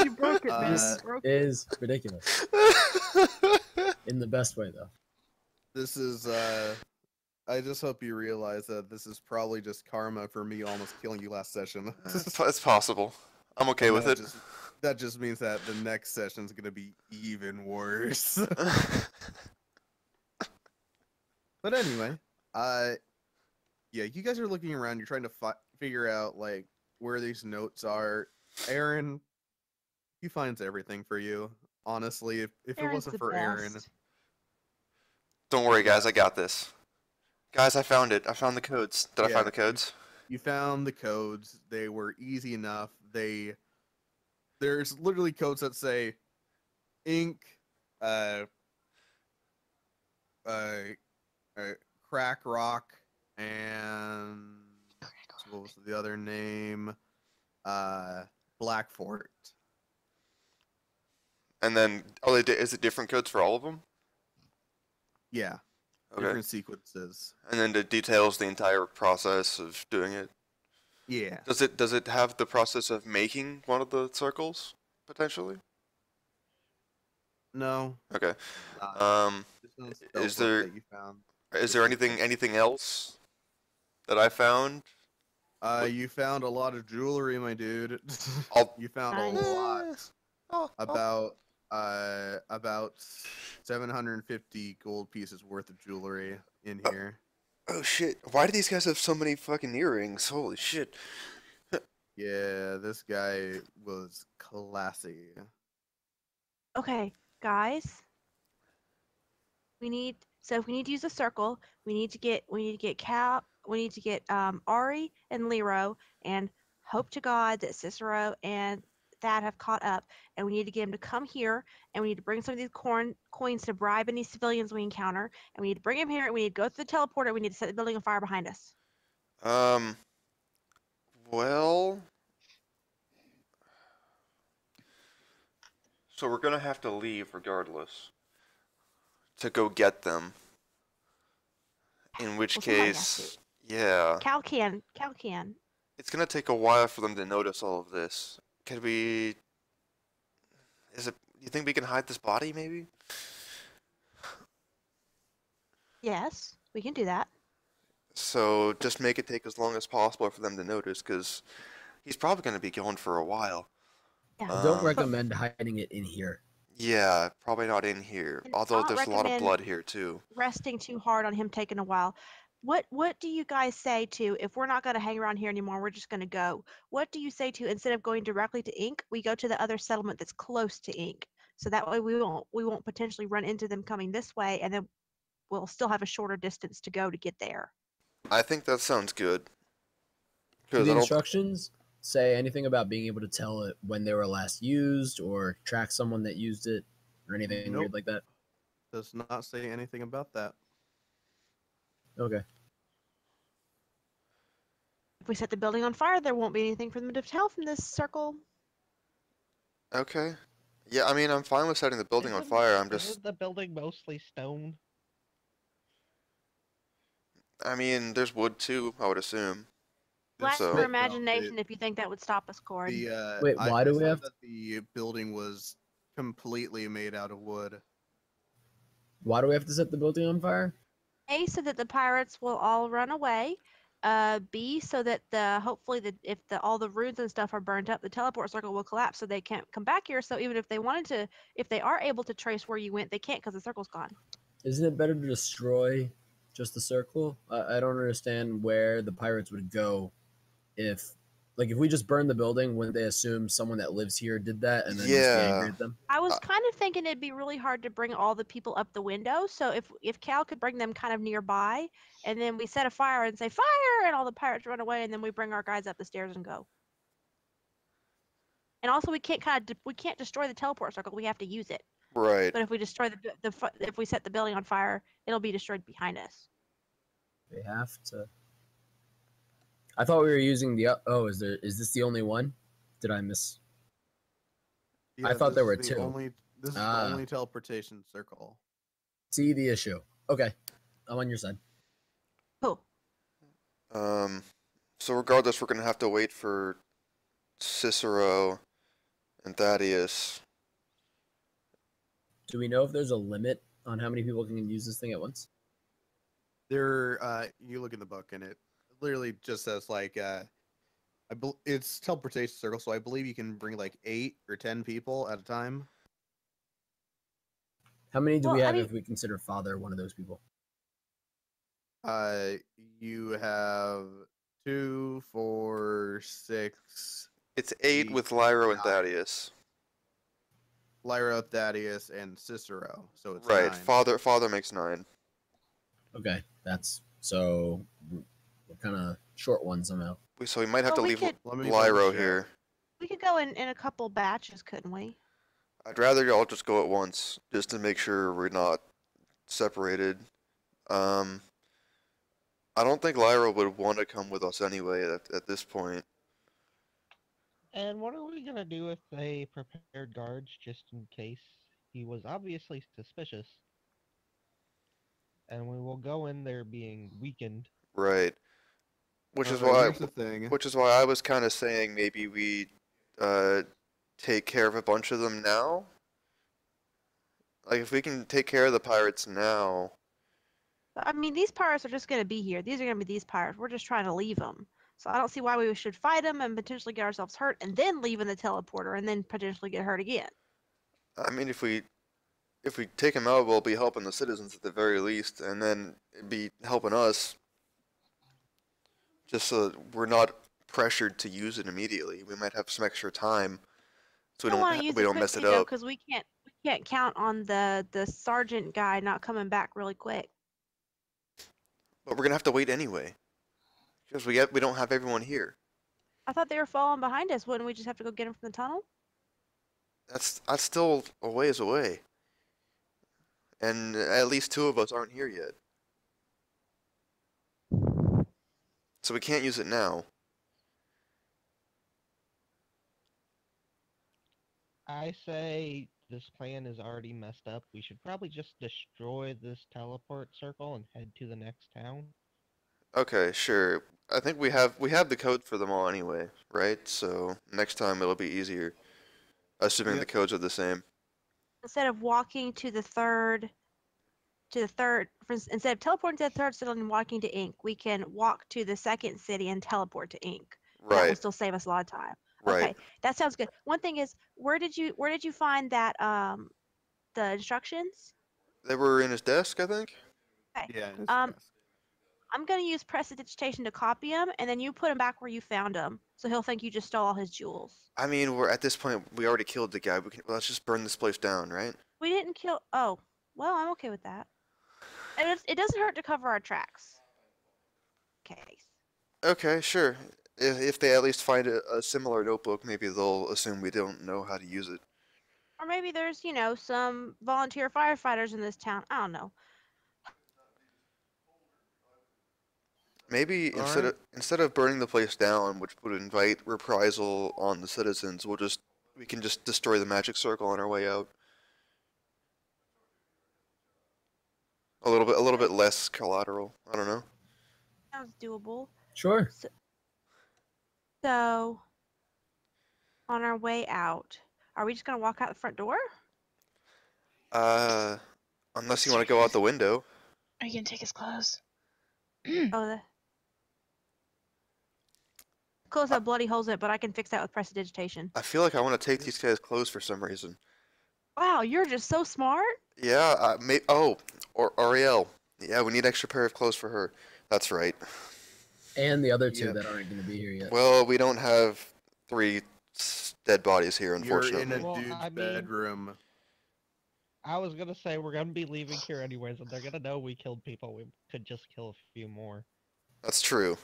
You broke it, man. Uh, You broke it. Is ridiculous. In the best way, though. this is, I just hope you realize that this is probably just karma for me almost killing you last session. It's possible. I'm okay And with it. that just means that the next session's gonna be even worse. But anyway, yeah, you guys are looking around. You're trying to figure out like where these notes are. Aaron, he finds everything for you. Honestly, if it Aaron's wasn't the for Aaron, best. Don't worry, guys. I got this. Guys, I found it. I found the codes. Did I Yeah. find the codes? you found the codes. They were easy enough. There's literally codes that say ink, crack rock, and what was the other name? Blackfort. And then, is it different codes for all of them? Yeah, Okay. different sequences. And then it details the entire process of doing it. Yeah. Does it have the process of making one of the circles potentially? No. Okay. Not. This one's is spellbook there- that you found? Is there anything else that I found? You found a lot of jewelry, my dude. I'll- You found Nice. a lot. Oh, About 750 gold pieces worth of jewelry in here. oh shit! Why do these guys have so many fucking earrings? Holy shit! Yeah, this guy was classy. Okay, guys. We need to use a circle. We need to get Cal. We need to get Ari and Lero, and hope to God that Cicero and Thad have caught up. And we need to get him to come here, and we need to bring some of these coins to bribe any civilians we encounter. And we need to bring him here, and we need to go through the teleporter. We need to set the building on fire behind us. Well, so we're gonna have to leave regardless to go get them. In which Well, somebody has case, yeah, Cal can. it's gonna take a while for them to notice all of this. Could we? You think we can hide this body, maybe? Yes, we can do that. So just make it take as long as possible for them to notice, because he's probably going to be going for a while. Yeah. I don't Um, recommend hiding it in here. Yeah, probably not in here. And Although I don't there's a lot of recommend blood here too. resting too hard on him taking a while. What do you guys say to, if we're not going to hang around here anymore, we're just going to go? What do you say to, instead of going directly to Ink, we go to the other settlement that's close to Ink, so that way we won't potentially run into them coming this way, and then we'll still have a shorter distance to go to get there. I think that sounds good. Do Because the I don't. instructions say anything about being able to tell it when they were last used or track someone that used it or anything Nope. weird like that? Does not say anything about that. Okay. If we set the building on fire, there won't be anything for them to tell from this circle. Okay. Yeah, I mean, I'm fine with setting the building on fire. I'm just. Isn't the building mostly stone? I mean, there's wood too, I would assume. Blast So- your No, imagination if you think that would stop us, Cord. Wait, why do we said have- that the building was completely made out of wood? Why do we have to set the building on fire? A, so that the pirates will all run away. B, so that hopefully if all the runes and stuff are burnt up, the teleport circle will collapse, so they can't come back here. So even if they wanted to, if they are able to trace where you went, they can't because the circle's gone. Isn't it better to destroy just the circle? I don't understand where the pirates would go if we just burn the building, wouldn't they assume someone that lives here did that and then just be Yeah. angry at them? I was kind of thinking it'd be really hard to bring all the people up the window. So if Cal could bring them kind of nearby, and then we set a fire and say fire, and all the pirates run away, and then we bring our guys up the stairs and go. And also, we can't destroy the teleport circle. We have to use it. Right. But if we destroy if we set the building on fire, it'll be destroyed behind us. They have to. I thought we were using the. Oh, is this the only one? Did I miss? I thought this there were is the two. This is Ah. the only teleportation circle. See the issue. Okay, I'm on your side. Cool. So regardless, we're gonna have to wait for Cicero and Thaddeus. Do we know if there's a limit on how many people can use this thing at once? You look in the book and it literally just says like, it's teleportation circle, so I believe you can bring like 8 or 10 people at a time. How many do we Well, I have mean- if we consider Father one of those people? You have 2, 4, 6, It's 8 Eight, with Lyro and 9. Thaddeus. Lyra, Thaddeus, and Cicero. So it's Right. 9. Father makes 9. Okay, that's so we're kind of short one somehow. So we might have Well, to we leave could- Let me Lyro double check. here. We could go in a couple batches, couldn't we? I'd rather y'all just go at once, just to make sure we're not separated. I don't think Lyra would want to come with us anyway at this point. And what are we gonna do if they prepared guards just in case? He was obviously suspicious. And we will go in there being weakened. Right. Which is Alright, why here's the thing. I was kind of saying maybe we take care of a bunch of them now. Like if we can take care of the pirates now. I mean, these pirates are just going to be here. These are going to be these pirates. We're just trying to leave them. So I don't see why we should fight them and potentially get ourselves hurt and then leave in the teleporter and then potentially get hurt again. I mean, if we take them out, we'll be helping the citizens at the very least, and then it'd be helping us. Just so that we're not pressured to use it immediately. We might have some extra time, so I don't want to use we don't mess it quickly, though, up. because we can't count on the sergeant guy not coming back really quick. But we're gonna have to wait anyway, because we don't have everyone here. I thought they were following behind us. Wouldn't we just have to go get them from the tunnel? That's still a ways away, and at least 2 of us aren't here yet, so we can't use it now. I say this plan is already messed up. We should probably just destroy this teleport circle and head to the next town. Okay, sure. I think we have the code for them all anyway, right? So next time it'll be easier, assuming Yep. the codes are the same. Instead of walking to the third to the third, instead of teleporting to the third city and walking to Ink, we can walk to the second city and teleport to Ink. And that will Right. still save us a lot of time. Right. Okay, that sounds good. One thing is, where did you find that the instructions? They were in his desk, I think. Okay. Yeah. It's Um, fast. I'm gonna use prestidigitation to copy them, and then you put them back where you found them, so he'll think you just stole all his jewels. I mean, we're at this point. We already killed the guy. Let's just burn this place down, right? We didn't kill. Oh, well, I'm okay with that. It doesn't hurt to cover our tracks. Case. Okay, sure. If they at least find a similar notebook, maybe they'll assume we don't know how to use it. Or maybe there's, some volunteer firefighters in this town. I don't know. Maybe Alright. instead of burning the place down, which would invite reprisal on the citizens, we can just destroy the magic circle on our way out. A little bit less collateral. I don't know. Sounds doable. Sure. So, on our way out, are we just gonna walk out the front door? Unless you want to go out the window. Are you gonna take his clothes? Oh, clothes have bloody holes in it, but I can fix that with prestidigitation. I feel like I want to take these guys' clothes for some reason. Wow, you're just so smart. Yeah, or Aurielle. Yeah, we need extra pair of clothes for her. That's right. And the other two Yeah. that aren't going to be here yet. Well, we don't have 3 dead bodies here, You're in unfortunately. a Well, dude's I mean- bedroom. I was gonna say we're gonna be leaving here anyways, and they're gonna know we killed people. We could just kill a few more. That's true.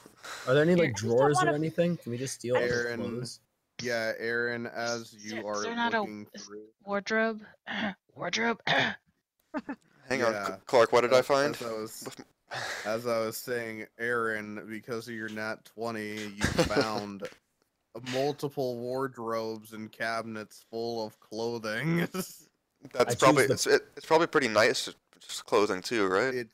Are there any Here, like I just don't drawers or wanna- anything? Can we just steal all his Aaron. clothes? Yeah, Aaron, as Is you there- are is there not a- looking is- through. Wardrobe. Wardrobe. Hang on, Yeah. Clark, what did I find? As I was saying, Aaron, because of your nat 20, you found multiple wardrobes and cabinets full of clothing. That's I probably choose it's probably pretty nice just clothing too, right? It's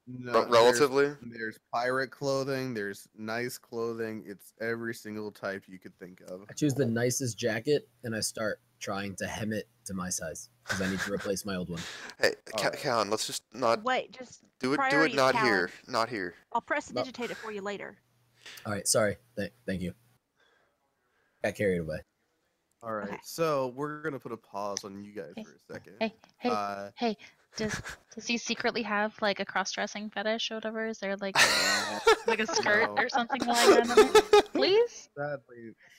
no, Relatively. There's pirate clothing, there's nice clothing. It's every single type you could think of. I choose the nicest jacket and I start trying to hem it to my size because I need to replace my old one. Hey, Alright. Callan, let's just not Wait, just do it priorities, not Callan. here. Not here. I'll prestidigitate it for you later. All right, sorry. Thank you. Got carried away. All right, Okay. so we're gonna put a pause on you guys Hey, for a second. Hey, Uh, hey. Does he secretly have like a cross-dressing fetish or whatever? Is there like like a skirt No. or something going on in there? Please,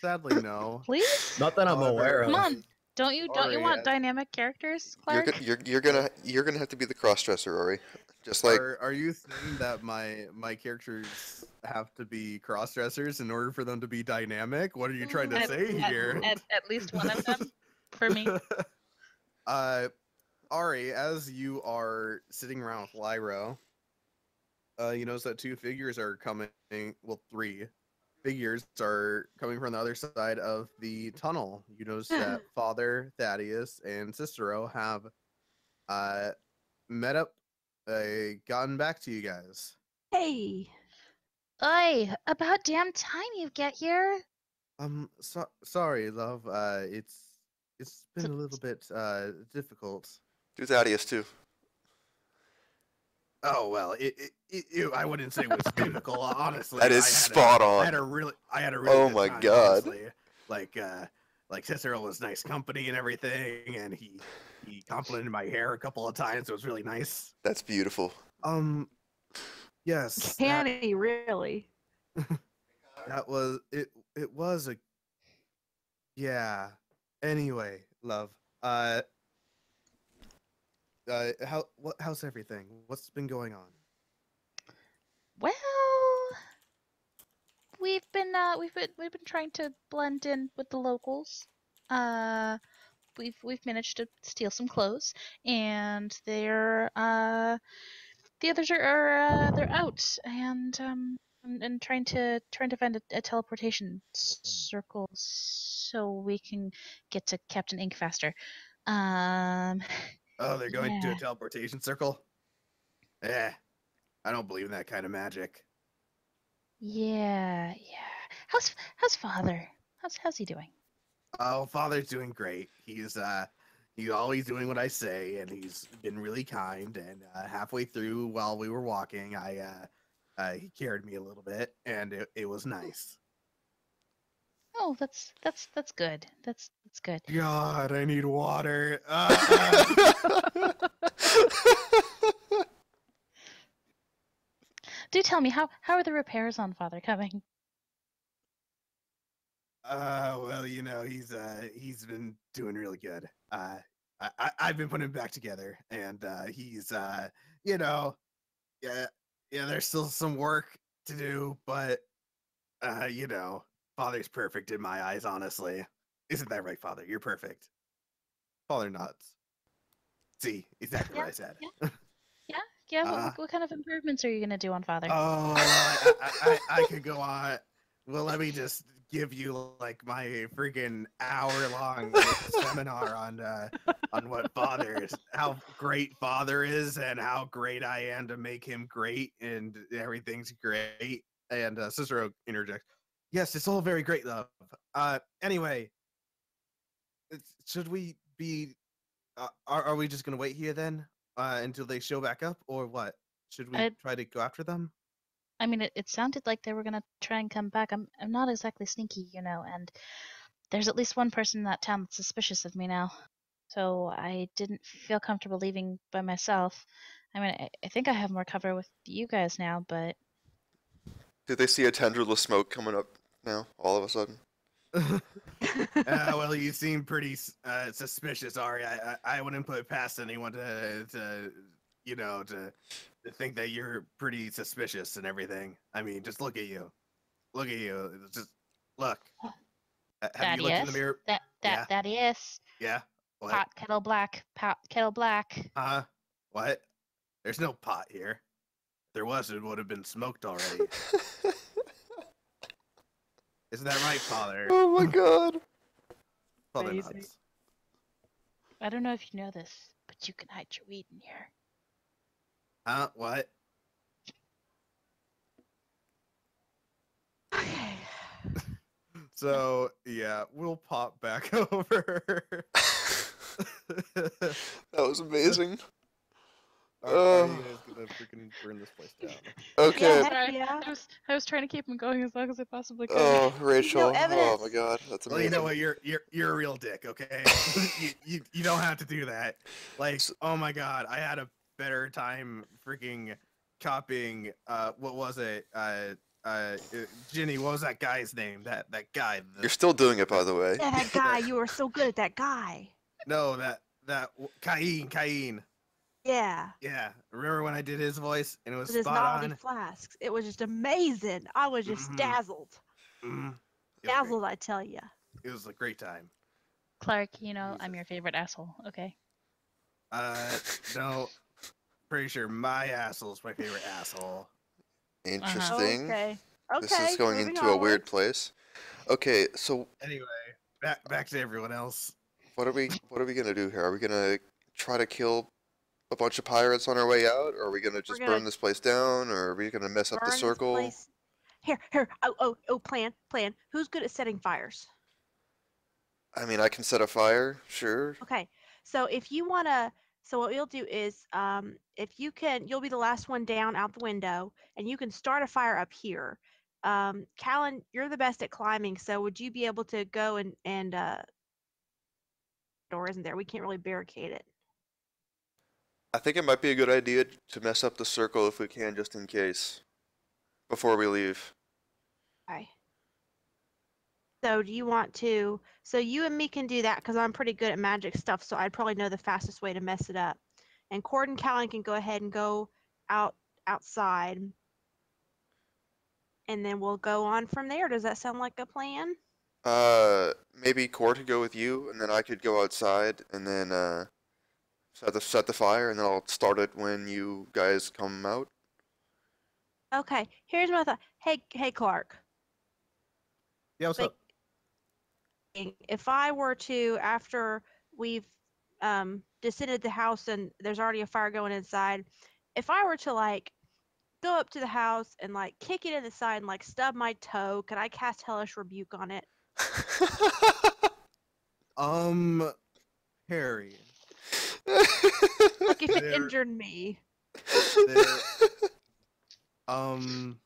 sadly, no. please. Not that I'm However, aware Come of. on. Don't you Ori, want dynamic characters, Clark? You're gonna have to be the crossdresser, Ori. Just like Are you saying that my characters have to be cross dressers in order for them to be dynamic? What are you trying to At- say at- here? At least one of them for me. Ari, as you are sitting around with Lyro, you notice that 2 figures are coming. Well, 3 figures are coming from the other side of the tunnel. You notice that Father Thaddeus and Cicero have met up, gotten back to you guys. Hey, Oi, about damn time you get here. Sorry, love. It's been So- a little bit difficult. do Thaddeus too. Oh well, I wouldn't say it was difficult, honestly. That is I had spot on. I had a really Oh good my time, God. honestly. Like Cicero was nice company and everything, and he complimented my hair a couple of times. It was really nice. That's beautiful. Yes, can he really? that was it. It was a yeah. Anyway, love. How's everything? What's been going on? Well, we've been trying to blend in with the locals. We've managed to steal some clothes, and the others are they're out and trying to find a teleportation circle so we can get to Captain Ink faster. Oh, they're going to Yeah. a teleportation circle? I don't believe in that kind of magic. Yeah. How's father? How's he doing? Oh, Father's doing great. He's he's always doing what I say, and he's been really kind. And halfway through, while we were walking, he carried me a little bit, and it was nice. Oh, that's good. That's good. God, I need water. Do tell me how are the repairs on Father coming? Well, he's been doing really good. I've been putting him back together, and he's yeah, there's still some work to do, but Father's perfect in my eyes, honestly. Isn't that right, Father? You're perfect. Father nods. See, exactly what I said. Yeah. What kind of improvements are you gonna do on Father? Oh, I could go on. Well, let me just give you like my freaking hour-long seminar on what Father is, how great Father is, and how great I am to make him great, and everything's great. And Cicero interjects, "Yes, it's all very great, love. Anyway, should we be? Are we just gonna wait here then until they show back up, or what? Should we try to go after them?" I mean, it sounded like they were gonna try and come back. I'm not exactly sneaky, and there's at least one person in that town that's suspicious of me now. So I didn't feel comfortable leaving by myself. I mean, I think I have more cover with you guys now, but Did they see a tendril of smoke coming up now, all of a sudden? Well, you seem pretty suspicious, Ari. I wouldn't put it past anyone to think that you're pretty suspicious and everything. I mean, just look at you. Look at you. Just look. Have you looked in the mirror? Yeah. That is Yeah. What? pot kettle black. What? There's no pot here. If there was, it would have been smoked already. Isn't that right, Father? Oh my god. Father Crazy. nods. I don't know if you know this, but you can hide your weed in here. What? Okay. So, yeah, we'll pop back over. That was amazing. Are you guys gonna freaking burn this place down? Okay. Yeah, yeah. I was trying to keep him going as long as I possibly could. Oh, Rachel. Oh evidence. my god, that's Well, amazing. you know what? You're a real dick, okay? you don't have to do that. Like, oh my god, I had a better time freaking copying. What was it? Ginny. What was that guy's name? That guy. You're still doing it, by the way. Yeah, that guy. You were so good at that guy. No, that Cain. Yeah. Yeah, remember when I did his voice and it was With his spot novelty on? flasks. It was just amazing. I was just Mhm. dazzled. Mm-hmm. It was Dazzled, I tell you. great. It was a great time. Clark, I'm Jesus. your favorite asshole. Okay. No, pretty sure my asshole's my favorite asshole. Interesting. Okay. This Okay. is going moving into a weird onward. place. Okay, so Anyway, back to everyone else. what are we gonna do here? Are we gonna try to kill a bunch of pirates on our way out, or are we gonna just gonna burn this place down, or are we gonna mess up the Burn this circle? place. Here. Oh, plan. Who's good at setting fires? I mean, I can set a fire, sure. Okay. So if you wanna, so what you'll do is, if you can, you'll be the last one down out the window, and you can start a fire up here. Callan, you're the best at climbing, so would you be able to go and door isn't there? We can't really barricade it. I think it might be a good idea to mess up the circle if we can, just in case, before we leave. Okay. So do you want to? So you and me can do that because I'm pretty good at magic stuff. So I'd probably know the fastest way to mess it up. And Cord and Callan can go ahead and go outside, and then we'll go on from there. Does that sound like a plan? Maybe Core could go with you, and then I could go outside, and then set the fire, and then I'll start it when you guys come out. Okay. Here's my thought. Hey, Clark. Yeah, what's Like, up? if I were to, after we've descended the house and there's already a fire going inside, if I were to like go up to the house and like kick it in the side and like stub my toe, could I cast Hellish Rebuke on it? Harry, Like if it There- injured me. there, um,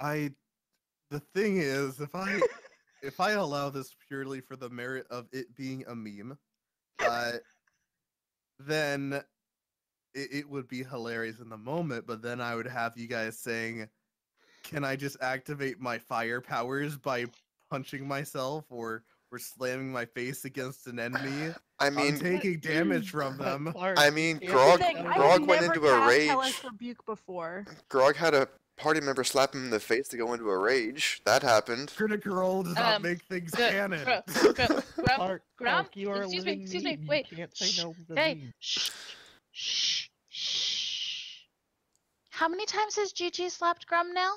the thing is, if I allow this purely for the merit of it being a meme, then it would be hilarious in the moment, but then I would have you guys saying, can I just activate my fire powers by punching myself or slamming my face against an enemy? I I'm mean, taking damage from them. Clark, I you mean, can't Grog- Thing, say I Grog have went never into a cast rage. Hellish Rebuke before. Grog had a party member slap him in the face to go into a rage. That happened. Critical Role does not make things canon. Clark, Grump, you are a excuse me, living excuse me, meme. wait. You can't say no to the Hey, meme. shh. How many times has Gigi slapped Grum now?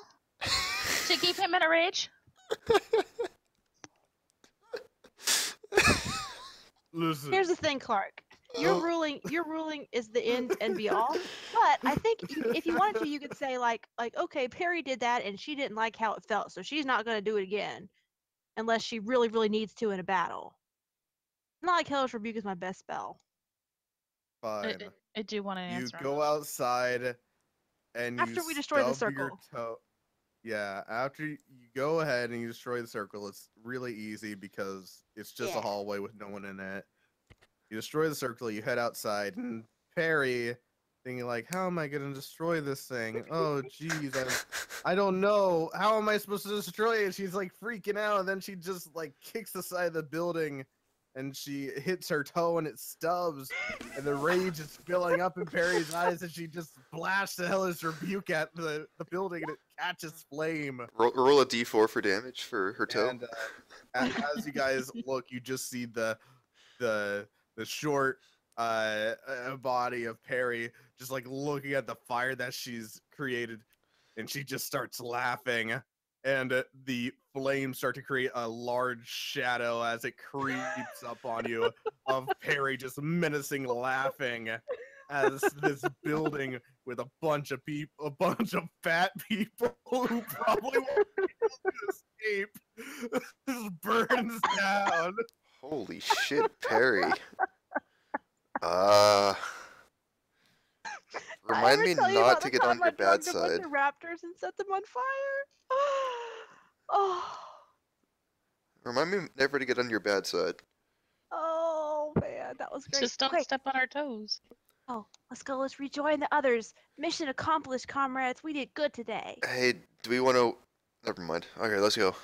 To keep him in a rage? Listen, Here's the thing, Clark. Your ruling is the end and be all. But I think if you wanted to, you could say like, okay, Perry did that and she didn't like how it felt, so she's not going to do it again, unless she really, really needs to in a battle. Not like Hellish Rebuke is my best spell. fine. I do want an You answer. on go that. outside and After you we destroy the stub your circle. toe. Yeah, after you go ahead and you destroy the circle, it's really easy because it's just a Yeah. hallway with no one in it. You destroy the circle, you head outside, and Perry, thinking like, how am I gonna destroy this thing? Oh, geez, I don't know. How am I supposed to destroy it? She's like freaking out, and then she just like kicks the side of the building, and she hits her toe, and it stubs, and the rage is filling up in Perry's eyes, and she just blasts the Hellish Rebuke at the building, and it catches flame. Roll a d4 for damage for her toe. And as you guys look, you just see the short body of Perry just like looking at the fire that she's created, and she just starts laughing, and the flames start to create a large shadow as it creeps up on you of Perry just menacing laughing as this building with a bunch of fat people who probably won't be able to escape just burns down. Holy shit, Perry. Remind me not to get on your bad I side. drugged a bunch of raptors and set them on fire. Oh, Remind me never to get on your bad side. oh man, that was great. Just don't Okay. step on our toes. Oh, let's go. Let's rejoin the others. Mission accomplished, comrades. We did good today. Hey, do we want to... Never mind. Okay, let's go.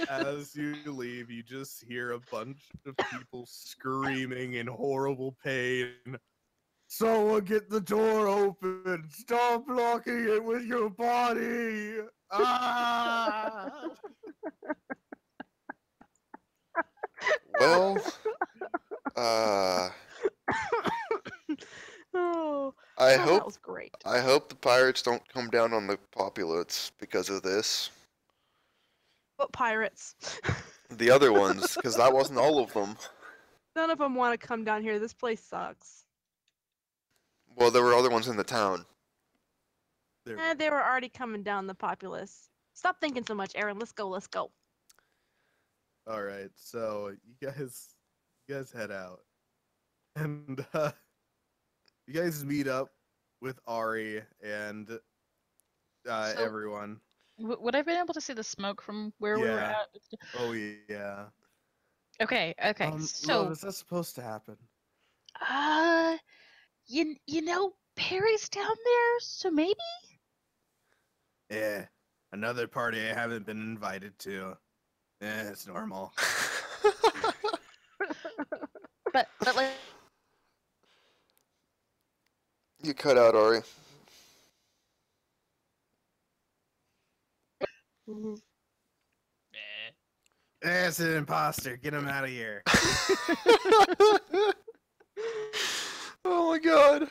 As you leave, you just hear a bunch of people screaming in horrible pain. Someone get the door open! Stop blocking it with your body! Ah! Well, Oh, I that hope was great. the pirates don't come down on the populates because of this. What pirates? The other ones, because that wasn't all of them. None of them want to come down here. This place sucks. Well, there were other ones in the town. They were already coming down the populace. Stop thinking so much, Aaron. Let's go. Let's go. All right, so you guys head out, and you guys meet up with Ari and everyone. Would I have been able to see the smoke from where we were Yeah. at? Oh yeah. Okay. So, Love, is that supposed to happen? You know, Perry's down there, so maybe? Yeah, another party I haven't been invited to. It's normal. But like, You cut out, Ari. Mhm. It's an imposter. Get him out of here. Oh my god.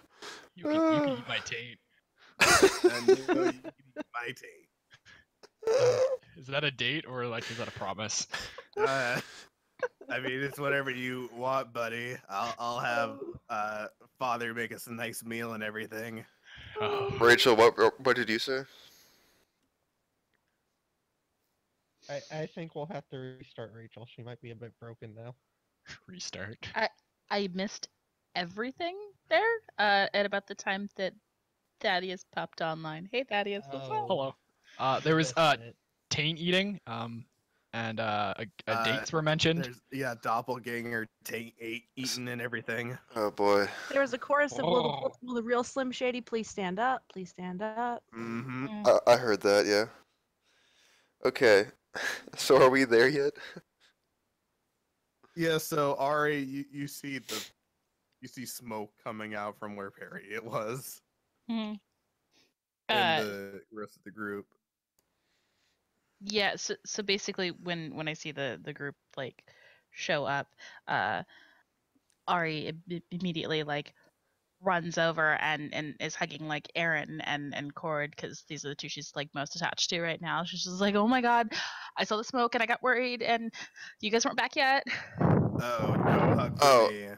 You can eat my taint. And you know you can eat my tape. Is that a date or like is that a promise? I mean, it's whatever you want, buddy. I'll have father make us a nice meal and everything. Oh. Rachel, what did you say? I think we'll have to restart Rachel. She might be a bit broken now. Restart. I missed everything there at about the time that Thaddeus popped online. Hey Thaddeus, what's up? Oh, Hello. There was missed it. taint eating. And dates were mentioned. There's doppelganger, eaten and everything. Oh boy. There was a chorus of Oh. will the real Slim Shady please stand up? Please stand up. Mm-hmm. I heard that, yeah. Okay. So are we there yet? Yeah. So Ari, you see smoke coming out from where Perry it was, Mhm. and the rest of the group. Yeah, so basically when I see the group like show up, Ari immediately like runs over and is hugging like Aaron and Cord because these are the two she's like most attached to right now. She's just like, oh my god, I saw the smoke and I got worried and you guys weren't back yet. Oh, no hug for me.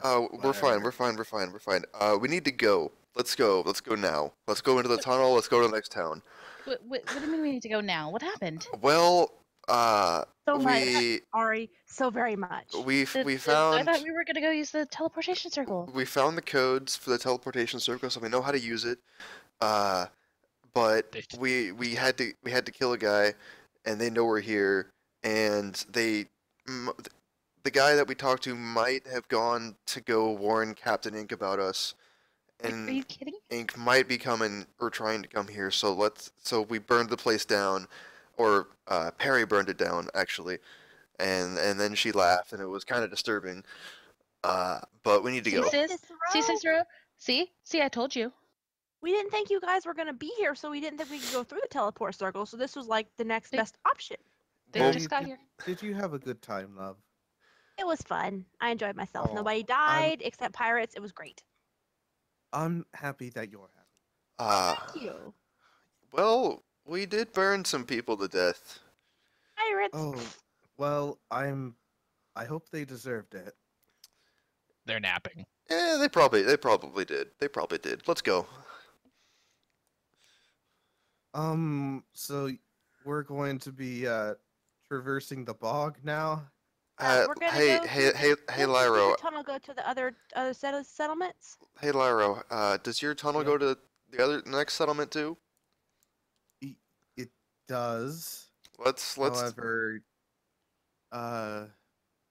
We're fine, Whatever. we're fine. We need to go. Let's go now. Let's go into the tunnel, let's go to the next town. What do you mean we need to go now? What happened? Well, So much, we Ari, so very much. we I found thought we were gonna go use the teleportation circle. we found the codes for the teleportation circle, so we know how to use it. But we had to kill a guy, and they know we're here, and the guy that we talked to might have gone to go warn Captain Ink about us, Are and you kidding? Ink might be coming or trying to come here. So we burned the place down, or Perry burned it down actually, and then she laughed, and it was kind of disturbing. But we need to See, go. sis? See, Cicero? See, I told you. We didn't think you guys were going to be here, so we didn't think we could go through the teleport circle. So this was like the next best option. They Well, just got here. Did you have a good time, love? It was fun. I enjoyed myself. Oh, Nobody died except pirates. It was great. I'm happy that you're happy. Thank you. Well, we did burn some people to death. Pirates. Oh, well, I hope they deserved it. They're napping. They probably did. They probably did. Let's go. So we're going to be traversing the bog now. We're gonna go hey, does Lyro. your tunnel go to the other settlements? Hey, Lyro. Does your tunnel Yeah. go to the next settlement too? It does. Let's. However,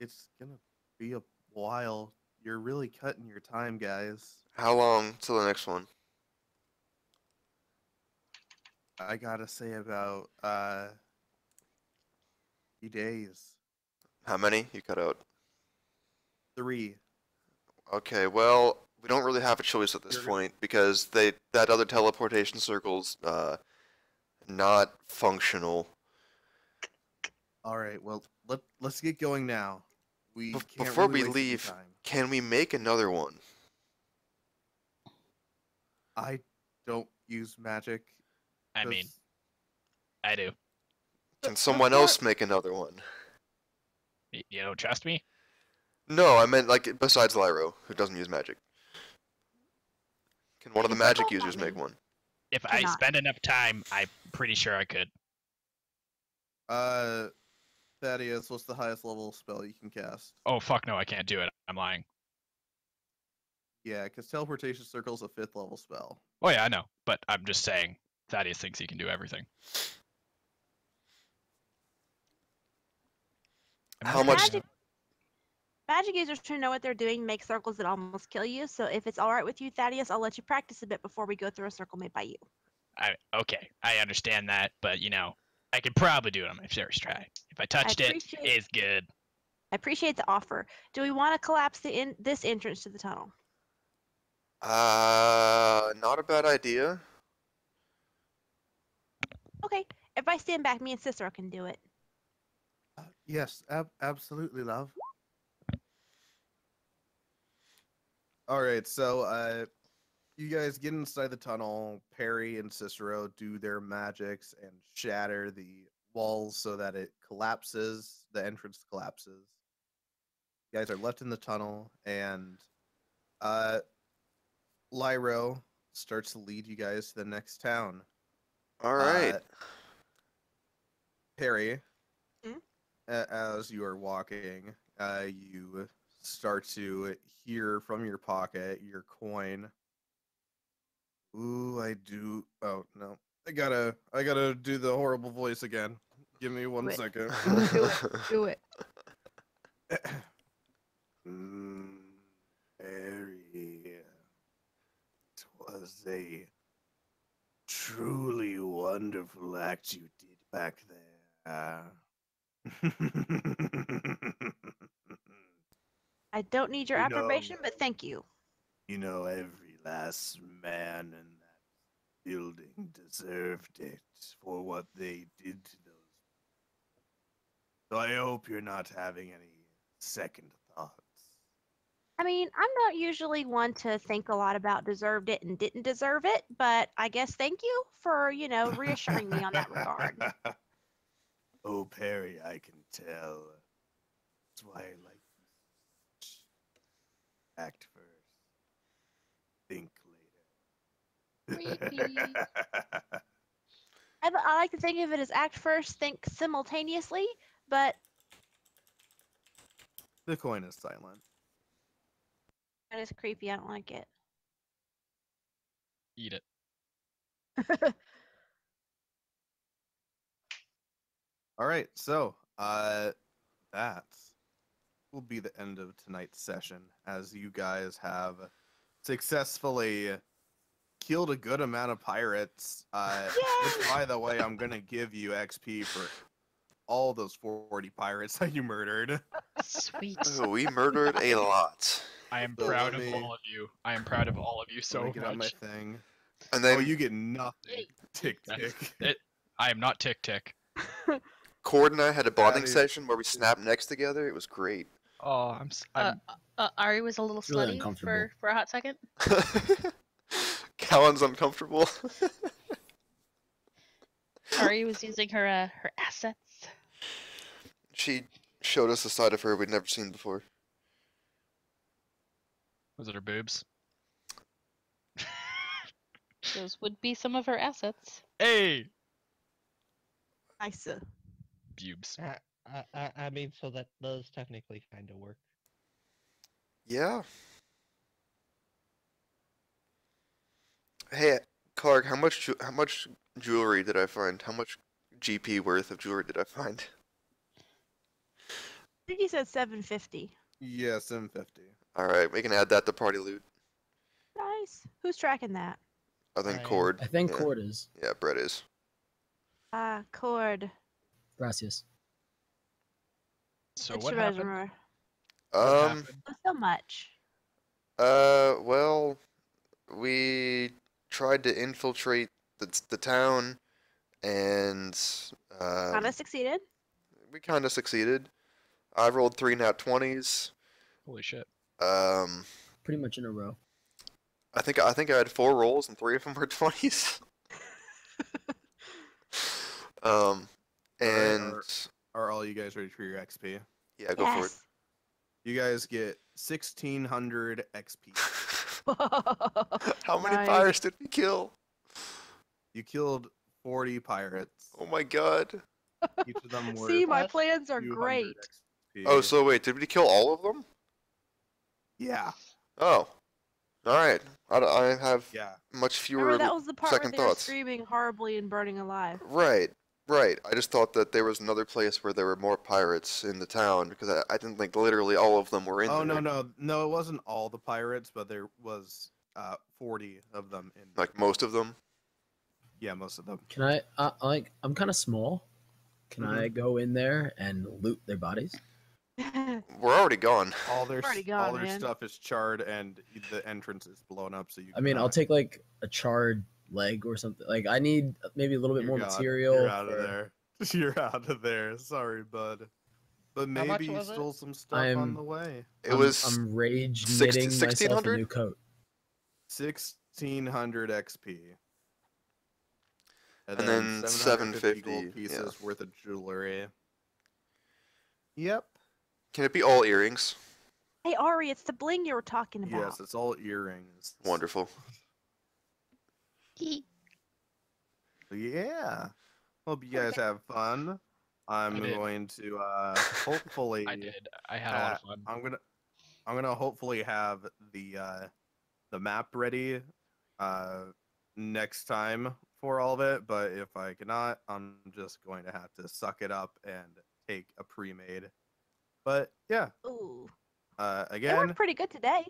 it's gonna be a while. You're really cutting your time, guys. How long till the next one? I gotta say about 3 days. How many? You cut out. 3. Okay. Well, we don't really have a choice at this You're- point because that other teleportation circle's not functional. All right. Well, let's get going now. We can't Before really we waste any leave, time. can we make another one? I don't use magic. I mean, 'cause I do. Can someone else make another one? You don't trust me? No, I meant like besides Lyro, who doesn't use magic. Can one of the It's like magic all users money. make one? If I Cannot. spend enough time, I'm pretty sure I could. Thaddeus, what's the highest level spell you can cast? Oh fuck no, I can't do it. I'm lying. Yeah, because teleportation circle's a 5th level spell. Oh yeah, I know, but I'm just saying Thaddeus thinks he can do everything. How much? Magic users should know what they're doing, make circles that almost kill you. So if it's all right with you, Thaddeus, I'll let you practice a bit before we go through a circle made by you. Okay, I understand that, but I could probably do it on my first try. If I touched it, appreciate- it's good. I appreciate the offer. Do we want to collapse this entrance to the tunnel? Not a bad idea. Okay. If I stand back, me and Cicero can do it. Yes, absolutely, love. All right, so you guys get inside the tunnel. Perry and Cicero do their magics and shatter the walls so that it collapses. The entrance collapses. You guys are left in the tunnel, and Lyro starts to lead you guys to the next town. All right. Perry, As you are walking, you start to hear from your pocket your coin. Ooh, I do. Oh no, I gotta do the horrible voice again. Give me one Do it. second. Do it. Harry, it was a truly wonderful act you did back there. I don't need your You know, approbation, but thank you. every last man in that building deserved it for what they did to those. So I hope you're not having any second thoughts. I mean, I'm not usually one to think a lot about deserved it and didn't deserve it, but I guess thank you for, reassuring me on that regard. Oh, Perry, I can tell. That's why I like you so much. Act first. Think Creepy. later. I like to think of it as act first, think simultaneously, but The coin is silent. that is creepy. I don't like it. Eat it. All right, so that will be the end of tonight's session, as you guys have successfully killed a good amount of pirates. Which, by the way, I'm gonna give you XP for all those 40 pirates that you murdered. Sweet. Oh, we murdered a lot. I am So proud let of me- all of you. I am proud of all of you Let so me get out my much. thing. And Oh, then you get nothing. Yay. Tick That's tick. it. I am not tick tick. Cord and I had a bonding is- session where we snapped necks together. It was great. Oh, I'm Ari was a little It's really slutty uncomfortable. for a hot second. Callan's uncomfortable. Ari was using her assets. She showed us a side of her we'd never seen before. Was it her boobs? Those would be some of her assets. Hey, Nice. boobs. I mean, so that does technically kind of work. Yeah. Hey, Clark, how much jewelry did I find? How much GP worth of jewelry did I find? I think he said 750. Yeah, 750. All right, we can add that to party loot. Nice. Who's tracking that? I think I am. Cord. I think yeah. Cord is. Yeah, Brett is. Cord. Gracias. So What's what your happened? resume? What Um. happened? Not so much. Well, we tried to infiltrate the town, and Kinda succeeded. we kind of succeeded. I rolled 3 nat 20s. Holy shit. Pretty much in a row. I think I had 4 rolls and 3 of them were 20s. And Are all you guys ready for your XP? yeah, go for it. Yes. You guys get 1600 XP. How many Nice. pirates did we kill? You killed 40 pirates. Oh my god. Each of them were See, my Plus plans are 200 great. XP. Oh, so wait, did we kill all of them? Yeah, Oh. Alright. I have yeah. much fewer Remember, that was the part where second they were thoughts. screaming horribly and burning alive. Right. Right. I just thought that there was another place where there were more pirates in the town because I didn't think literally all of them were in Oh there. no! It wasn't all the pirates, but there was 40 of them in. Like most of them. Yeah, most of them. Can I? I'm kind of small. Can I go in there and loot their bodies? We're already gone. All their Already all gone, their man. stuff is charred and the entrance is blown up. So you. I mean, I'll cannot- take like a charred leg or something. Like I need maybe a little bit You're more gone. material. You're out for- of there. You're out of there. Sorry, bud. But How much maybe you was it? stole some stuff on I'm- the way. It was I'm rage 60 knitting myself a 1600? new coat. 1600 XP. And then 750 750, gold pieces worth of jewelry. Yep. Can it be all earrings? Hey, Ari, it's the bling you were talking about. Yes, it's all earrings. Wonderful. Yeah. Hope you guys have fun. I'm did. going to hopefully. I did. I had a lot of fun. I'm gonna hopefully have the map ready next time for all of it. But if I cannot, I'm just going to have to suck it up and take a pre-made. But yeah, Ooh, it again, worked pretty good today.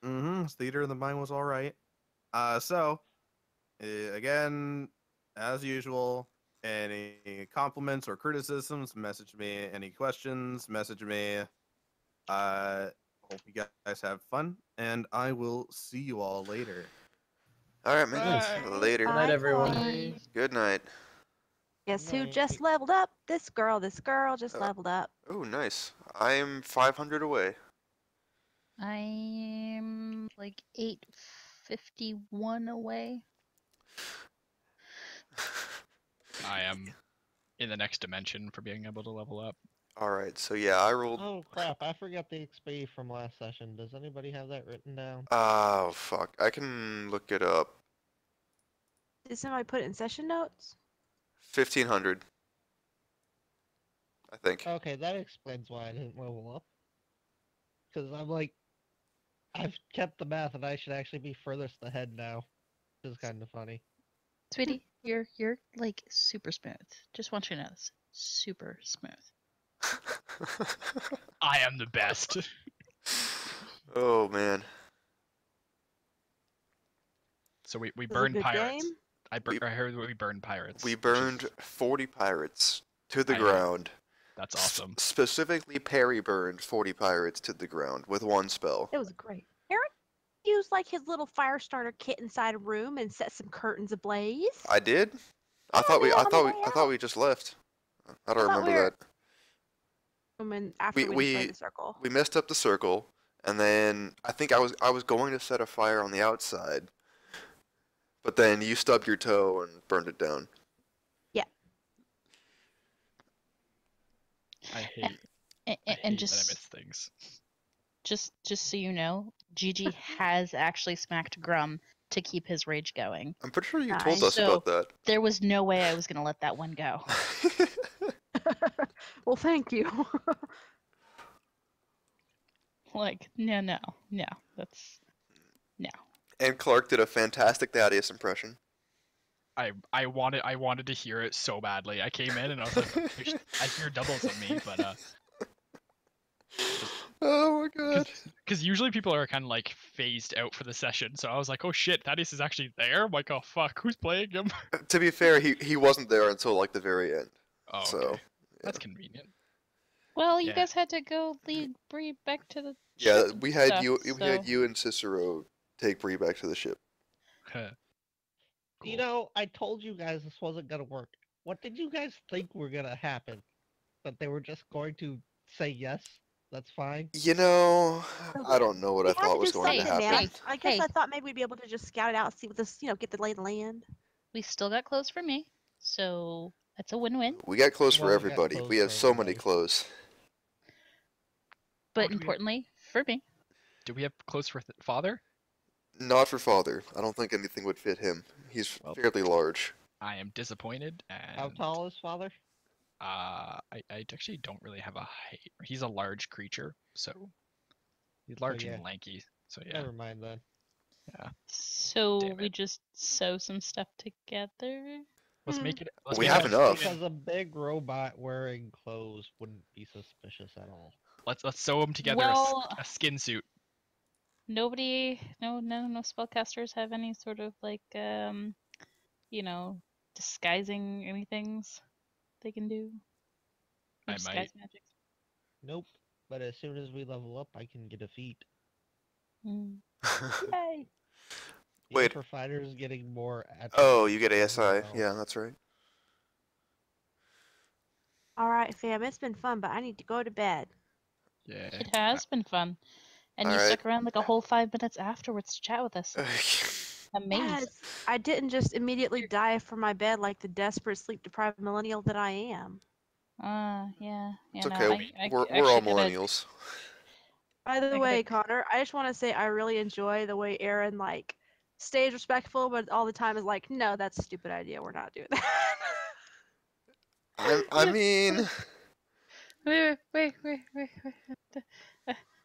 Theater of the Mind was all right. So again, as usual, any compliments or criticisms, message me. Any questions, message me. Hope you guys have fun, and I will see you all later. All right, man. Bye. Later. Good night, Bye, everyone. Connie. Good night. Guess who Night. just leveled up? This girl just Uh, leveled up. Oh, nice. I'm 500 away. I'm like 851 away. I am in the next dimension for being able to level up. All right, so yeah, I rolled. Oh crap! I forgot the XP from last session. Does anybody have that written down? Oh fuck! I can look it up. Did somebody put it in session notes? 1500. I think. Okay, that explains why I didn't level up. Because I'm like, I've kept the math, and I should actually be furthest ahead now. Which is kind of funny. Sweetie, you're like super smooth. Just want you to know this. Super smooth. I am the best. Oh man. So we Was it a burned good pirates. game? I heard we burned pirates. We which is- burned 40 pirates to the I- ground. That's awesome. Specifically, Perry burned 40 pirates to the ground with one spell. It was great. Eric used like his little fire starter kit inside a room and set some curtains ablaze. I did. I Yeah, thought we. man, I on the thought we. way I thought out. we just left. I don't I thought we remember were- that. And after we destroyed the circle. We messed up the circle, and then I think I was going to set a fire on the outside, but then you stubbed your toe and burned it down. I hate. And, I hate and that I just miss things. just so you know, Gigi has actually smacked Grum to keep his rage going. I'm pretty sure you Nice. told us So- about that. There was no way I was gonna let that one go. Well, thank you. Like, no. That's no. And Clark did a fantastic Thaddeus impression. I wanted to hear it so badly. I came in and I was like, I hear doubles of me, but Oh my god. because usually people are kind of like phased out for the session, so I was like, oh shit, Thaddeus is actually there. I'm like, oh fuck, who's playing him? To be fair, he wasn't there until like the very end. Oh, okay. So That's convenient. Well, you Yeah. guys had to go lead Bree back to the yeah, ship and we had stuff, you so- you and Cicero take Bree back to the ship. You know, I told you guys this wasn't gonna work. What did you guys think were gonna happen? That they were just going to say yes? That's fine. You know, I don't know what We I had to thought was do going to something, man. happen. I guess Hey. I thought maybe we'd be able to just scout it out, see what this, get the lay of the land. We still got clothes for me, so that's a win-win. We got clothes Well, for we got everybody. clothes We have for so many everybody. clothes. But do we- importantly, for me. Do we have clothes for father? Not for father. I don't think anything would fit him. He's Well- fairly large. I am disappointed, How and tall is father? I actually don't really have a height. He's a large creature, so he's large yeah. and lanky. So yeah, Never mind then. So Damn we it. just sew some stuff together. let's make it. Let's We make have it enough. Because a big robot wearing clothes wouldn't be suspicious at all. Let's sew them together Well- a skin suit. Nobody, no spellcasters have any sort of like, disguising anythings they can do. I No might. disguise magics. Nope. But as soon as we level up, I can get a feat. Mm. Yay! The Wait. Emperor Fighter is getting more. Oh, you get attributes ASI. as well. Yeah, that's right. All right, fam. It's been fun, but I need to go to bed. Yeah. It has been fun. And you Alright. stuck around like a whole 5 minutes afterwards to chat with us. Amazing. Yes, I didn't just immediately dive from my bed like the desperate, sleep-deprived millennial that I am. Yeah. It's no, okay. I We're all actually gotta- millennials. By the I way, gotta- Connor, I just want to say I really enjoy the way Aaron stays respectful, but all the time is like, no, that's a stupid idea. We're not doing that. I mean, Wait.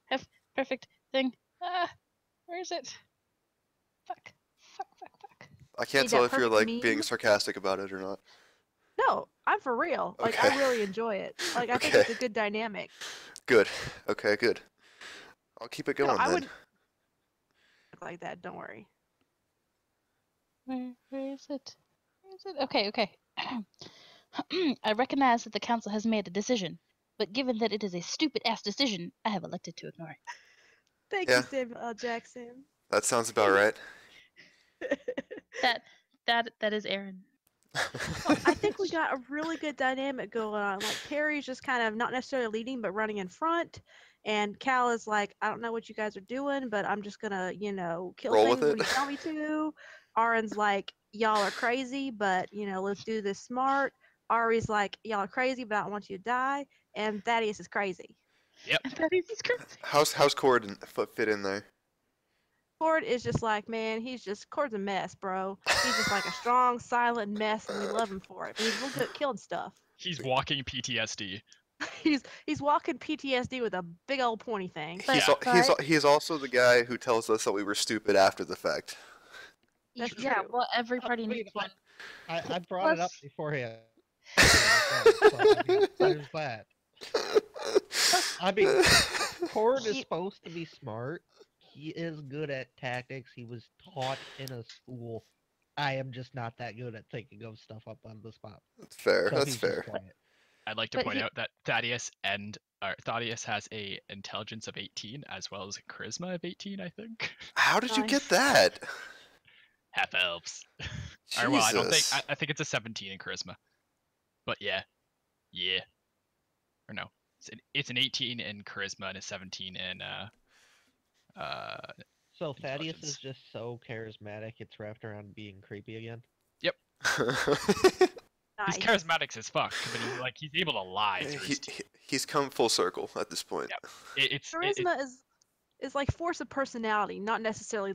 Have perfect thing. Where is it? Fuck. I can't Need tell that if you're perfect like being meme? sarcastic about it or not. No, I'm for real. Like, I Okay. really enjoy it. Like, I think Okay. it's a good dynamic. Good. Okay, good. I'll keep it No, going I then. wouldn't like that. Don't worry. Where is it? Where is it? Okay. I recognize that the council has made a decision, but given that it is a stupid ass decision, I have elected to ignore it. Thank Yeah. you, Samuel L. Jackson. That sounds about right. That is Aaron. Well, I think we got a really good dynamic going on. Like Perry's just kind of not necessarily leading, but running in front, and Cal is like, I don't know what you guys are doing, but I'm just gonna, kill Roll with things when it. you tell me to. Aaron's like, y'all are crazy, but let's do this smart. Ari's like, y'all are crazy, but I don't want you to die. And Thaddeus is crazy. Thaddeus is crazy. How's Cord fit in there? Cord is just like, man, Cord's a mess, bro. He's just like a strong, silent mess, and we love him for it. But he's real good at killing stuff. He's walking PTSD. He's walking PTSD with a big old pointy thing. He's also the guy who tells us that we were stupid after the fact. That's Yeah, true. well, every I party mean, needs one. I brought it up Plus- beforehand. There's that. I mean, Cord is supposed to be smart. He is good at tactics. He was taught in a school. I am just not that good at thinking of stuff up on the spot. That's fair. So That's he's fair. just quiet. I'd like to But point he- out that Thaddeus has a intelligence of 18 as well as a charisma of 18, I think. How did you Nice. get that? Half elves. Jesus. Or, well, I don't think. I think it's a 17 in charisma. But yeah. Or no, it's an 18 in charisma and a 17 in So Thaddeus intelligence. is just so charismatic, it's wrapped around being creepy again. He's Nice. charismatic as fuck, but he's able to lie through his teeth. He's come full circle at this point. Yep. It's Charisma is like force of personality, not necessarily